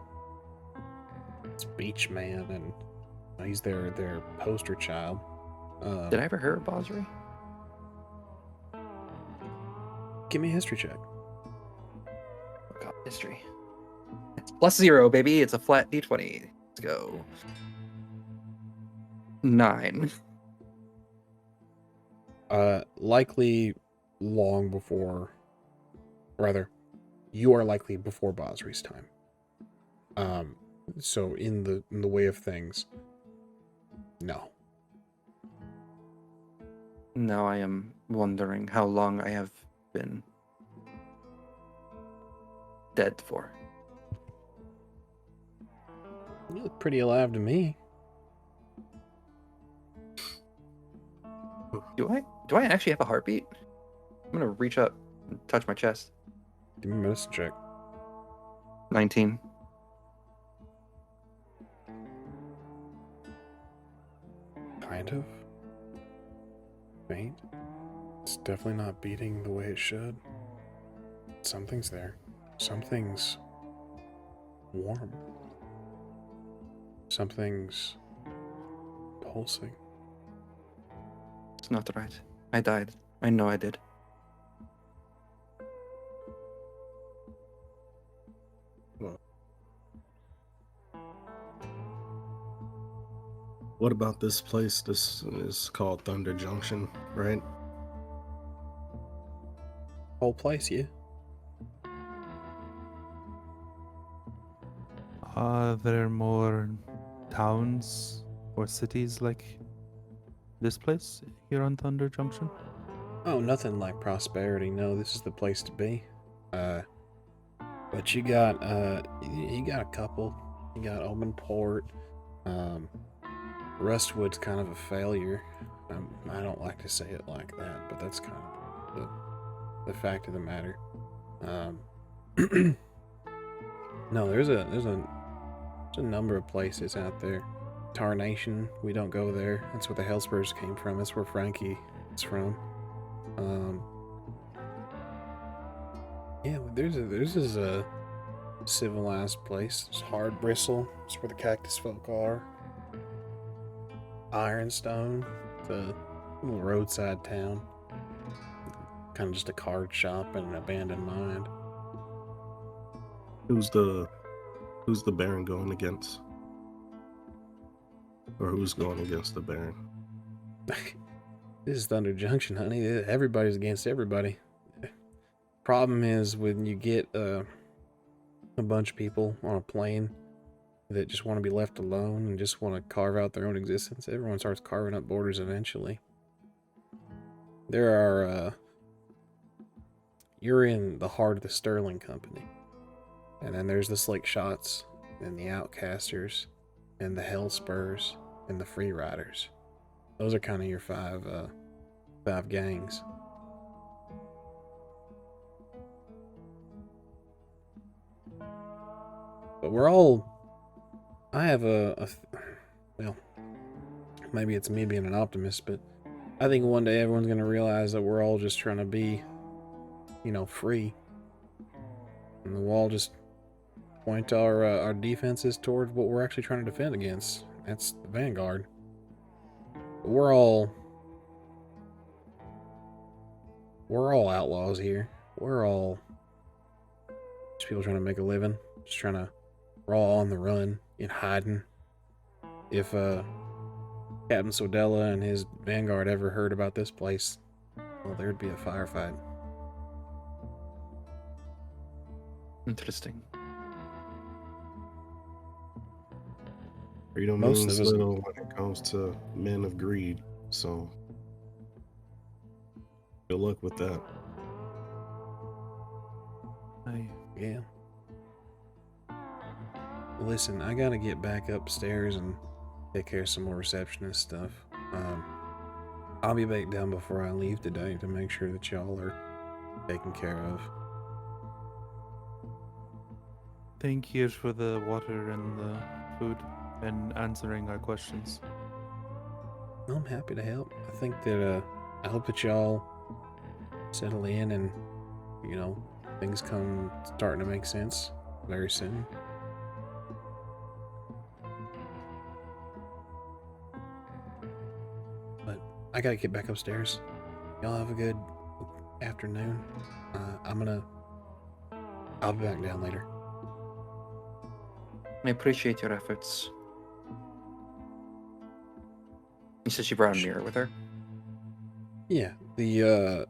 speech man, and he's their poster child. Did I ever hear of Basri? Give me a history check. Oh God, history. It's +0, baby. It's a flat d20. Let's go. 9. Likely long before, rather, you are likely before Basri's time. So in the way of things, no. Now I am wondering how long I have been dead for. You look pretty alive to me. Do I actually have a heartbeat? I'm gonna reach up and touch my chest. Give me a medicine check. 19. Kind of. Faint. It's definitely not beating the way it should. Something's there. Something's warm. Something's pulsing. It's not right. I died. I know I did. What about this place? This is called Thunder Junction, right? Whole place, yeah. Are there more towns or cities like this place here on Thunder Junction? Oh, nothing like Prosperity. No, this is the place to be. But you got a couple. You got Omenport. Rustwood's kind of a failure. I don't like to say it like that, but that's kind of the fact of the matter. No, there's a number of places out there. Tarnation, we don't go there. That's where the Hellspurs came from. That's where Frankie is from. Yeah, there's this civilized place. It's Hard Bristle. It's where the Cactus Folk are. Ironstone. It's a little roadside town. Kind of just a card shop and an abandoned mine. Who's the Baron going against? Or who's going against the Baron? This is Thunder Junction, honey. Everybody's against everybody. Problem is when you get a bunch of people on a plane that just want to be left alone and just want to carve out their own existence, everyone starts carving up borders eventually. There are you're in the heart of the Sterling Company. And then there's the Slick Shots, and the Outcasters, and the Hellspurs, and the Free Riders. Those are kind of your five gangs. But we're all... I have well, maybe it's me being an optimist, but I think one day everyone's going to realize that we're all just trying to be, free. And we'll all just point our defenses toward what we're actually trying to defend against. That's the Vanguard. But we're all outlaws here. We're all just people trying to make a living. We're all on the run, in hiding. If Captain Sodella and his Vanguard ever heard about this place, well, there'd be a firefight. Interesting. Freedom Most means of us- little when it comes to men of greed. So good luck with that. Yeah. Listen, I gotta get back upstairs and take care of some more receptionist stuff. I'll be back down before I leave today to make sure that y'all are taken care of. Thank you for the water and the food and answering our questions. I'm happy to help. I think that I hope that y'all settle in and things come starting to make sense very soon. But I gotta get back upstairs. Y'all have a good afternoon. I'll be back down later. I appreciate your efforts. You said she brought a mirror with her? Yeah, the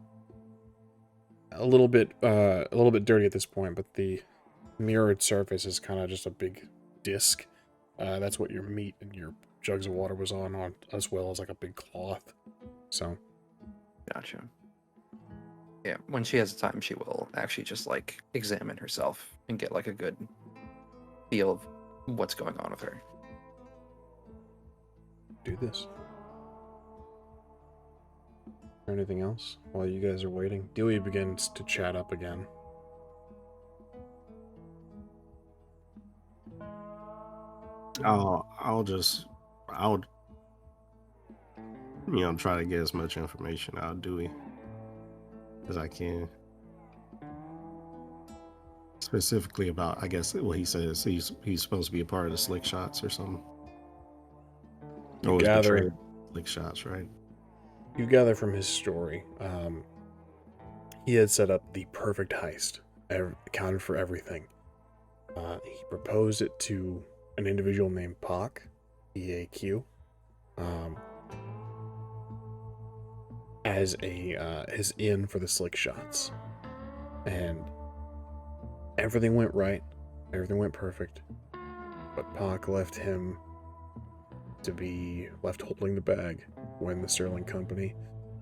a little bit dirty at this point, but the mirrored surface is kind of just a big disc. That's what your meat and your jugs of water was on, as well as like a big cloth. So, Gotcha. Yeah, when she has time, she will actually just like examine herself and get like a good feel of what's going on with her. do this. Or anything else while you guys are waiting? Dewey begins to chat up again. I'll try to get as much information out of Dewey as I can. Specifically about, I guess, what he says. He's supposed to be a part of the Slick Shots or something. You Always gather- betrayed Slick Shots, right? You gather from his story, he had set up the perfect heist, accounted for everything. He proposed it to an individual named Pak, P-A-Q, as his in for the Slick Shots, and everything went right, everything went perfect, but Pak left him to be left holding the bag when the Sterling Company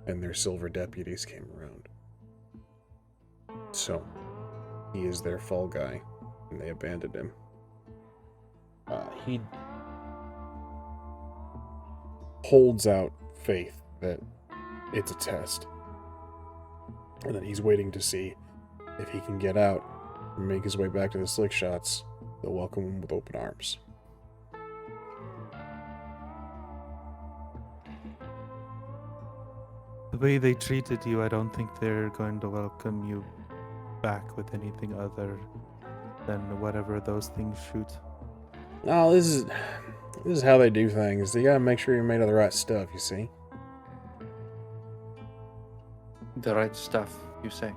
and their silver deputies came around. So, he is their fall guy, and they abandoned him. He holds out faith that it's a test, and that he's waiting to see if he can get out and make his way back to the Slick Shots. They'll welcome him with open arms. The way they treated you, I don't think they're going to welcome you back with anything other than whatever those things shoot. No, this is how they do things. You gotta make sure you're made of the right stuff, you see. The right stuff, you say?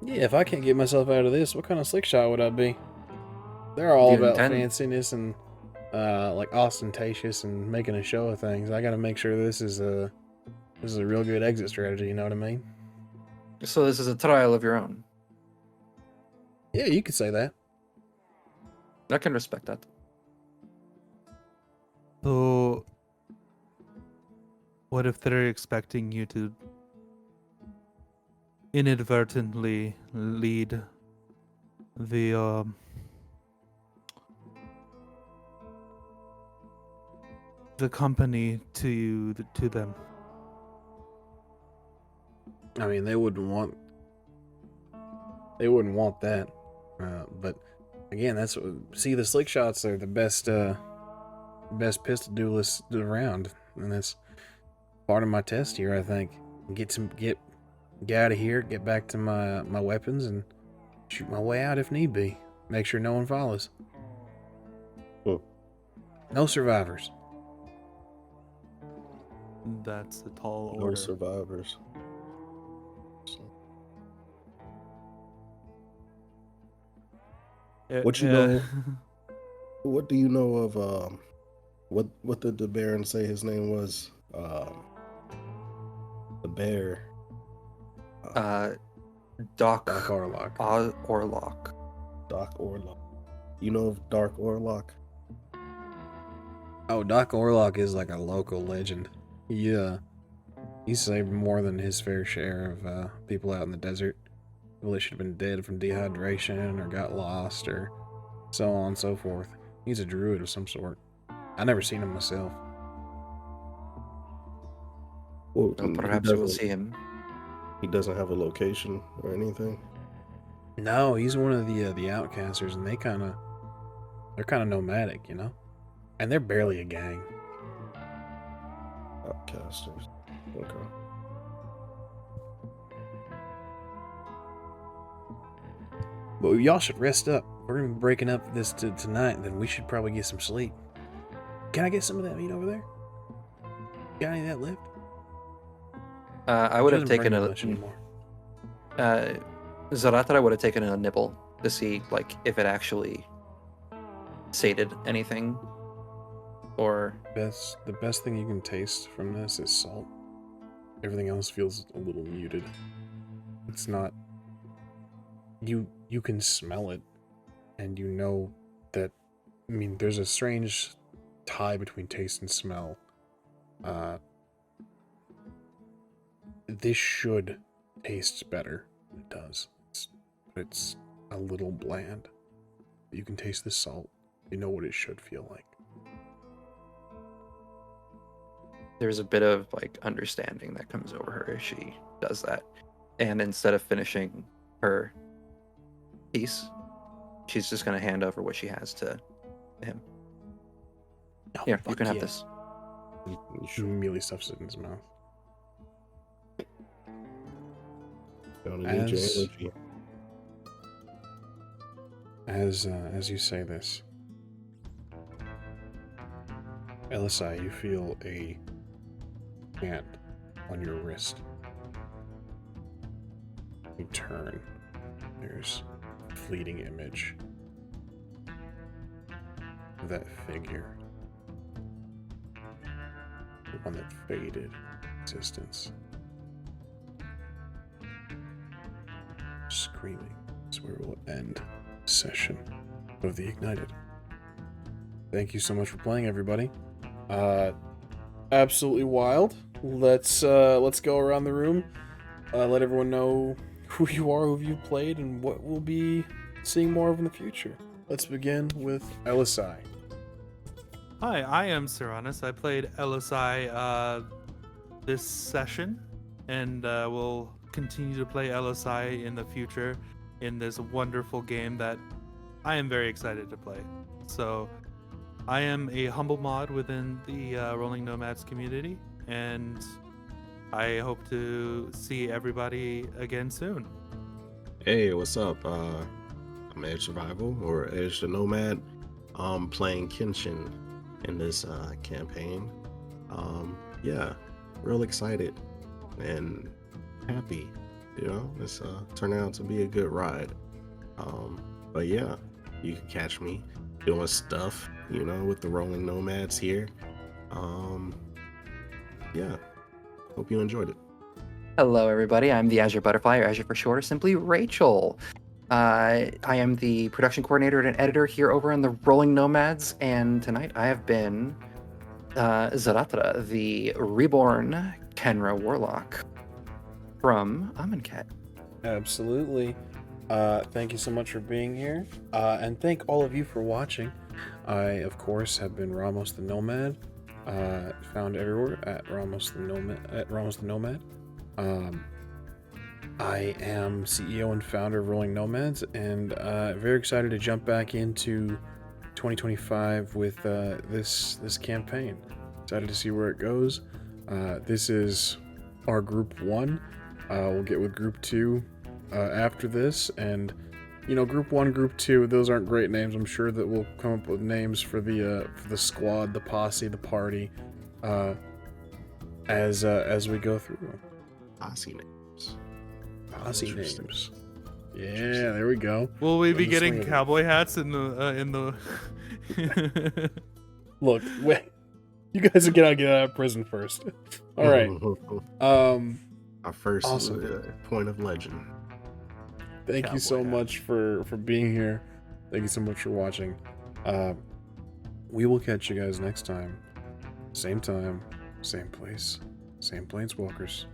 Yeah, if I can't get myself out of this, what kind of slick shot would I be? They're all You about intend- fanciness and like ostentatious and making a show of things. I gotta make sure this is a real good exit strategy, you know what I mean? So this is a trial of your own. Yeah, you could say that. I can respect that. So, what if they're expecting you to inadvertently lead the company to them. I mean, they wouldn't want that. But again, that's what, see, the slick shots are the best pistol duelists around, and that's part of my test here. I think get out of here, get back to my weapons, and shoot my way out if need be. Make sure no one follows. Oh. No survivors. That's the tall No order. survivors. What you know? What do you know of what did the Baron say his name was? The bear. Doc Dark Warlock. Orlock. Doc Orlock. You know of Dark Orlock? Oh, Doc Warlock is like a local legend. He saved more than his fair share of people out in the desert. People that should have been dead from dehydration or got lost or so on and so forth. He's a druid of some sort. I never seen him myself. Well, So perhaps we'll see him. He doesn't have a location or anything. No, he's one of the outcasters, and they're kind of nomadic, you know, and they're barely a gang. Outcasters. Okay. But y'all should rest up. We're gonna be breaking up this tonight, then we should probably get some sleep. Can I get some of that meat over there? Got any of that left? I would have Doesn't bring taken me a much anymore. Zahratra would have taken a nibble to see like if it actually sated anything, or The best thing you can taste from this is salt. Everything else feels a little muted. It's not. You can smell it, and you know that. I mean, there's a strange tie between taste and smell. This should taste better than it does. It's a little bland. You can taste the salt. You know what it should feel like. there's a bit of like understanding that comes over her as she does that. And instead of finishing her piece, she's just gonna hand over what she has to him. Oh, Here, you fuck can have yeah. this. She immediately stuffs it in his mouth. Gonna need your As- energy. As you say this, Elosai, you feel a hand on your wrist. You turn. There's a fleeting image of that figure. The one that faded existence. Screaming is where we'll end the session of the Ignited. Thank you so much for playing, everybody. Absolutely wild. Let's go around the room. Let everyone know who you are, who you've played, and what we'll be seeing more of in the future. Let's begin with Elosai. Hi, I am Syranas. I played Elosai this session, and will continue to play Elosai in the future in this wonderful game that I am very excited to play. So, I am a humble mod within the Rolling Nomads community, and I hope to see everybody again soon. Hey, what's up? I'm Edge Survival, or Edge the Nomad. I'm playing Kenshin in this campaign. Yeah, real excited and happy. You know, it's turned out to be a good ride. But yeah, you can catch me doing stuff, you know, with the Rolling Nomads here. Yeah, hope you enjoyed it. Hello, everybody. I'm the Azure Butterfly, or Azure for short, or simply Rachel. I am the production coordinator and editor here over on the Rolling Nomads, and tonight I have been Zahratra, the reborn Khenra Warlock from Amonkhet. Absolutely. Thank you so much for being here. And thank all of you for watching. I, of course, have been Ramos the Nomad. Found everywhere at Ramos the Nomad. I am CEO and founder of Rolling Nomads, and very excited to jump back into 2025 with this campaign. Excited to see where it goes. This is our group 1. We'll get with group 2 after this, and group 1, group 2, those aren't great names. I'm sure that we'll come up with names for the squad, the posse, the party, as we go through. Posse names. Posse Interesting. names. Yeah, there we go. Will we In be the getting swing of it. cowboy hats in the? Look, wait. You guys get out of prison first. All right. Our first Awesome. point of legend. Thank you so Cowboy hat. much for being here. Thank you so much for watching. We will catch you guys next time. Same time, same place, same Planeswalkers.